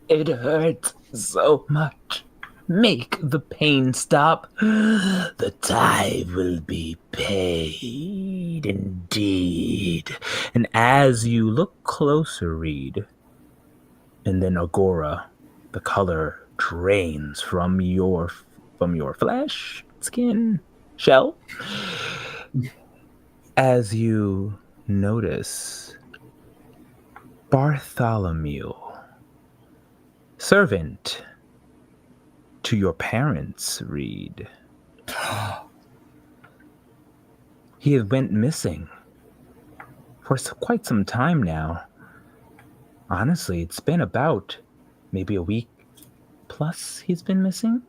It hurts so much. Make the pain stop. The tithe will be paid indeed. And as you look closer, Reed, and then Agora, the color drains from your flesh, skin, shell, as you notice Bartholomew, servant to your parents, Reed. He has went missing for quite some time now. Honestly, it's been about maybe a week plus he's been missing.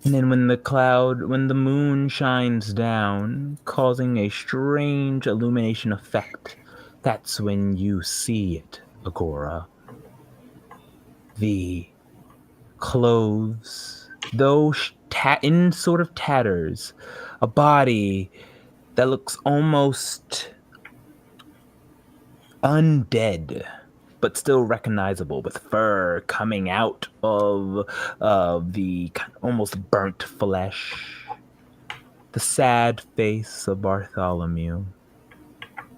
And then when the moon shines down, causing a strange illumination effect, that's when you see it, Agora. The clothes, though in sort of tatters, a body that looks almost undead, but still recognizable, with fur coming out of the almost burnt flesh. The sad face of Bartholomew.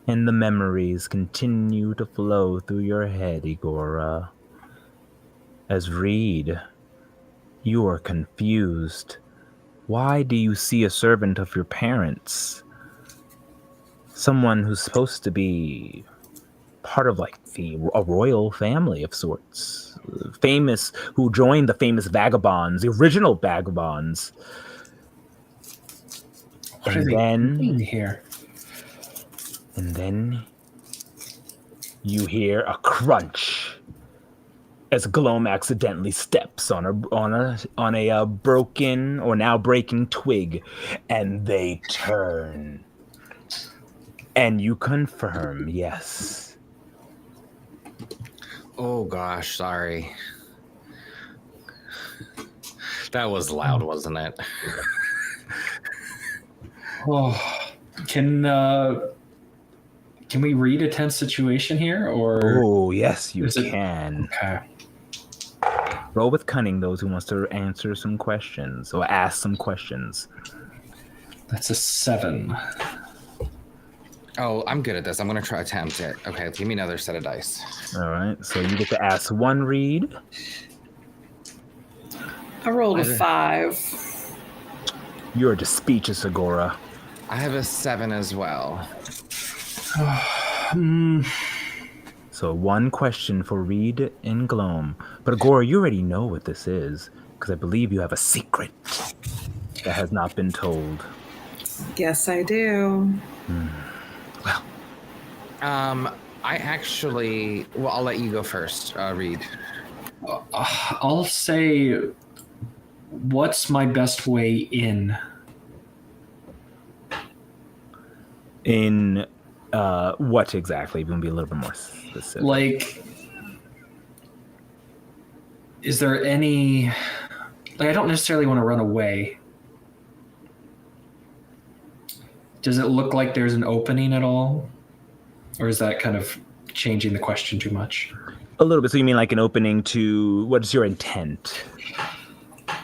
And the memories continue to flow through your head, Igora. As Reed, you are confused. Why do you see a servant of your parents? Someone who's supposed to be part of a royal family of sorts. Famous, who joined the famous vagabonds, the original vagabonds. What are they doing here? And then you hear a crunch as Gloam accidentally steps on a broken or now breaking twig, and they turn. And you confirm, yes. Oh gosh, sorry. That was loud, wasn't it? Oh, can we read a tense situation here, or? Oh, yes, you can. Okay. Roll with cunning, those who wants to answer some questions or ask some questions. That's a 7. Oh, I'm good at this. I'm going to try attempt it. Okay, give me another set of dice. All right, so you get to ask one Reed. I rolled a 5. You're just speechless, Agora. I have a 7 as well. So one question for Reed and Gloam. But Agora, you already know what this is, because I believe you have a secret that has not been told. Yes, I do. Well, I actually... Well, I'll let you go first, Reed. I'll say, what's my best way in? In what exactly? We're going to be a little bit more specific. Like, is there any... Like, I don't necessarily want to run away. Does it look like there's an opening at all? Or is that kind of changing the question too much? A little bit. So you mean like an opening to... What is your intent?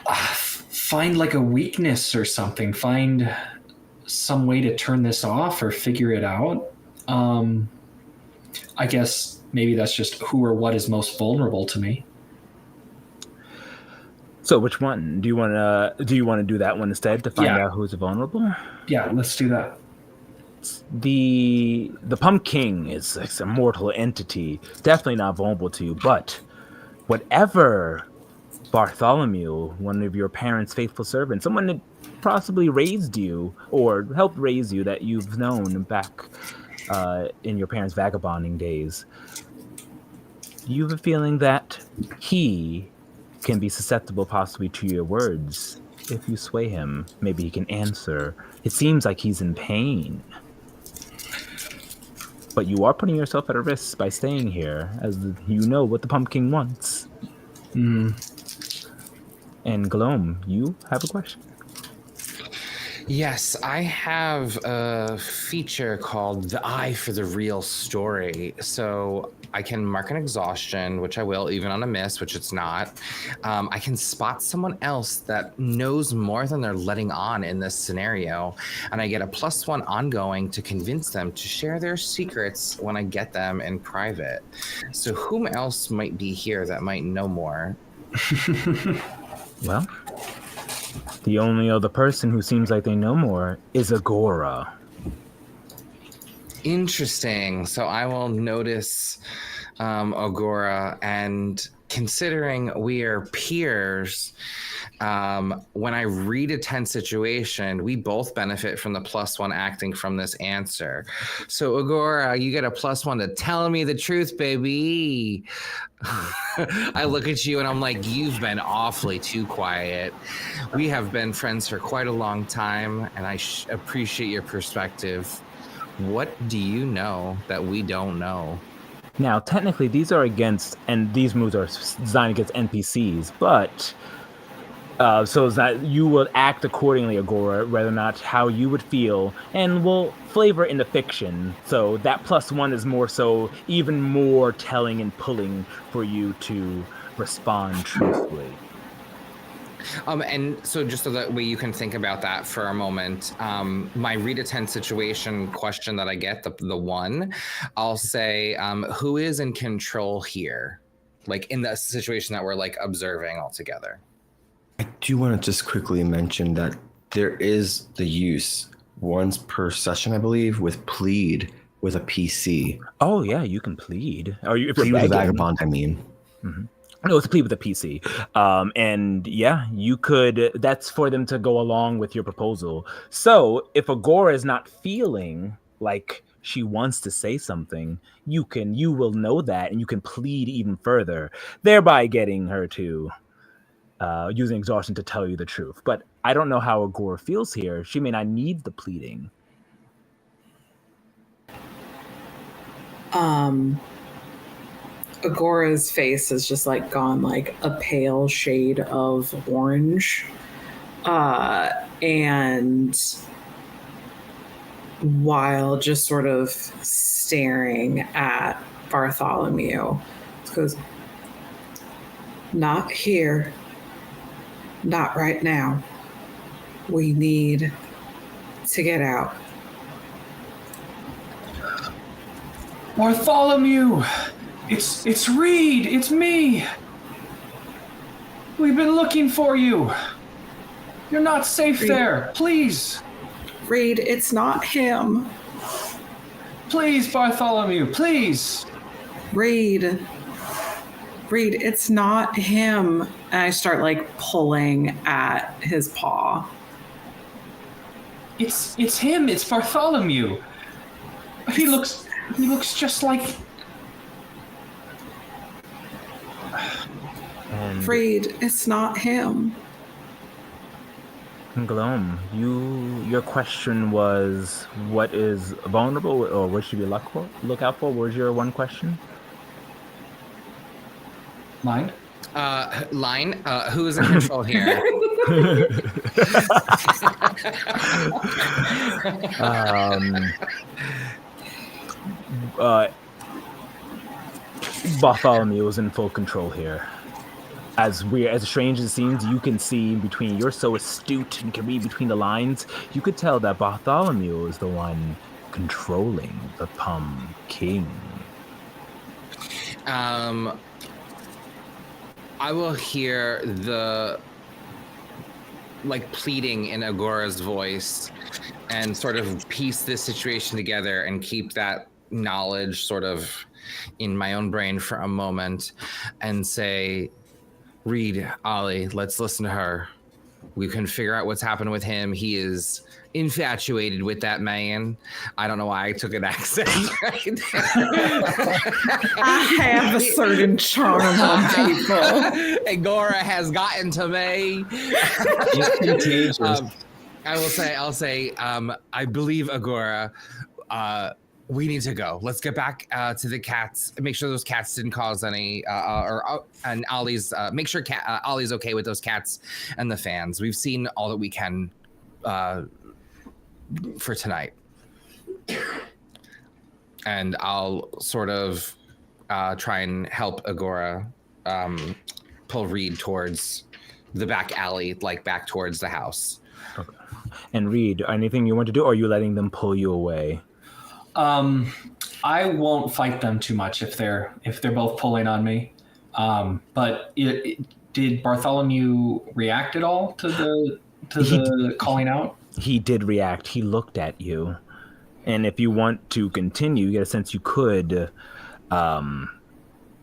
Find like a weakness or something. Find some way to turn this off or figure it out. I guess maybe that's just who or what is most vulnerable to me. So which one? Do you want to do that one instead to find out who's vulnerable? Yeah, let's do that. The Pumpkin is like a mortal entity, definitely not vulnerable to you, but whatever Bartholomew, one of your parents' faithful servants, someone that possibly raised you or helped raise you that you've known back in your parents' vagabonding days, you have a feeling that he can be susceptible possibly to your words. If you sway him, maybe he can answer. It seems like he's in pain. But you are putting yourself at a risk by staying here, as you know what the pumpkin wants. And Gloam, you have a question? Yes, I have a feature called the eye for the real story. So I can mark an exhaustion, which I will, even on a miss, which it's not. I can spot someone else that knows more than they're letting on in this scenario. And I get a +1 ongoing to convince them to share their secrets when I get them in private. So whom else might be here that might know more? Well, the only other person who seems like they know more is Agora. Interesting. So I will notice Agora, and considering we are peers, when I read a tense situation, we both benefit from the +1 acting from this answer. So Agora, you get a +1 to tell me the truth, baby. I look at you and I'm like, you've been awfully too quiet. We have been friends for quite a long time, and I appreciate your perspective. What do you know that we don't know? Now, technically, these are against, and these moves are designed against NPCs, but so that you will act accordingly, Agora, whether or not how you would feel, and will flavor in the fiction. So that +1 is more so, even more telling and pulling for you to respond truthfully. And so just so that way you can think about that for a moment, my read a tense situation question that I get, the one, I'll say, who is in control here? Like in the situation that we're like observing all together. I do want to just quickly mention that there is the use once per session, I believe, with plead with a PC. Oh yeah, you can plead. Or if Plead you're with a begging. vagabond, I mean. Mm-hmm. No, it's a plead with a PC. And yeah, you could, that's for them to go along with your proposal. So if Agora is not feeling like she wants to say something, you will know that, and you can plead even further, thereby getting her to using exhaustion to tell you the truth. But I don't know how Agora feels here. She may not need the pleading. Agora's face has just like gone like a pale shade of orange. And while just sort of staring at Bartholomew, it goes, "Not here. Not right now. We need to get out." Bartholomew! It's Reed! It's me! We've been looking for you! You're not safe Reed. there! Please! Reed, it's not him. Please, Bartholomew, please! Reed, it's not him. And I start like pulling at his paw. It's him, it's Bartholomew. He looks just like... And Reed, it's not him. Gloam, your question was, what is vulnerable, or what should we look out for? What was your one question? Mine? Line, who is in control here? Bartholomew is in full control here. As strange as it seems, you can see between, you're so astute and can read between the lines, you could tell that Bartholomew is the one controlling the Pumpkin. I will hear the pleading in Agora's voice and sort of piece this situation together and keep that knowledge sort of in my own brain for a moment and say, Reed, Ollie, let's listen to her. We couldn't figure out what's happened with him. He is infatuated with that man. I don't know why I took an accent right there. I have a certain charm on people. Agora has gotten to me. It's contagious. I'll say, I believe Agora, we need to go. Let's get back to the cats. Make sure those cats didn't cause any, and Ollie's, make sure Ollie's okay with those cats and the fans. We've seen all that we can for tonight. And I'll sort of try and help Agora pull Reed towards the back alley, like back towards the house. Okay. And Reed, anything you want to do, or are you letting them pull you away? I won't fight them too much if they're both pulling on me. But did Bartholomew react at all to the calling out? He did react. He looked at you. And if you want to continue, you get a sense you could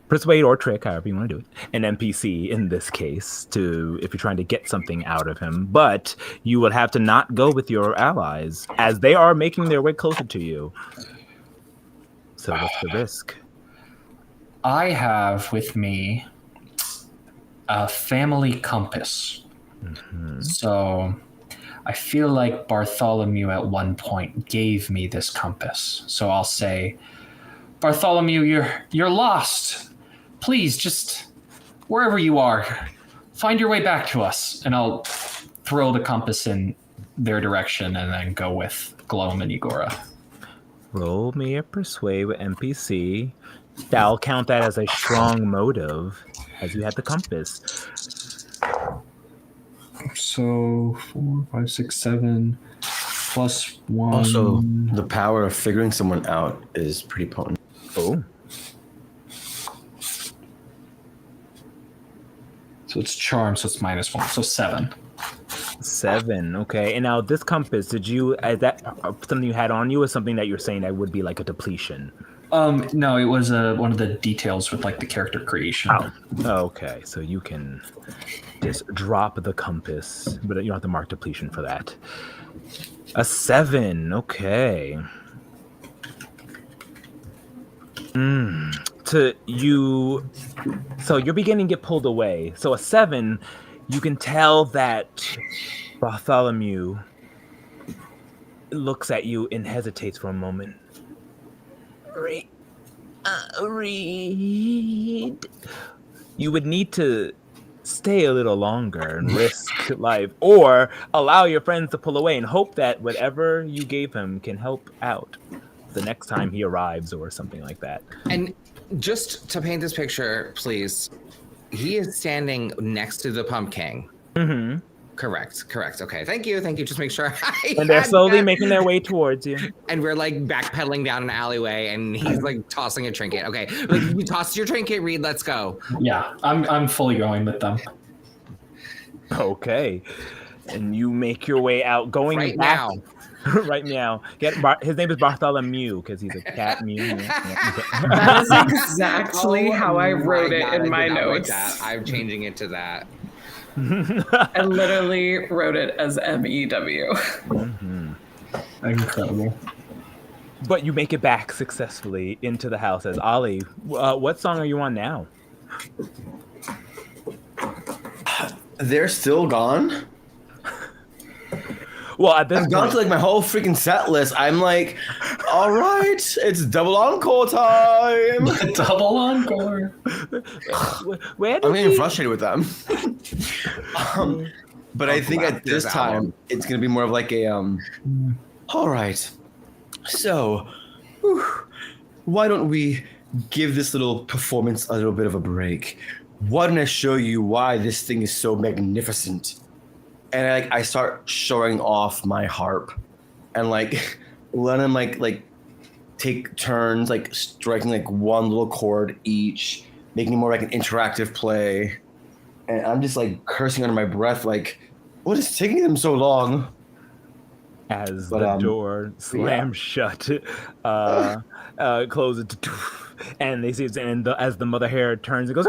persuade or trick, however you want to do it, an NPC in this case, if you're trying to get something out of him. But you would have to not go with your allies as they are making their way closer to you. So what's the risk? I have with me a family compass. Mm-hmm. So I feel like Bartholomew at one point gave me this compass. So I'll say, Bartholomew, you're lost. Please, just wherever you are, find your way back to us. And I'll throw the compass in their direction and then go with Gloam and Igora. Roll me a persuade with NPC. I'll count that as a strong motive, as you had the compass. So 4, 5, 6, 7 plus 1. Also, the power of figuring someone out is pretty potent. Oh. So it's charm, so it's -1. So 7. 7, okay. And now this compass, is that something you had on you, or something that you're saying that would be like a depletion? No, it was one of the details with like the character creation. Oh, okay. So you can just drop the compass, but you don't have to mark depletion for that. A 7, okay. So you're beginning to get pulled away. So a 7, you can tell that Bartholomew looks at you and hesitates for a moment. Reed. You would need to stay a little longer and risk life, or allow your friends to pull away and hope that whatever you gave him can help out the next time he arrives or something like that. And just to paint this picture, please, he is standing next to the pumpkin. Mm-hmm. Correct. Okay, thank you. Just make sure. And they're slowly making their way towards you. And we're like backpedaling down an alleyway, and he's like tossing a trinket. Okay, like, you tossed your trinket, Reed. Let's go. Yeah, I'm fully going with them. Okay, and you make your way out, going right back now. Right now. His name is Bartholomew because he's a cat mew. That is exactly how I wrote it in my notes. I'm changing it to that. I literally wrote it as MEW. Mm-hmm. Incredible. But you make it back successfully into the house. As Ollie, what song are you on now? They're still gone? Well, at this I've gone to like my whole freaking set list. I'm like, all right, it's double encore time. Double encore. Where I'm getting frustrated with them. But I think at this time it's gonna be more of like a all right. So, why don't we give this little performance a little bit of a break? Why don't I show you why this thing is so magnificent? And I start showing off my harp, and like let them like take turns like striking like one little chord each, making it more like an interactive play. And I'm just like cursing under my breath, like, what is taking them so long? As the door slams shut, closes, and they see, and as the mother hare turns and goes,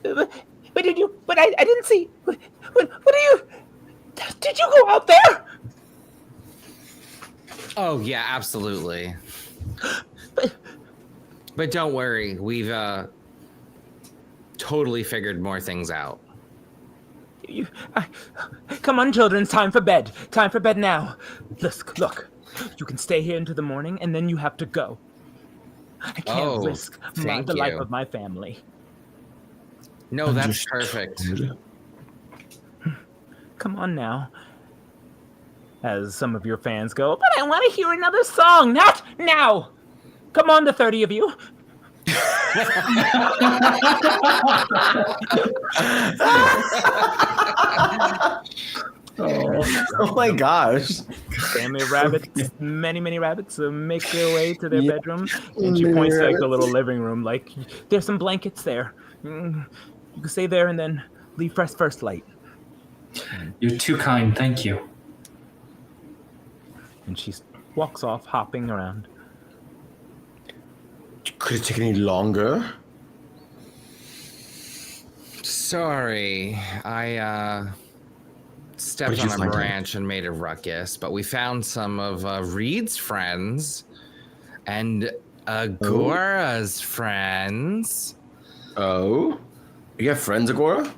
"What did you? But I didn't see. What are you? Did you go out there? Oh, yeah, absolutely. But don't worry, we've totally figured more things out. Come on, children, it's time for bed. Time for bed now. Look. You can stay here into the morning, and then you have to go. I can't risk the life of my family. No, that's perfect. Come on now. As some of your fans go, but I want to hear another song. Not now. Come on, the 30 of you. Oh my gosh. Family of rabbits, many rabbits make their way to their bedroom. And she points to like the little living room, like, there's some blankets there. You can stay there and then leave first light. You're too kind, thank you. And she walks off, hopping around. Could it take any longer? Sorry, I stepped on a branch and made a ruckus, but we found some of Reed's friends and Agora's friends. Oh? You have friends, Agora?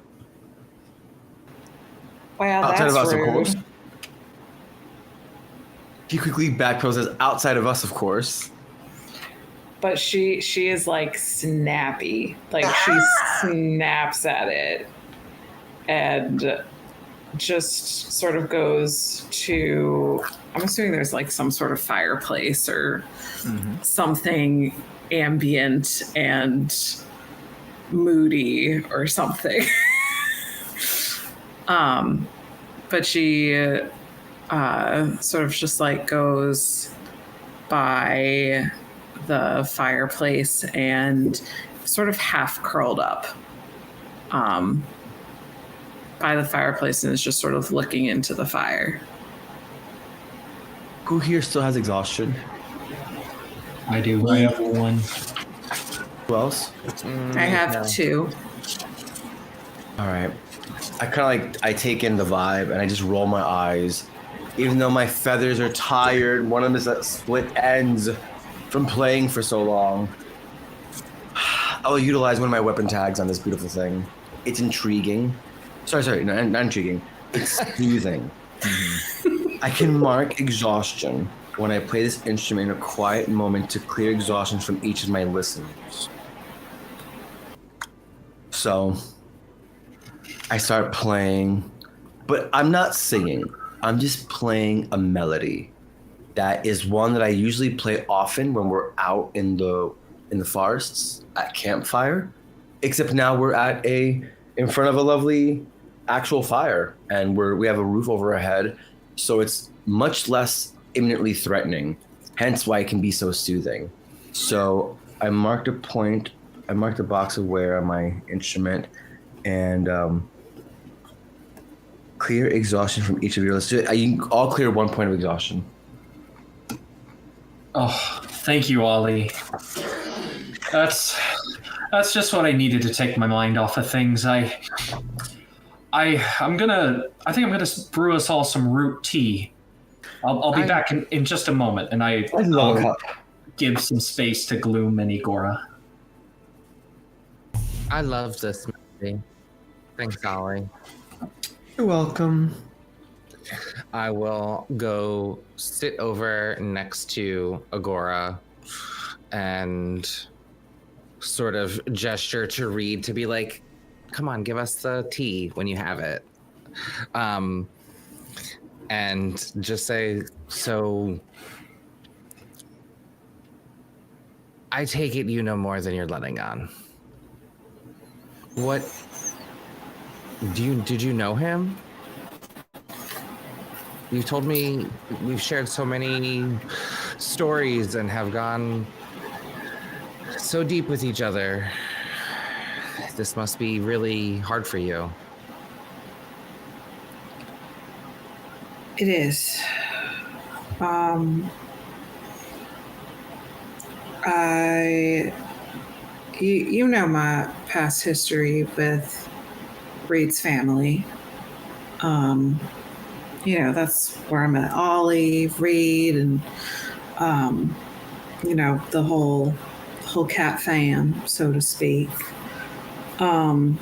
Wow, Outside that's of us, rude. of course. He quickly backpedals, says, outside of us, of course. But she is like snappy. Like she snaps at it and just sort of goes to, I'm assuming there's like some sort of fireplace or something ambient and moody or something. But she sort of just like goes by the fireplace and sort of half curled up by the fireplace and is just sort of looking into the fire. Who here still has exhaustion? I do. I have one. Who else? I have two. All right. I take in the vibe and I just roll my eyes. Even though my feathers are tired, one of them is at split ends from playing for so long. I will utilize one of my weapon tags on this beautiful thing. It's intriguing. Sorry, not intriguing. It's soothing. I can mark exhaustion when I play this instrument in a quiet moment to clear exhaustion from each of my listeners. So, I start playing, but I'm not singing. I'm just playing a melody. That is one that I usually play often when we're out in the forests at campfire. Except now we're in front of a lovely actual fire, and we have a roof over our head, so it's much less imminently threatening. Hence why it can be so soothing. So I marked a point. I marked a box of wear on my instrument, and clear exhaustion from each of your listeners. You can all clear 1 point of exhaustion. Oh, thank you, Ollie. That's just what I needed to take my mind off of things. I think I'm gonna brew us all some root tea. I'll be back in just a moment, and I'll give some space to Gloom and Igora. I love this movie. Thanks, Ollie. You're welcome. I will go sit over next to Agora and sort of gesture to Reed to be like, come on, give us the tea when you have it. And just say, so I take it you know more than you're letting on. What did you know him? You've told me we've shared so many stories and have gone so deep with each other. This must be really hard for you. It is. You know my past history with Reed's family. that's where I met Ollie, Reed, and the whole cat fam, so to speak. And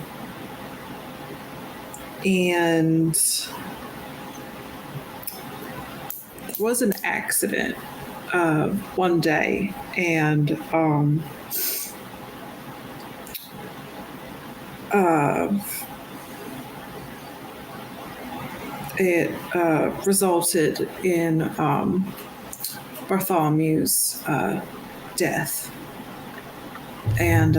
there was an accident one day, and it resulted in Bartholomew's death. And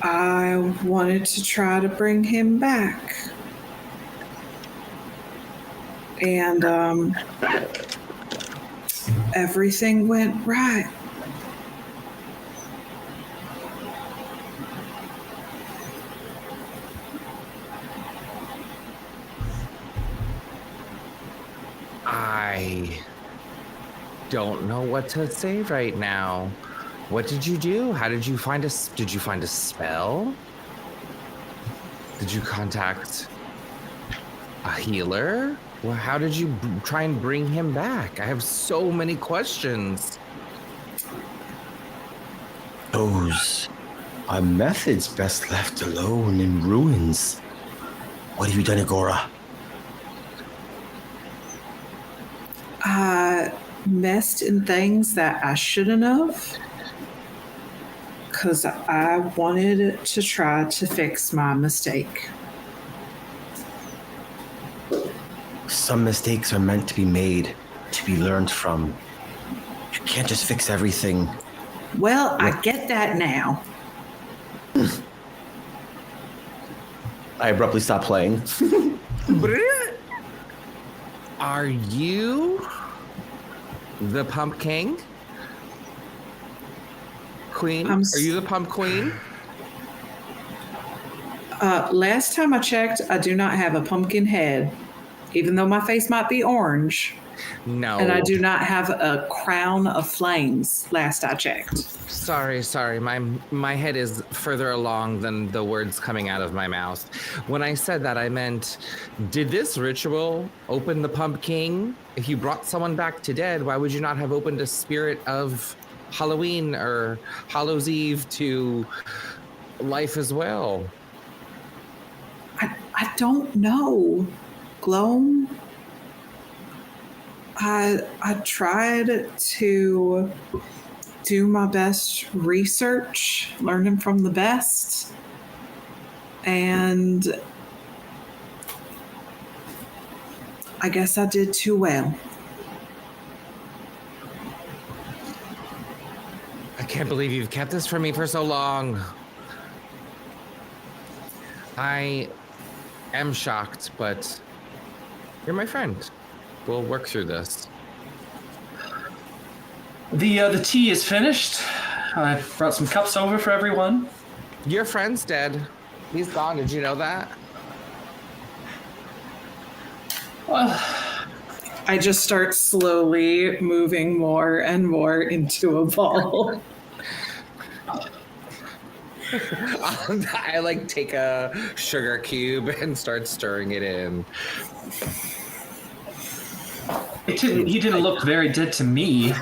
I wanted to try to bring him back. And everything went right. I don't know what to say right now. What did you do? How did you find did you find a spell? Did you contact a healer? Well, how did you try and bring him back? I have so many questions. Those are methods best left alone in ruins. What have you done, Agora? I messed in things that I shouldn't have, because I wanted to try to fix my mistake. Some mistakes are meant to be made, to be learned from. You can't just fix everything. Well, I get that now. I abruptly stopped playing. Are you the Pump King? Queen? Are you the Pump Queen? Last time I checked, I do not have a pumpkin head, even though my face might be orange. No. And I do not have a crown of flames, last I checked. Sorry. My head is further along than the words coming out of my mouth. When I said that, I meant, did this ritual open the Pump King? If you brought someone back to dead, why would you not have opened a spirit of Halloween or Hallows Eve to life as well? I don't know, Gloam. I tried to do my best research, learning from the best, and I guess I did too well. I can't believe you've kept this from me for so long. I am shocked, but you're my friend. We'll work through this. The tea is finished. I brought some cups over for everyone. Your friend's dead. He's gone. Did you know that? Well, I just start slowly moving more and more into a ball. I take a sugar cube and start stirring it in. he didn't look very dead to me.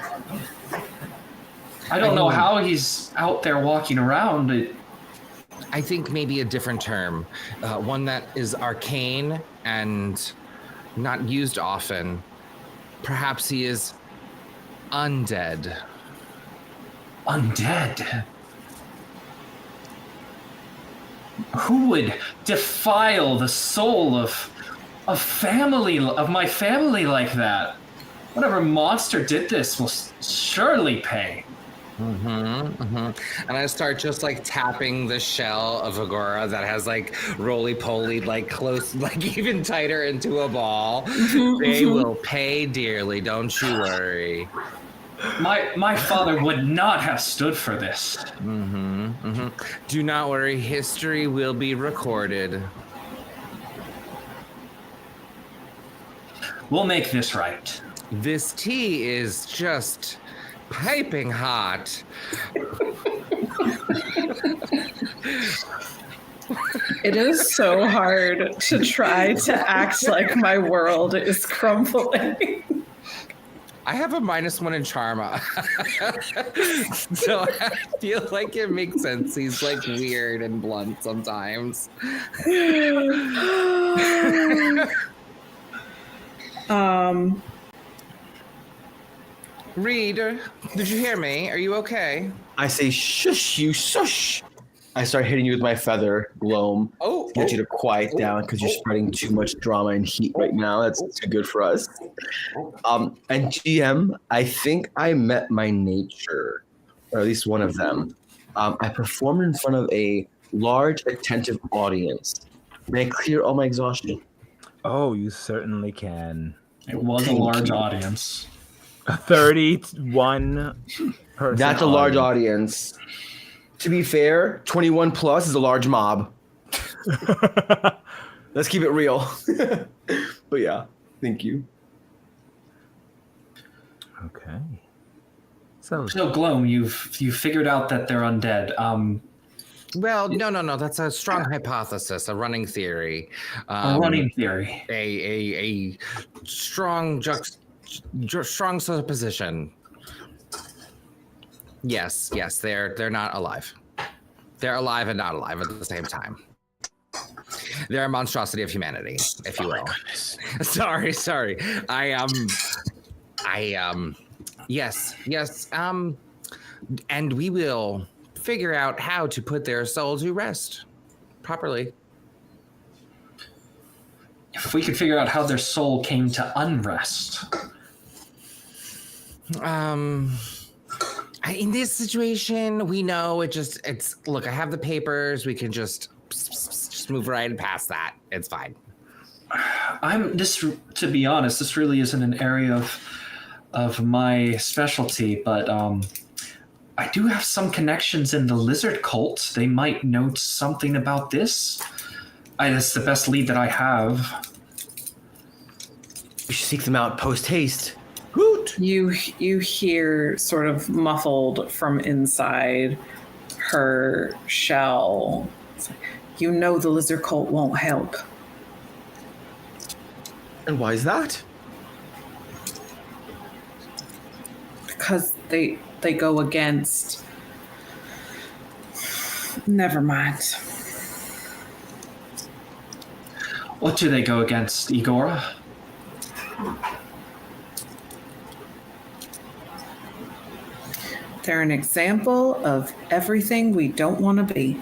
I don't know how he's out there walking around. I think maybe a different term, one that is arcane and not used often. Perhaps he is undead. Undead? Who would defile the soul of my family like that? Whatever monster did this will surely pay. And I start just tapping the shell of Agora that has roly-poly, close, even tighter into a ball. They will pay dearly, don't you worry. My father would not have stood for this. Do not worry, history will be recorded. We'll make this right. This tea is just piping hot. It is so hard to try to act like my world is crumbling. I have a -1 in charm. So I feel like it makes sense. He's like weird and blunt sometimes. Reed, did you hear me? Are you okay? I say, shush, you shush. I start hitting you with my feather, Gloam, to get you to quiet down because you're spreading too much drama and heat right now. That's too good for us. And GM, I think I met my nature, or at least one of them. I performed in front of a large, attentive audience. May I clear all my exhaustion? Oh, you certainly can. It was a large audience. 31 person. That's a large audience. To be fair, 21 plus is a large mob. Let's keep it real. But yeah, thank you. Okay. So Gloam, you've figured out that they're undead. Well, no. That's a strong hypothesis, a running theory. A running theory. A strong strong supposition. Yes, they're not alive. They're alive and not alive at the same time. They're a monstrosity of humanity, if you will. Sorry. Yes. And we will figure out how to put their soul to rest properly. If we could figure out how their soul came to unrest. In this situation, we know it's look, I have the papers. We can just move right past that. It's fine. To be honest, this really isn't an area of my specialty, but I do have some connections in the lizard cult. They might know something about this. That's the best lead that I have. We should seek them out post haste. Hoot! You hear sort of muffled from inside her shell. You know the lizard cult won't help. And why is that? Because they go against... Never mind. What do they go against, Igora? They're an example of everything we don't want to be.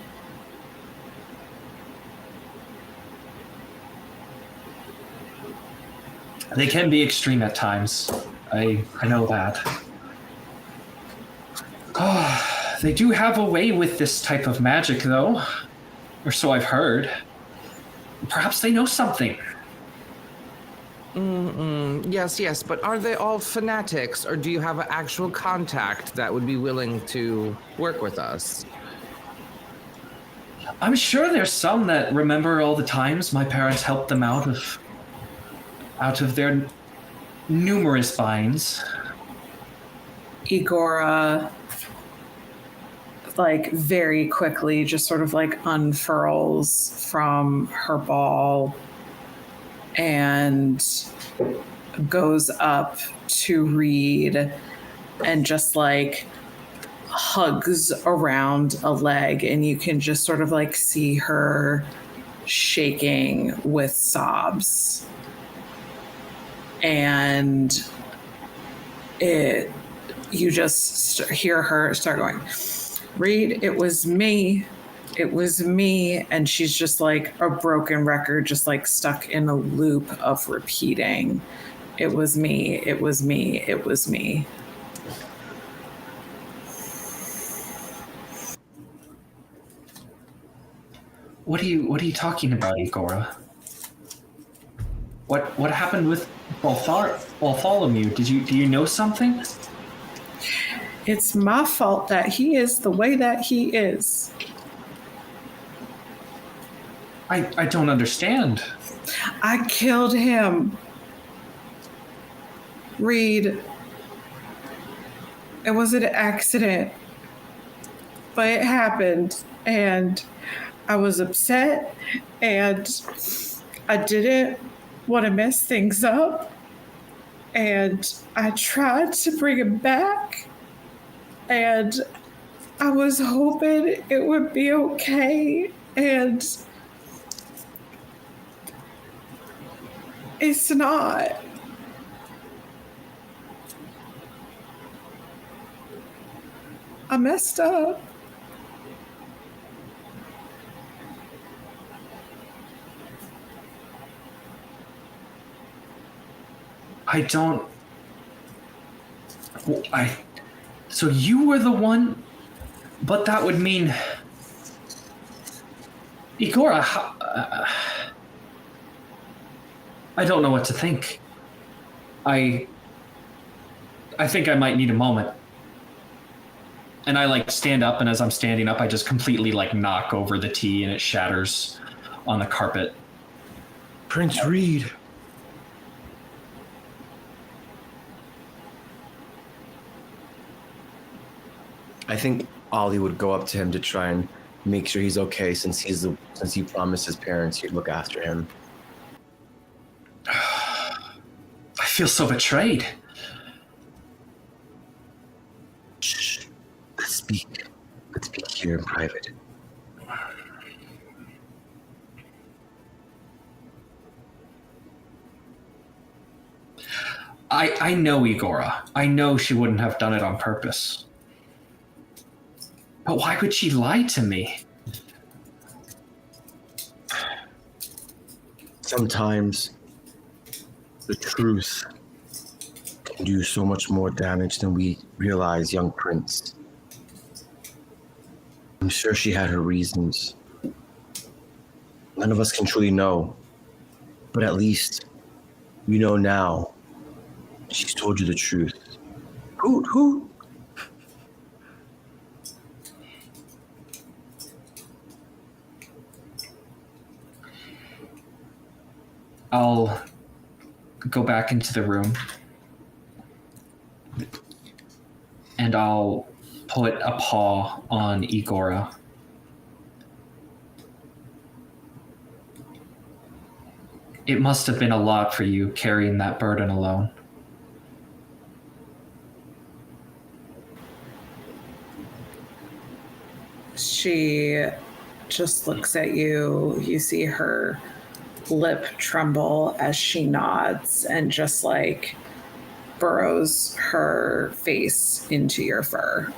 They can be extreme at times. I know that. Oh, they do have a way with this type of magic, though. Or so I've heard. Perhaps they know something. Yes, but are they all fanatics, or do you have an actual contact that would be willing to work with us? I'm sure there's some that remember all the times my parents helped them out of their numerous binds. Igora, very quickly, just sort of unfurls from her ball and goes up to Reed and just hugs around a leg, and you can just sort of see her shaking with sobs. And you just hear her start going, Reed, it was me. It was me. And she's just like a broken record, just stuck in a loop of repeating, it was me, it was me, it was me. What are you talking about, Igora? What happened with Bartholomew? Do you know something? It's my fault that he is the way that he is. I don't understand. I killed him. Reed. It was an accident. But it happened. And I was upset and I didn't want to mess things up. And I tried to bring him back. And I was hoping it would be okay. And it's not. I messed up. So you were the one, but that would mean, Igor, I don't know what to think. I think I might need a moment. And I stand up, and as I'm standing up, I just completely knock over the tea and it shatters on the carpet. Prince Reed. I think Ollie would go up to him to try and make sure he's okay, since he promised his parents he'd look after him. I feel so betrayed. Shh. Let's speak. Let's speak here in private. I know Igora. I know she wouldn't have done it on purpose. But why would she lie to me? Sometimes the truth can do so much more damage than we realize, young prince. I'm sure she had her reasons. None of us can truly know, but at least we know now she's told you the truth. Who? I'll go back into the room and I'll put a paw on Igora. It must have been a lot for you carrying that burden alone. She just looks at you. You see her lip tremble as she nods and just burrows her face into your fur.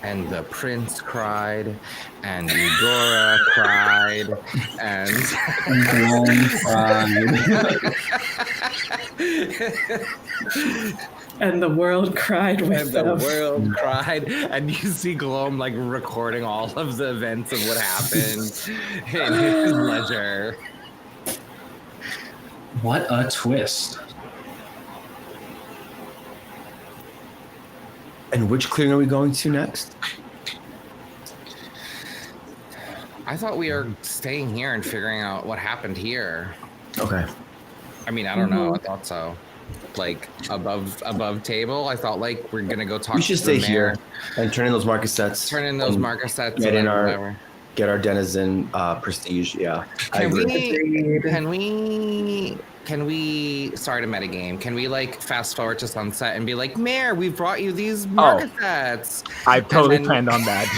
And the prince cried, and Igora cried, and Gloam cried. And the world cried with and them. the world cried, and you see Gloam recording all of the events of what happened in his ledger. What a twist. And which clearing are we going to next? I thought we were staying here and figuring out what happened here. Okay. I mean, I don't know. I thought so. Above table. I thought we're gonna go talk. We should to the stay here mayor. and turn in those market sets. Whatever. Get our denizen prestige. Yeah. Can we start a metagame? Can we fast forward to sunset and be like, Mayor, we brought you these market sets. I totally planned on that.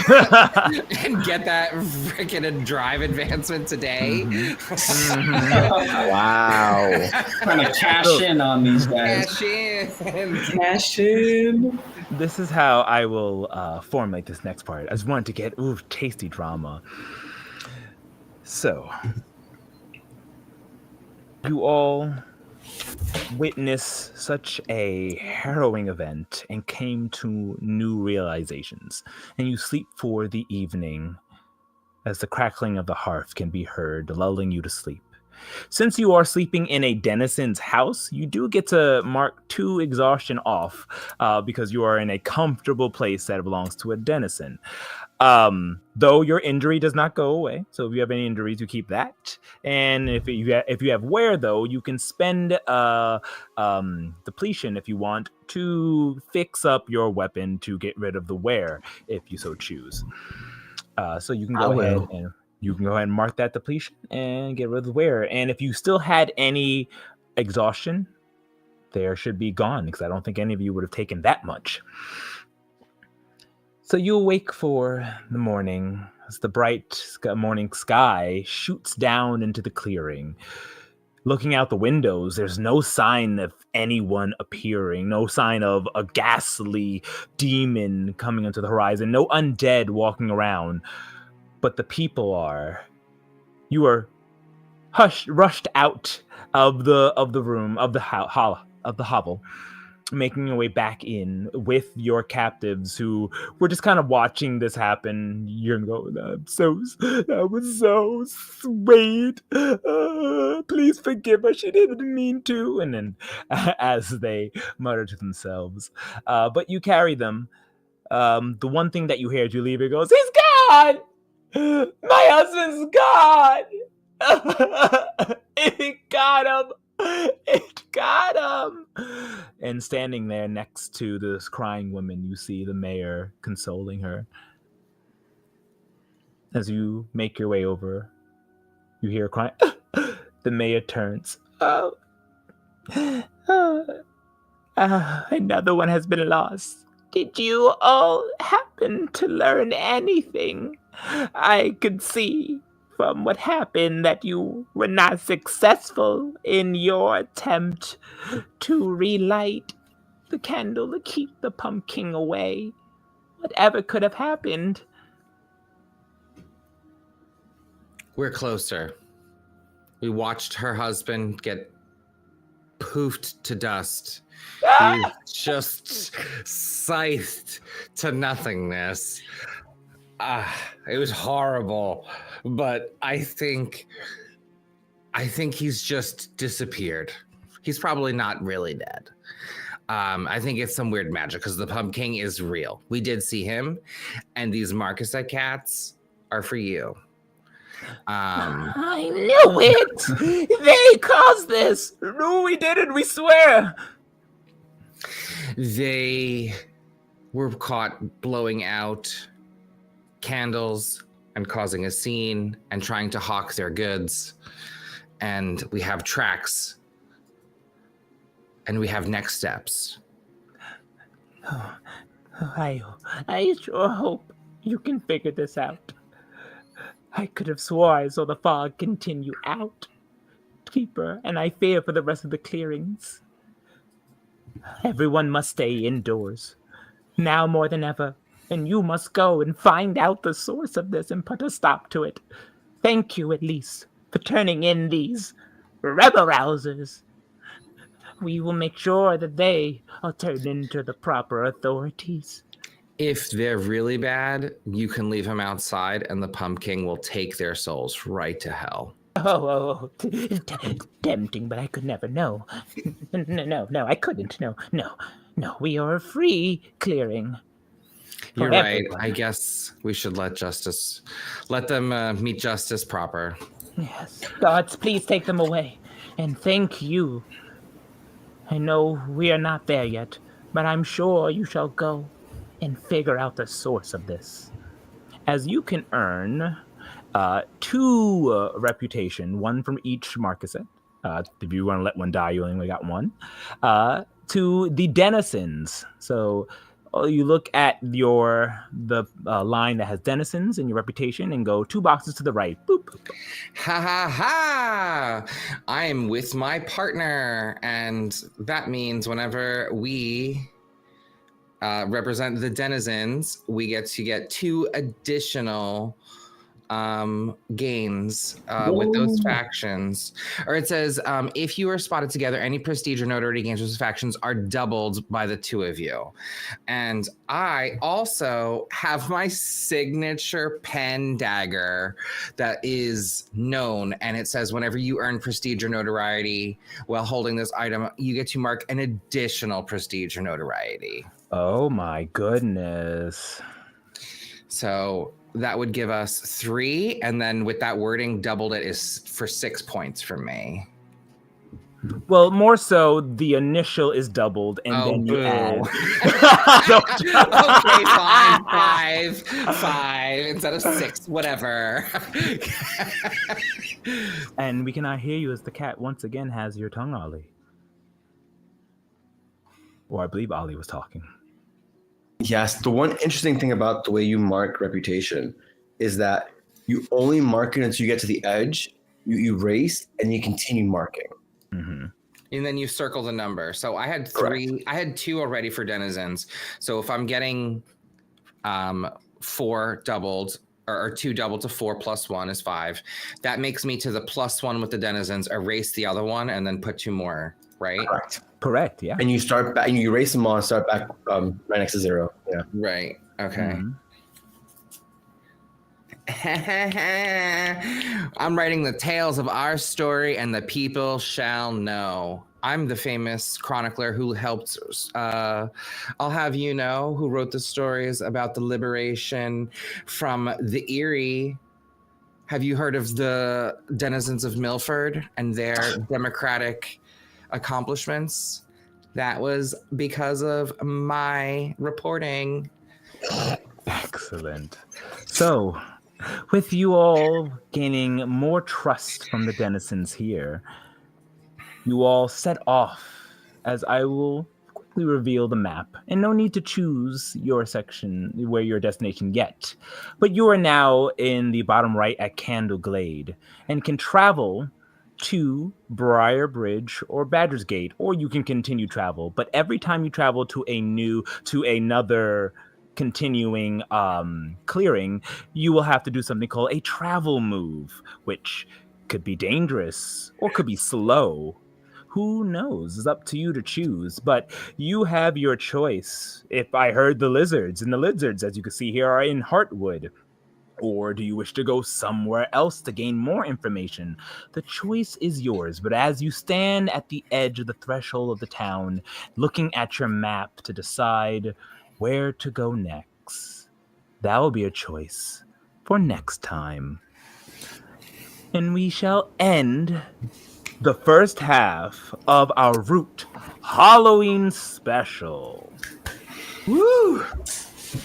And get that freaking drive advancement today. Wow. Trying to cash in on these guys. Cash in. This is how I will formulate this next part. I just wanted to get tasty drama. So, you all witness such a harrowing event and came to new realizations, and you sleep for the evening as the crackling of the hearth can be heard, lulling you to sleep. Since you are sleeping in a denizen's house, you do get to mark 2 exhaustion off because you are in a comfortable place that belongs to a denizen. Though your injury does not go away, so if you have any injuries, you keep that. And if you have wear, though, you can spend depletion if you want to fix up your weapon to get rid of the wear, if you so choose. So you can go ahead and mark that depletion and get rid of the wear. And if you still had any exhaustion, there should be gone because I don't think any of you would have taken that much. So you awake for the morning as the bright morning sky shoots down into the clearing. Looking out the windows, there's no sign of anyone appearing, no sign of a ghastly demon coming onto the horizon, no undead walking around. But the people are. You are rushed out of the room, of the hovel, making your way back in with your captives who were just kind of watching this happen. You're going, that was so sweet. Please forgive her. She didn't mean to. And then as they mutter to themselves, but you carry them. The one thing that you hear as you leave it goes, he's gone! My husband's gone! It got him! It got him! And standing there next to this crying woman, you see the mayor consoling her. As you make your way over, you hear her crying. The mayor turns. Another one has been lost. Did you all happen to learn anything? I could see from what happened that you were not successful in your attempt to relight the candle to keep the pumpkin away. Whatever could have happened? We're closer. We watched her husband get poofed to dust. He's just scythed to nothingness. It was horrible, but I think he's just disappeared. He's probably not really dead. I think it's some weird magic because the pumpkin is real. We did see him, and these Marcusite cats are for you. I knew it! They caused this! No, we didn't, we swear! They were caught blowing out candles and causing a scene and trying to hawk their goods. And we have tracks. And we have next steps. I sure hope you can figure this out. I could have swore I saw the fog continue out, Keeper, and I fear for the rest of the clearings. Everyone must stay indoors, now more than ever, and you must go and find out the source of this and put a stop to it. Thank you, at least, for turning in these rebel-rousers. We will make sure that they are turned into the proper authorities. If they're really bad, you can leave them outside and the pumpkin will take their souls right to hell. Oh, tempting, but I could never know. No, I couldn't. No, we are a free clearing. You're right. I guess we should let them meet justice proper. Yes. Gods, please take them away. And thank you. I know we are not there yet, but I'm sure you shall go and figure out the source of this. As you can earn 2 reputation, 1 from each Marcusite. If you want to let one die, you only got 1. To the denizens. So you look at the line that has denizens in your reputation and go 2 boxes to the right. Boop. Ha ha ha! I'm with my partner, and that means whenever we represent the denizens, we get to get 2 additional gains with those factions. Or it says, if you are spotted together, any prestige or notoriety gains with factions are doubled by the two of you. And I also have my signature pen dagger that is known. And it says, whenever you earn prestige or notoriety while holding this item, you get to mark an additional prestige or notoriety. Oh my goodness. So that would give us 3, and then with that wording, doubled it is for 6 points for me. Well, more so, the initial is doubled, and then you add. Okay, fine. 5 instead of 6, whatever. And we cannot hear you as the cat once again has your tongue, Ollie. Or I believe Ollie was talking. Yes, the one interesting thing about the way you mark reputation is that you only mark it until you get to the edge, you erase, and you continue marking. Mm-hmm. And then you circle the number. So I had 3. Correct. I had 2 already for denizens. So if I'm getting 4 doubled, or 2 doubled to 4 plus 1 is 5, that makes me to the +1 with the denizens, erase the other one, and then put 2 more, right? Correct, yeah. And you start back, and you erase them all and start back right next to 0. Yeah. Right. Okay. Mm-hmm. I'm writing the tales of our story, and the people shall know. I'm the famous chronicler who helped, I'll have you know, who wrote the stories about the liberation from the Erie. Have you heard of the denizens of Milford and their democratic accomplishments? That was because of my reporting. Excellent. So, with you all gaining more trust from the denizens here, you all set off as I will quickly reveal the map. And no need to choose your section where your destination yet. But you are now in the bottom right at Candle Glade and can travel to Briar Bridge or Badger's Gate, or you can continue travel. But every time you travel to another continuing clearing, you will have to do something called a travel move, which could be dangerous or could be slow. Who knows? It's up to you to choose, but you have your choice. If I heard the lizards, and the lizards, as you can see here, are in Heartwood. Or do you wish to go somewhere else to gain more information? The choice is yours, but as you stand at the edge of the threshold of the town, looking at your map to decide where to go next, that will be a choice for next time. And we shall end the first half of our Root Halloween special. Woo!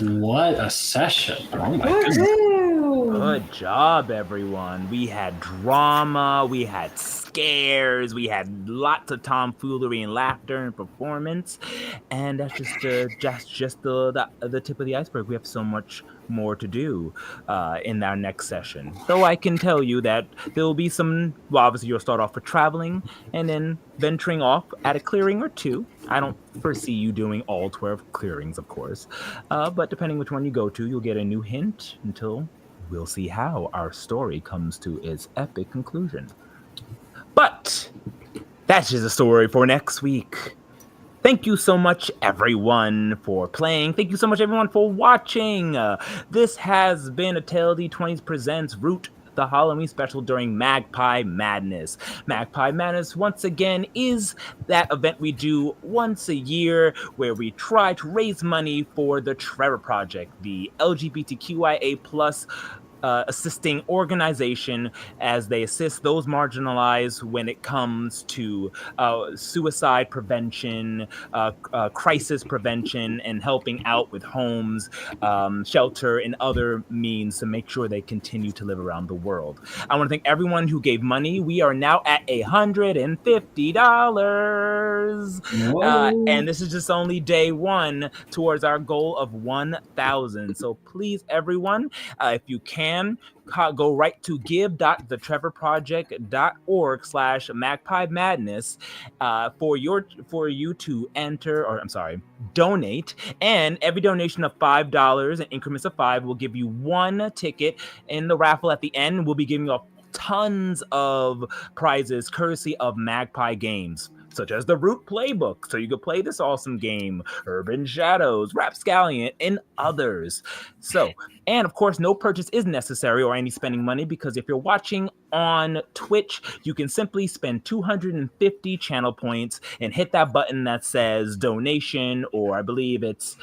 What a session. Oh my goodness. Good job, everyone. We had drama, we had scares, we had lots of tomfoolery and laughter and performance. And that's just the tip of the iceberg. We have so much more to do in our next session. Though I can tell you that there will be some, well, obviously you'll start off with traveling and then venturing off at a clearing or 2. I don't foresee you doing all 12 clearings, of course. But depending which one you go to, you'll get a new hint until we'll see how our story comes to its epic conclusion. But that's just a story for next week. Thank you so much, everyone, for playing. Thank you so much, everyone, for watching. This has been a Tale D20s Presents Root, the Halloween special during Magpie Madness. Magpie Madness, once again, is that event we do once a year where we try to raise money for the Trevor Project, the LGBTQIA+ assisting organization as they assist those marginalized when it comes to suicide prevention, crisis prevention, and helping out with homes, shelter, and other means to make sure they continue to live around the world. I want to thank everyone who gave money. We are now at $150. And this is just only day 1 towards our goal of 1,000. So please, everyone, if you can, can, go right to give.thetrevorproject.org/Magpie Madness for you to donate. And every donation of $5 in increments of 5 will give you one ticket in the raffle at the end. We'll be giving you tons of prizes courtesy of Magpie Games, such as the Root Playbook, so you could play this awesome game, Urban Shadows, Rapscallion, and others. So, and of course, no purchase is necessary or any spending money, because if you're watching on Twitch, you can simply spend 250 channel points and hit that button that says donation, or I believe it's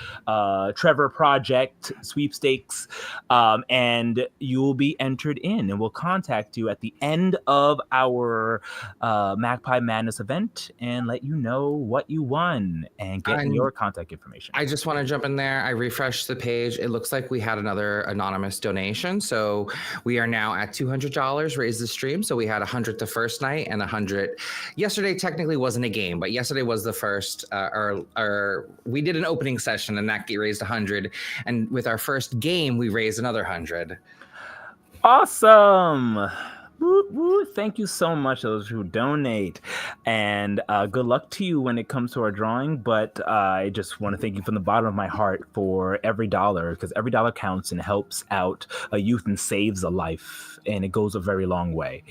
Trevor Project sweepstakes, and you will be entered in, and we'll contact you at the end of our Magpie Madness event and let you know what you won and get your contact information. I just want to jump in there. I refreshed the page. It looks like we had another anonymous donation. So we are now at $200 raised the stream. So we had 100 the first night and 100. Yesterday technically wasn't a game, but yesterday was the first, we did an opening session and that raised 100. And with our first game, we raised another 100. Awesome. Woo, woo. Thank you so much, those who donate, and good luck to you when it comes to our drawing. But I just want to thank you from the bottom of my heart for every dollar, because every dollar counts and helps out a youth and saves a life, and it goes a very long way.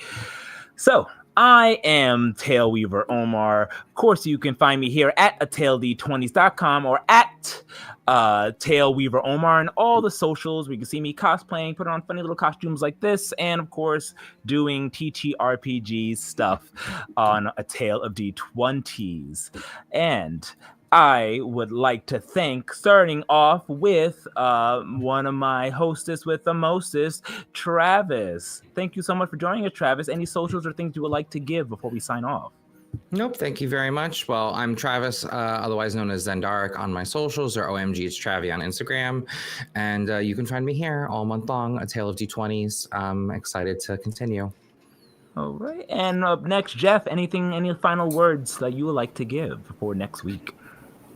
So I am TaleWeaver Omar. Of course, you can find me here at ataild20s.com or at TaleWeaver Omar and all the socials where you can see me cosplaying, put on funny little costumes like this, and of course, doing TTRPG stuff on A Tale of D20s. And I would like to thank, starting off with one of my hostess with the mostest, Travis. Thank you so much for joining us, Travis. Any socials or things you would like to give before we sign off? Nope, thank you very much. Well, I'm Travis, otherwise known as Zendaric on my socials, or OMG's Travi on Instagram. And you can find me here all month long, A Tale of D20s. I'm excited to continue. All right. And up next, Jeff, any final words that you would like to give for next week?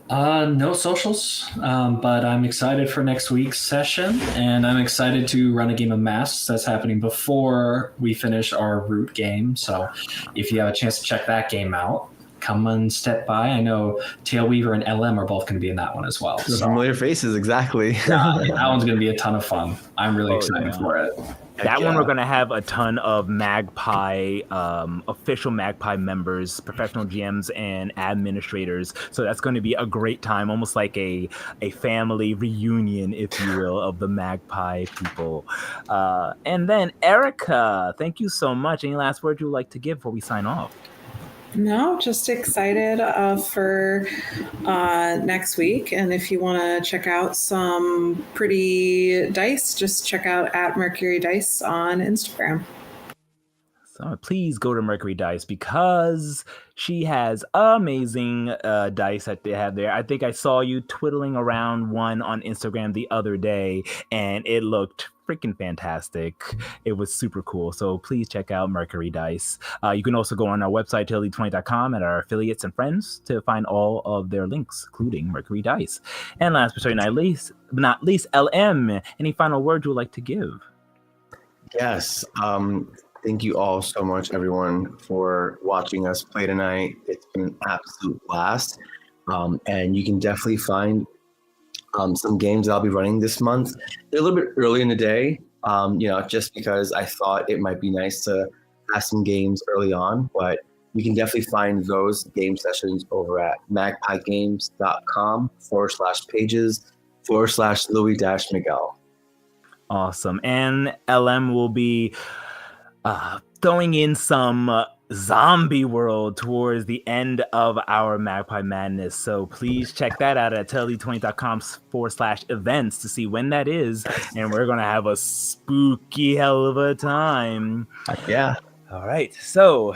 No socials, but I'm excited for next week's session, and I'm excited to run a game of Masks that's happening before we finish our Root game. So if you have a chance to check that game out, come and step by. I know TaleWeaver and LM are both going to be in that one as well. So, familiar faces, exactly. that one's going to be a ton of fun. I'm really excited for it. That one, we're going to have a ton of Magpie, official Magpie members, professional GMs, and administrators. So that's going to be a great time, almost like a family reunion, if you will, of the Magpie people. And then, Erica, thank you so much. Any last words you would like to give before we sign off? No, just excited for next week. And if you want to check out some pretty dice, just check out at Mercury Dice on Instagram. So please go to Mercury Dice, because she has amazing dice that they have there. I think I saw you twiddling around one on Instagram the other day, and it looked freaking fantastic. It was super cool. So please check out Mercury Dice. You can also go on our website, TaleWeaver20.com, and our affiliates and friends to find all of their links, including Mercury Dice. And last but certainly not least, LM, any final words you would like to give? Yes. Thank you all so much, everyone, for watching us play tonight. It's been an absolute blast. And you can definitely find some games that I'll be running this month. They're a little bit early in the day, just because I thought it might be nice to have some games early on. But you can definitely find those game sessions over at magpiegames.com/pages/Louis-Miguel. Awesome. And LM will be throwing in some zombie world towards the end of our Magpie Madness. So please check that out at TaleWeaver20.com/events to see when that is. And we're going to have a spooky hell of a time. Yeah. All right. So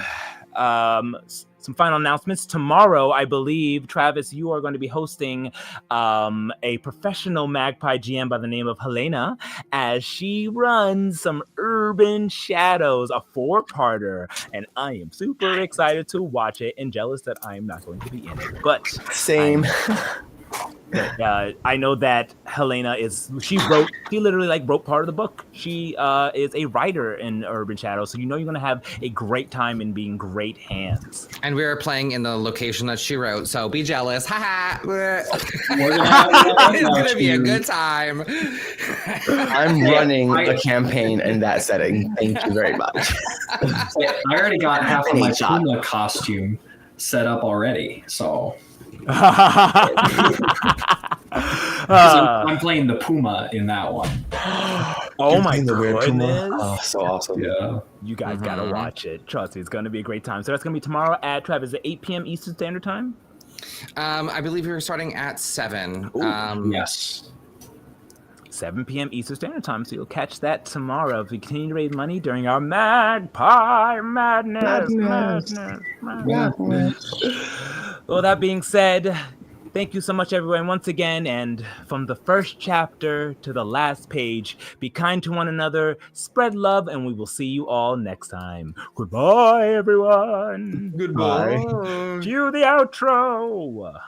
some final announcements. Tomorrow, I believe, Travis, you are going to be hosting a professional Magpie GM by the name of Helena, as she runs some Urban Shadows, a 4-parter, and I am super excited to watch it and jealous that I am not going to be in it. But same. I know that Helena she literally like wrote part of the book. She is a writer in Urban Shadow, so you're gonna have a great time in being great hands. And we are playing in the location that she wrote, so be jealous. Ha It's It's gonna be a good time. I'm running a campaign in that setting. Thank you very much. I already got half of my Shot. Puma costume set up already, so I'm playing the Puma in that one. Oh my the weird Puma? goodness. Oh, so awesome. Yeah. You guys gotta watch it. Trust me, it's gonna be a great time. So that's gonna be tomorrow at Travis at 8 p.m. Eastern Standard Time. I believe we were starting at 7. Yes. 7 p.m. Eastern Standard Time. So you'll catch that tomorrow if we continue to raise money during our Magpie Madness. Well, that being said, thank you so much, everyone, once again. And from the first chapter to the last page, be kind to one another, spread love, and we will see you all next time. Goodbye, everyone. Goodbye. Cue the outro.